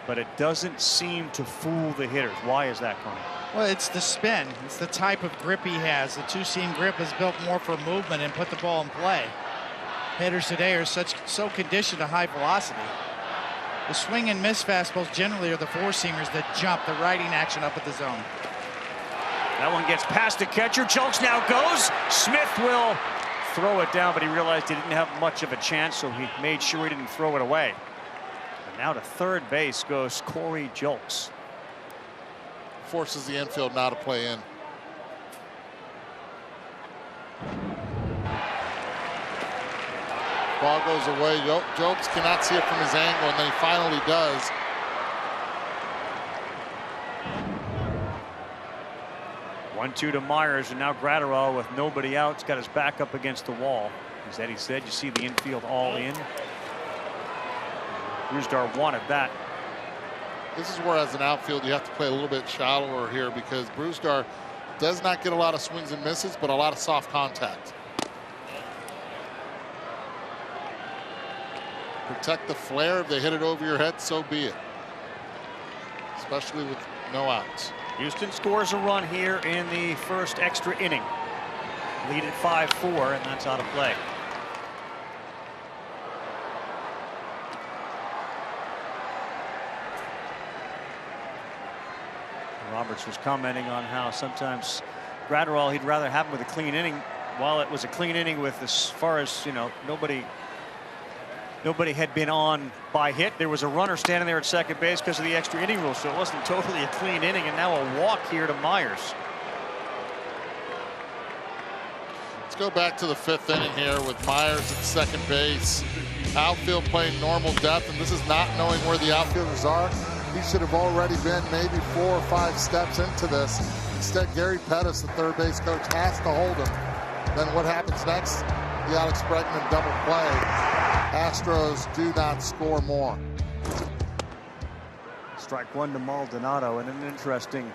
but it doesn't seem to fool the hitters. Why is that, Connie? Well, it's the spin. It's the type of grip he has. The two-seam grip is built more for movement and put the ball in play. Hitters today are so conditioned to high velocity. The swing and miss fastballs generally are the four-seamers that jump the righting action up at the zone. That one gets past the catcher. Julks now goes. Smith will throw it down, but he realized he didn't have much of a chance, so he made sure he didn't throw it away. And now to third base goes Corey Julks. Forces the infield now to play in. Ball goes away. Julks cannot see it from his angle, and then he finally does. One-two to Myers, and now Gratterall with nobody out. He's got his back up against the wall. As Eddie said, you see the infield all in. Brusdar wanted that. This is where, as an outfield, you have to play a little bit shallower here because Brusdar does not get a lot of swings and misses, but a lot of soft contact. Protect the flare. If they hit it over your head, so be it. Especially with no outs. Houston scores a run here in the first extra inning. Lead at 5-4, and that's out of play. Roberts was commenting on how sometimes Gratterall, he'd rather have him with a clean inning. While it was a clean inning with, as far as, you know, nobody had been on by hit. There was a runner standing there at second base because of the extra inning rule, so it wasn't totally a clean inning, and now a walk here to Myers. Let's go back to the fifth inning here with Myers at second base. Outfield playing normal depth, and this is not knowing where the outfielders are. He should have already been maybe 4 or 5 steps into this. Instead, Gary Pettis, the third base coach, has to hold him. Then what happens next? The Alex Bregman double play. Astros do not score more. Strike one to Maldonado, and an interesting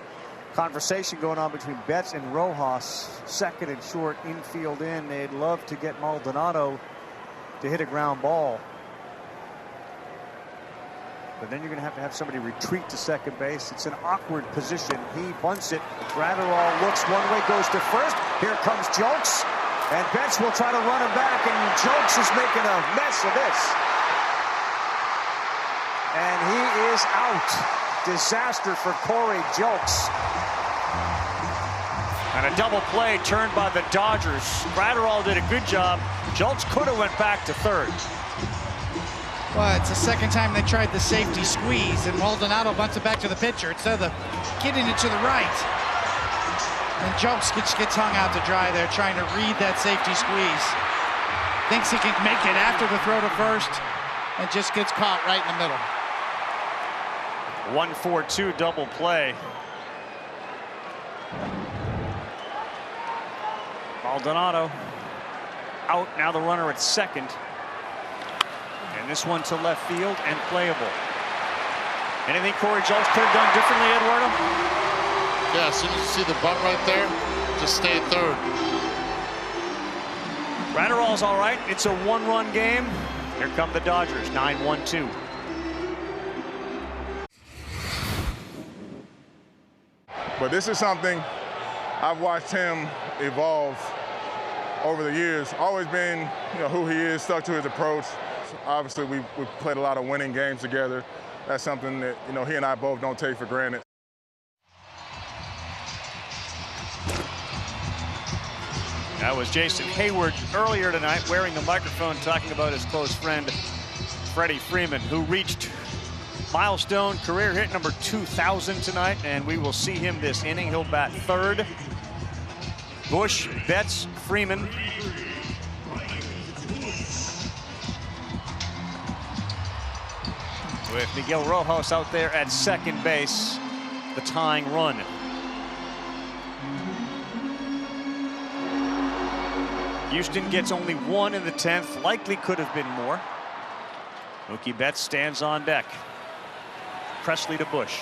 conversation going on between Betts and Rojas. Second and short, infield in. They'd love to get Maldonado to hit a ground ball. But then you're going to have somebody retreat to second base. It's an awkward position. He bunts it. Gratterall looks one way, goes to first. Here comes Jokes. And Betts will try to run him back, and Jokes is making a mess of this. And he is out. Disaster for Corey Jokes. And a double play turned by the Dodgers. Gratterall did a good job. Jolts could have went back to third. Well, it's the second time they tried the safety squeeze, and Maldonado bunts it back to the pitcher instead of getting it to the right. And Jokes gets hung out to dry there, trying to read that safety squeeze. Thinks he can make it after the throw to first, and just gets caught right in the middle. 1-4-2 double play. Maldonado out, now the runner at second. And this one to left field and playable. Anything Corey Jolts could have done differently, Eduardo? Yeah, as soon as you see the bunt right there, just stay at third. Gratterall's all right. It's a one-run game. Here come the Dodgers, 9-1-2. But this is something I've watched him evolve over the years. Always been, who he is, stuck to his approach. Obviously, we've played a lot of winning games together. That's something that, he and I both don't take for granted. That was Jason Hayward earlier tonight wearing the microphone, talking about his close friend, Freddie Freeman, who reached milestone career hit number 2,000 tonight, and we will see him this inning. He'll bat third. Bush, Betts, Freeman. With Miguel Rojas out there at second base, the tying run. Houston gets only one in the 10th. Likely could have been more. Mookie Betts stands on deck. Presley to Bush.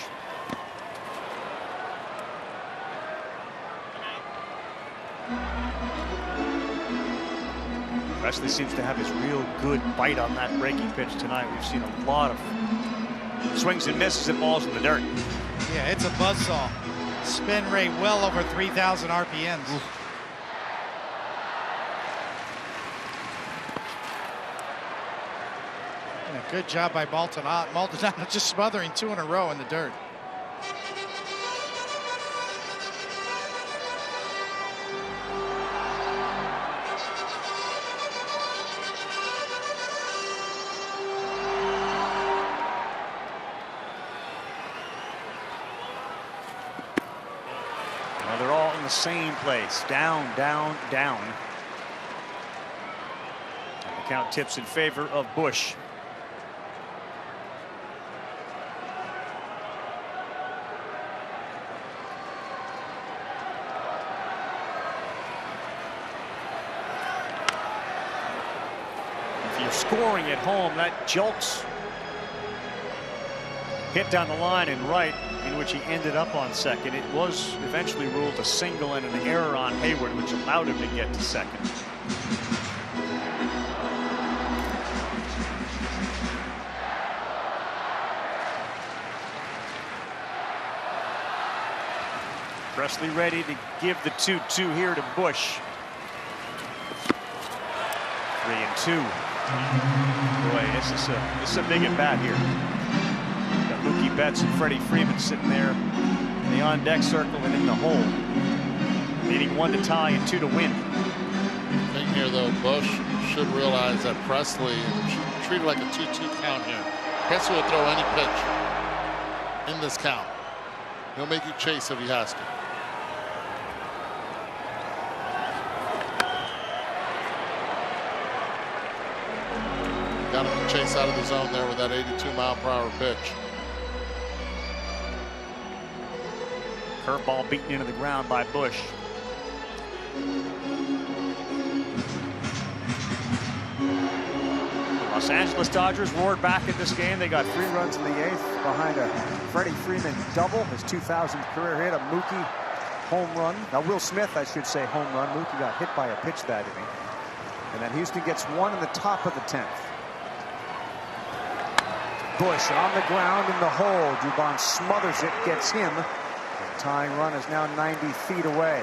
Presley seems to have his real good bite on that breaking pitch tonight. We've seen a lot of swings and misses and balls in the dirt. Yeah, it's a buzzsaw. Spin rate well over 3,000 RPMs. Oof. And a good job by Maldonado just smothering 2 in a row in the dirt. They're all in the same place. Down, down, down. And the count tips in favor of Bush. If you're scoring at home, that Jolts hit down the line and right, in which he ended up on second. It was eventually ruled a single and an error on Hayward, which allowed him to get to second. Presley ready to give the 2-2 here to Bush. 3-2. Boy, this is a big at bat here. Mookie Betts and Freddie Freeman sitting there in the on-deck circle and in the hole. Needing 1 to tie and 2 to win. Thing here, though, Bush should realize that Presley should treat it like a 2-2 count here. Presley will throw any pitch in this count. He'll make you chase if he has to. Got him to chase out of the zone there with that 82-mile-per-hour pitch. Curveball beaten into the ground by Bush. Los Angeles Dodgers roared back at this game. They got 3 runs in the 8th behind a Freddie Freeman double, his 2000th career hit, a Mookie home run. Now Will Smith, I should say, home run. Mookie got hit by a pitch that inning. And then Houston gets 1 in the top of the 10th. Bush on the ground in the hole. Dubon smothers it, gets him. The tying run is now 90 feet away.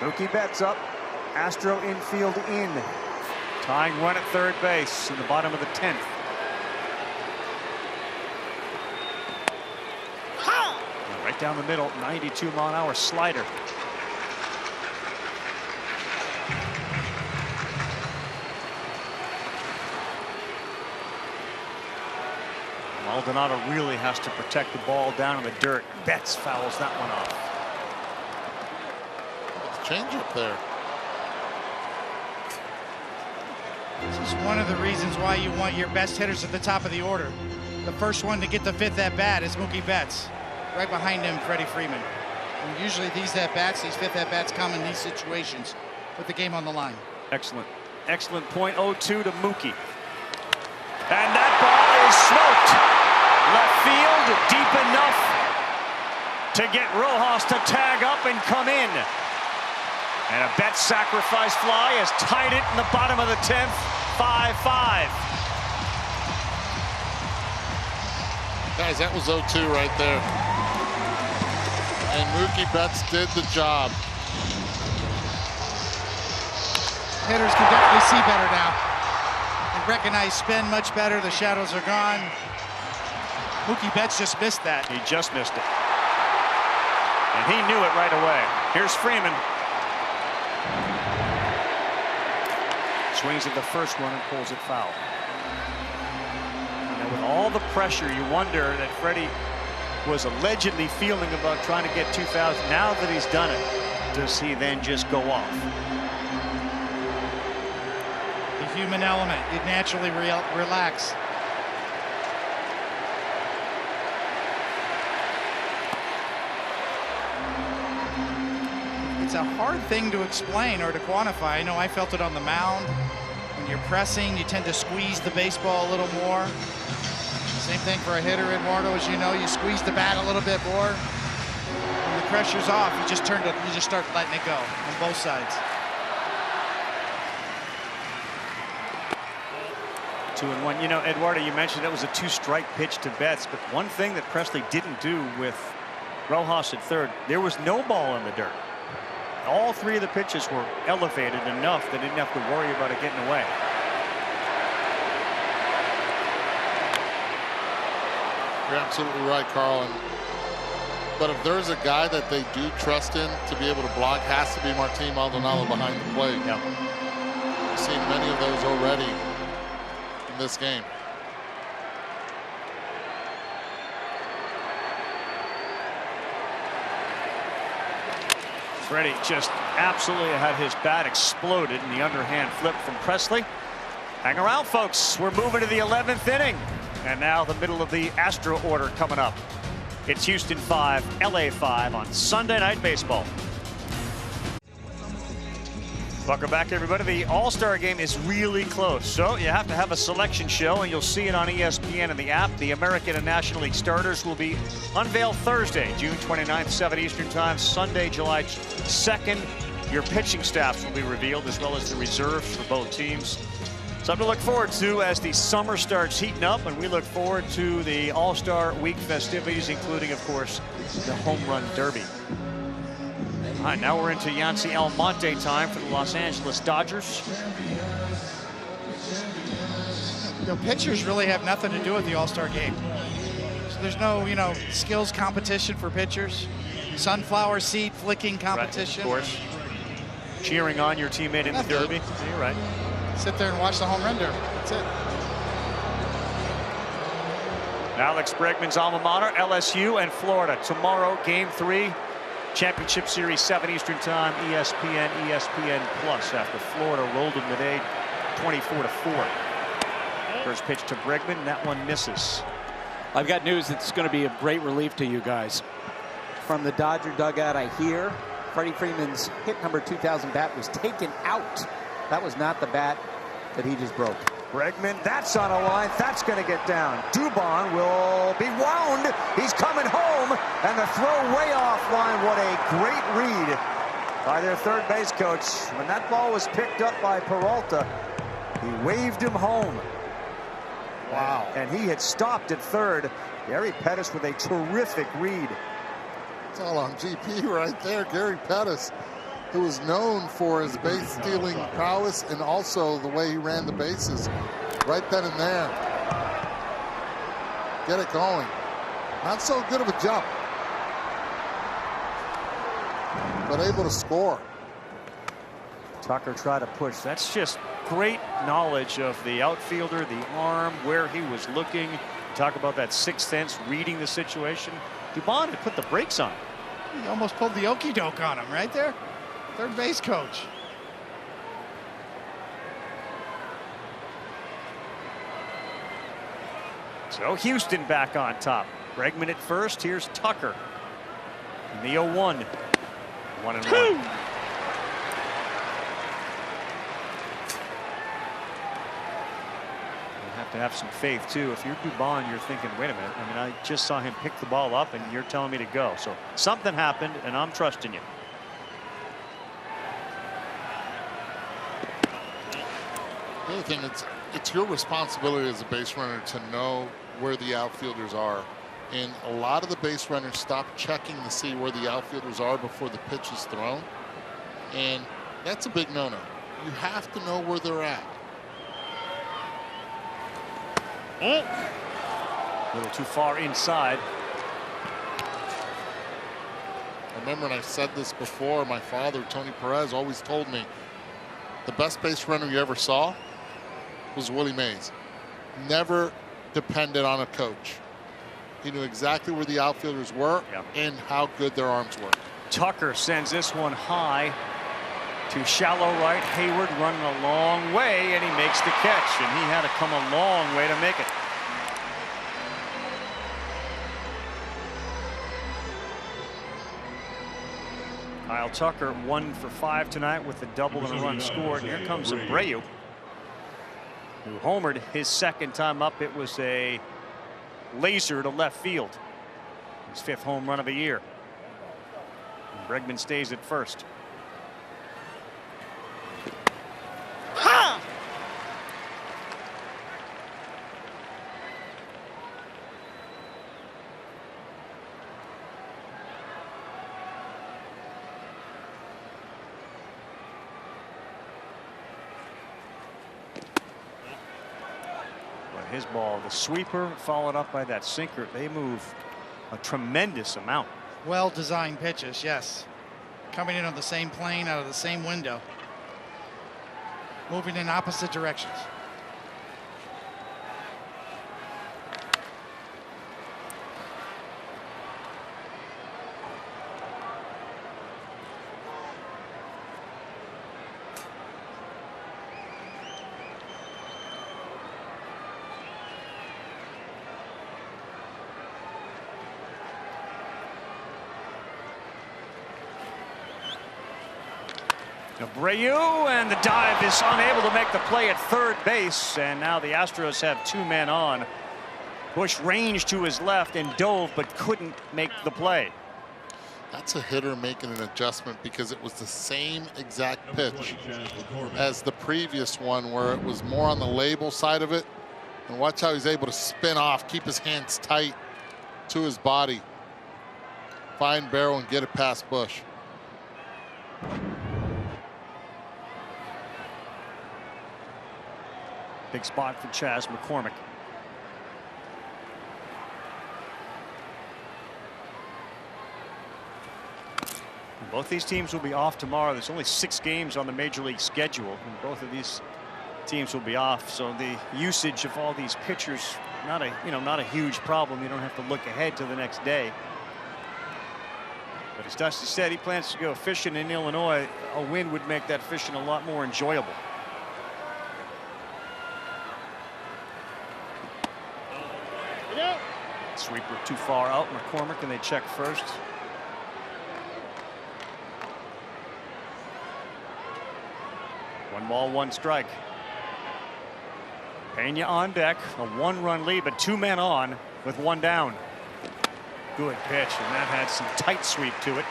Mookie Betts up. Astro infield in. Tying run at third base in the bottom of the 10th. Right down the middle, 92-mile-an-hour slider. Maldonado really has to protect the ball down in the dirt. Betts fouls that one off. Change up there. This is one of the reasons why you want your best hitters at the top of the order. The first one to get the 5th at-bat is Mookie Betts. Right behind him, Freddie Freeman. And usually these at-bats, these 5th at-bats come in these situations with the game on the line. Excellent. Excellent point. 0-2 to Mookie. And that ball is smoked. Left field, deep enough to get Rojas to tag up and come in. And a Betts sacrifice fly has tied it in the bottom of the 10th. 5-5. Guys, that was 0-2 right there. And Mookie Betts did the job. Hitters can definitely see better now. They recognize spin much better. The shadows are gone. Mookie Betts just missed that. He just missed it. And he knew it right away. Here's Freeman. Swings at the first one and pulls it foul. And with all the pressure, you wonder that Freddie was allegedly feeling about trying to get 2,000. Now that he's done it, does he then just go off? The human element, it naturally relax. It's a hard thing to explain or to quantify. I know I felt it on the mound. When you're pressing, you tend to squeeze the baseball a little more. Same thing for a hitter, Eduardo, as you know, you squeeze the bat a little bit more. When the pressure's off, you just start letting it go on both sides. 2-1. You know, Eduardo, you mentioned it was a 2-strike pitch to Betts, but one thing that Presley didn't do with Rojas at third, there was no ball in the dirt. All 3 of the pitches were elevated enough that they didn't have to worry about it getting away. You're absolutely right, Carl. But if there's a guy that they do trust in to be able to block, has to be Martin Maldonado behind the plate. Yep. We've seen many of those already in this game. Freddie just absolutely had his bat exploded in the underhand flip from Presley. Hang around, folks. We're moving to the 11th inning. And now the middle of the Astro order coming up. It's Houston 5, LA 5 on Sunday Night Baseball. Welcome back, everybody. The All-Star game is really close, so you have to have a selection show, and you'll see it on ESPN and the app. The American and National League starters will be unveiled Thursday, June 29th, 7 Eastern Time. Sunday, July 2nd, your pitching staffs will be revealed, as well as the reserves for both teams. Something to look forward to as the summer starts heating up, and we look forward to the All-Star Week festivities, including, of course, the Home Run Derby. All right, now we're into Yancy Almonte time for the Los Angeles Dodgers. The pitchers really have nothing to do with the All-Star game. So there's no, skills competition for pitchers. Sunflower seed flicking competition. Right, of course. cheering on your teammate in the Derby. You're right. Sit there and watch the home run derby. That's it. Alex Bregman's alma mater, LSU and Florida. Tomorrow, Game 3, Championship Series, 7 Eastern Time, ESPN, ESPN Plus. After Florida rolled them today, 24-4. First pitch to Bregman, that one misses. I've got news that's going to be a great relief to you guys. From the Dodger dugout, I hear Freddie Freeman's hit number 2000 bat was taken out. That was not the bat that he just broke. Bregman, that's on a line. That's going to get down. Dubon will be wound. He's coming home, and the throw way offline. What a great read by their third base coach. When that ball was picked up by Peralta, he waved him home. Wow. And he had stopped at third. Gary Pettis with a terrific read. It's all on GP right there. Gary Pettis, who was known for his base stealing prowess and also the way he ran the bases right then and there. Get it going. Not so good of a jump, but able to score. Tucker tried to push. That's just great knowledge of the outfielder, the arm, where he was looking. Talk about that sixth sense, reading the situation. Dubon had put the brakes on. He almost pulled the okey doke on him right there. Third base coach. So Houston back on top. Bregman at first. Here's Tucker. In the 0-1. 1-1. To have some faith too. If you're Dubon, you're thinking, wait a minute, I mean, I just saw him pick the ball up and you're telling me to go. So something happened and I'm trusting you. The other thing, it's your responsibility as a base runner to know where the outfielders are. And a lot of the base runners stop checking to see where the outfielders are before the pitch is thrown. And that's a big no-no. You have to know where they're at. A little too far inside. I remember when I said this before, my father, Tony Perez, always told me the best base runner you ever saw was Willie Mays. Never depended on a coach. He knew exactly where the outfielders were and how good their arms were. Tucker sends this one high to shallow right. Hayward running a long way, and he makes the catch, and he had to come a long way to make it. Kyle Tucker 1 for 5 tonight with a double and a run scored. Here comes Abreu, who homered his second time up. It was a laser to left field. His 5th home run of the year. And Bregman stays at first. Ha! His ball, the sweeper, followed up by that sinker. They move a tremendous amount. Well-designed pitches, yes. Coming in on the same plane, out of the same window. Moving in opposite directions. Abreu, and the dive is unable to make the play at third base, and now the Astros have 2 men on. Bush ranged to his left and dove, but couldn't make the play. That's a hitter making an adjustment because it was the same exact pitch as the previous one, where it was more on the label side of it. And watch how he's able to spin off, keep his hands tight to his body, find barrel and get it past Bush. Big spot for Chas McCormick. Both these teams will be off tomorrow. There's only 6 games on the Major League schedule, and both of these teams will be off. So the usage of all these pitchers, not a huge problem. You don't have to look ahead to the next day. But as Dusty said, he plans to go fishing in Illinois. A win would make that fishing a lot more enjoyable. Sweeper too far out. McCormick, and they check first. One ball, one strike. Pena on deck, a 1-run lead, but 2 men on with 1 down. Good pitch, and that had some tight sweep to it.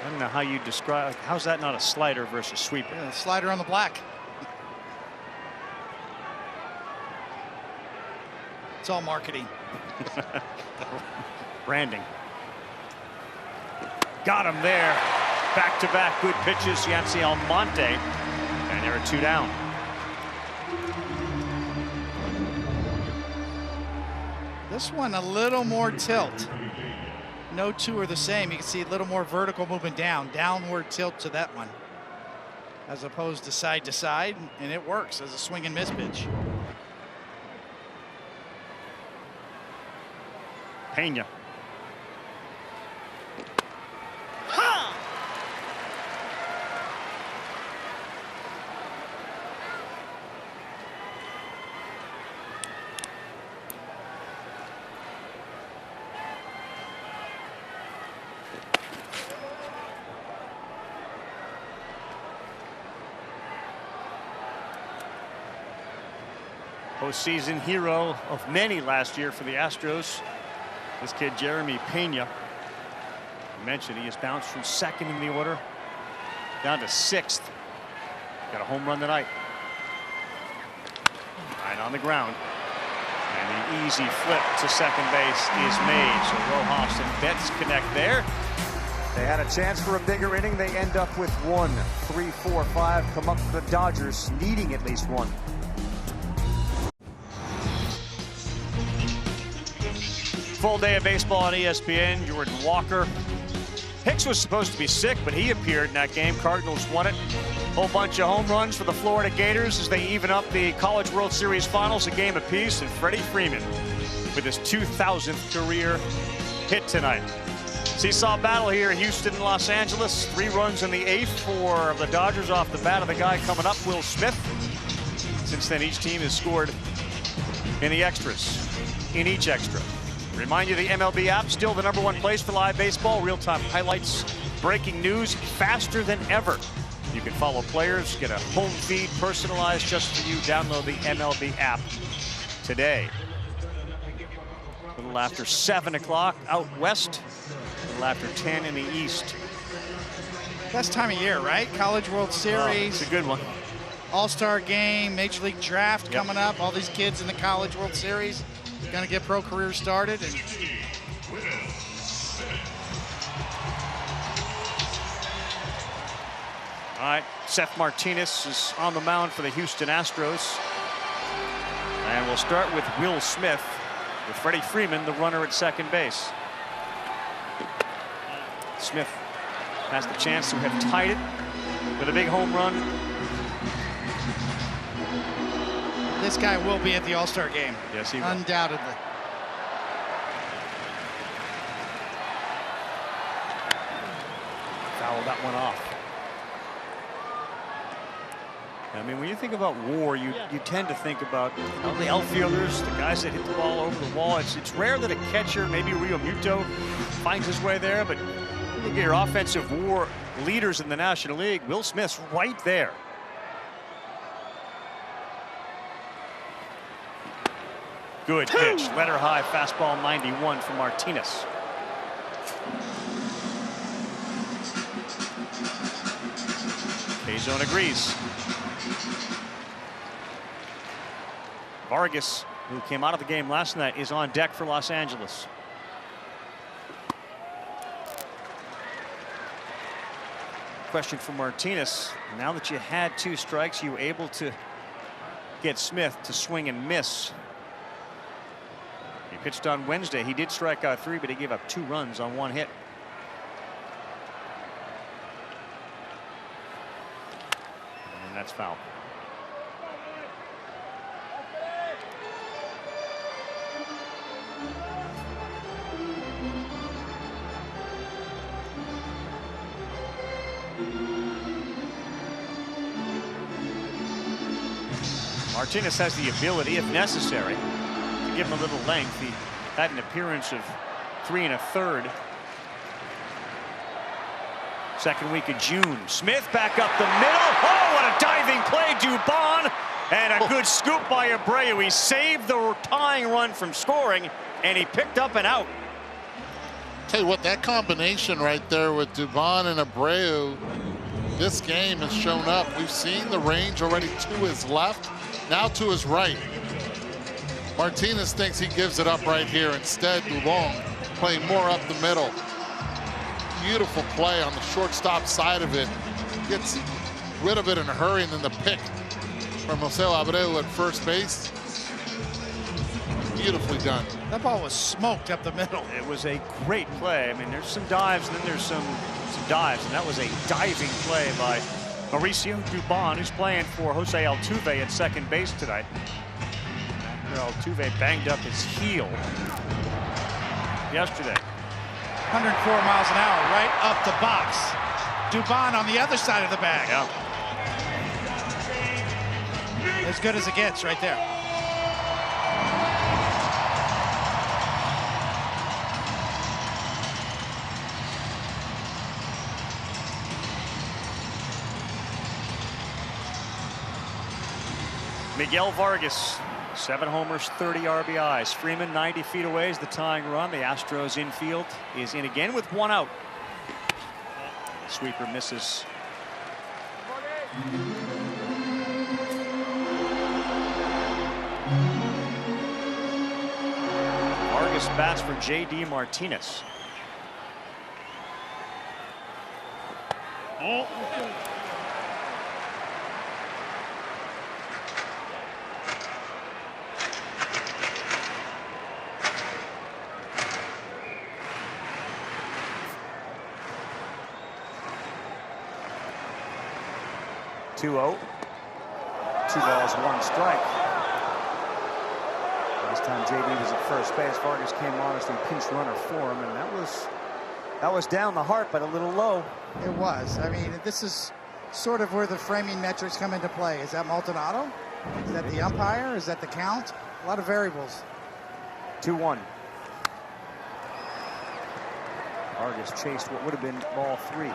I don't know how you describe. How's that not a slider versus sweeper? Yeah, slider on the black. It's all marketing. Branding. Got him there. Back-to-back good pitches. Yancy Almonte, and there are 2 down. This one a little more tilt. No 2 are the same. You can see a little more vertical movement down, downward tilt to that one, as opposed to side, and it works as a swing and miss pitch. Pena. Postseason hero of many last year for the Astros. This kid, Jeremy Pena. I mentioned he has bounced from 2nd in the order down to 6th. Got a home run tonight. Right on the ground. And the easy flip to second base is made. So Rojas and Betts connect there. They had a chance for a bigger inning. They end up with 1, 3, 4, 5. Come up for the Dodgers, needing at least 1. Full day of baseball on ESPN. Jordan Walker. Hicks was supposed to be sick, but he appeared in that game. Cardinals won it. Whole bunch of home runs for the Florida Gators as they even up the College World Series Finals a game apiece. And Freddie Freeman with his 2,000th career hit tonight. Seesaw battle here in Houston and Los Angeles. 3 runs in the 8th for the Dodgers off the bat of the guy coming up, Will Smith. Since then, each team has scored in the extras, in each extra. Remind you, the MLB app, still the #1 place for live baseball. Real-time highlights, breaking news, faster than ever. You can follow players, get a home feed personalized just for you. Download the MLB app today. A little after 7 o'clock out west, a little after 10 in the east. Best time of year, right? College World Series. It's a good one. All-Star game, Major League Draft coming up. All these kids in the College World Series going to get pro careers started. And all right, Seth Martinez is on the mound for the Houston Astros. And we'll start with Will Smith, with Freddie Freeman, the runner at second base. Smith has the chance to have tied it with a big home run. this guy will be at the All-Star game. Yes, he will. Undoubtedly. Fouled that one off. I mean, when you think about WAR, you tend to think about the outfielders, the guys that hit the ball over the wall. It's rare that a catcher, maybe Rio Muto, finds his way there, but look at your offensive WAR leaders in the National League. Will Smith's right there. Good pitch, letter high fastball 91 from Martinez. K-Zone agrees. Vargas, who came out of the game last night, is on deck for Los Angeles. Question for Martinez. Now that you had 2 strikes, you were able to get Smith to swing and miss. He pitched on Wednesday. He did strike out 3, but he gave up 2 runs on 1 hit. foul. Martinez has the ability, if necessary, to give him a little length. He had an appearance of 3 1/3. Second week of June. Smith back up the middle. Oh, what a diving play, Dubon. And a good scoop by Abreu. He saved the tying run from scoring, and he picked up an out. Tell you what, that combination right there with Dubon and Abreu, this game has shown up. We've seen the range already to his left, now to his right. Martinez thinks he gives it up right here. Instead, Dubon playing more up the middle. Beautiful play on the shortstop side of it. Gets rid of it in a hurry, and then the pick from Jose Abreu at first base. Beautifully done. That ball was smoked up the middle. It was a great play. I mean, there's some dives, and then there's some dives, and that was a diving play by Mauricio Dubon, who's playing for Jose Altuve at second base tonight. Altuve banged up his heel yesterday. 104 miles an hour right up the box. Dubon on the other side of the bag. Yeah. As good as it gets right there. Miguel Vargas, 7 homers, 30 RBIs. Freeman 90 feet away is the tying run. The Astros infield is in again with 1 out. Sweeper misses. Vargas bats for J.D. Martinez. Oh. Two 0. 2 balls, 1 strike. Last time JD was at first base, Vargas came on as the pinch runner for him, and that was down the heart, but a little low. It was. I mean, this is sort of where the framing metrics come into play. Is that Maldonado? Is that the umpire? Is that the count? A lot of variables. 2-1. Vargas chased what would have been ball 3.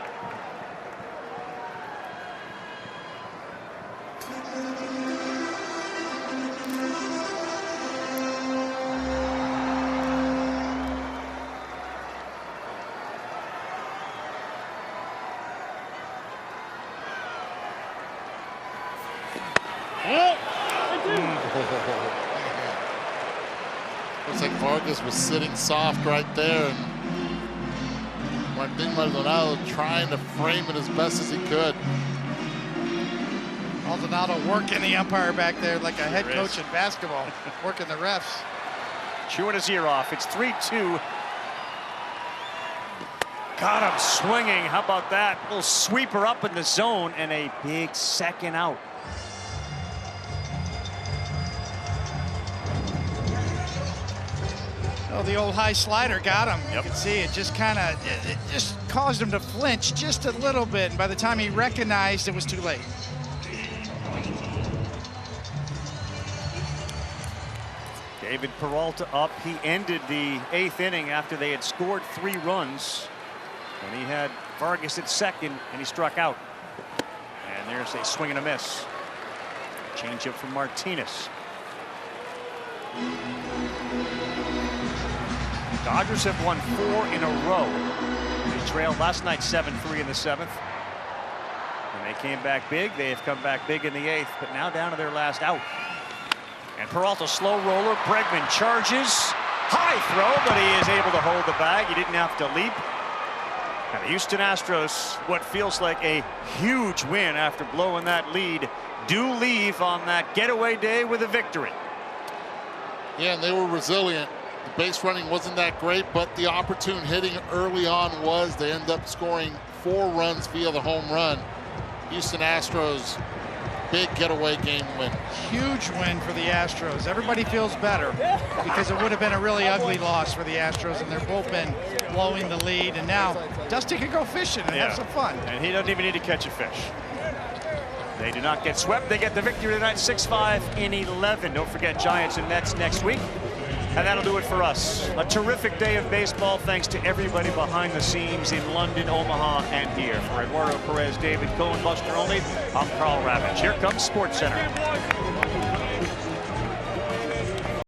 Looks like Vargas was sitting soft right there, and Martin Maldonado trying to frame it as best as he could. Maldonado working the umpire back there like a head coach in basketball, working the refs. Chewing his ear off. It's 3-2. Got him swinging. How about that? Little sweeper up in the zone and a big second out. Oh, the old high slider got him. Yep. You can see it just kind of, it just caused him to flinch just a little bit. And by the time he recognized, it was too late. David Peralta up. He ended the 8th inning after they had scored 3 runs. And he had Vargas at second, and he struck out. And there's a swing and a miss. Change up from Martinez. Dodgers have won 4 in a row. They trailed last night 7-3 in the 7th. And they came back big. They have come back big in the 8th, but now down to their last out. And Peralta slow roller. Bregman charges. High throw, but he is able to hold the bag. He didn't have to leap. And the Houston Astros, what feels like a huge win after blowing that lead, do leave on that getaway day with a victory. Yeah, and they were resilient. The base running wasn't that great, but the opportune hitting early on was. They end up scoring 4 runs via the home run. Houston Astros big getaway game win. Huge win for the Astros. Everybody feels better because it would have been a really ugly loss for the Astros and their bullpen blowing the lead. And now Dusty can go fishing and have some fun. And he doesn't even need to catch a fish. They do not get swept. They get the victory tonight, 6-5 in 11. Don't forget Giants and Mets next week. And that'll do it for us. A terrific day of baseball. Thanks to everybody behind the scenes in London, Omaha, and here. For Eduardo Perez, David Cohen, Buster Olney, I'm Carl Ravitch. Here comes SportsCenter.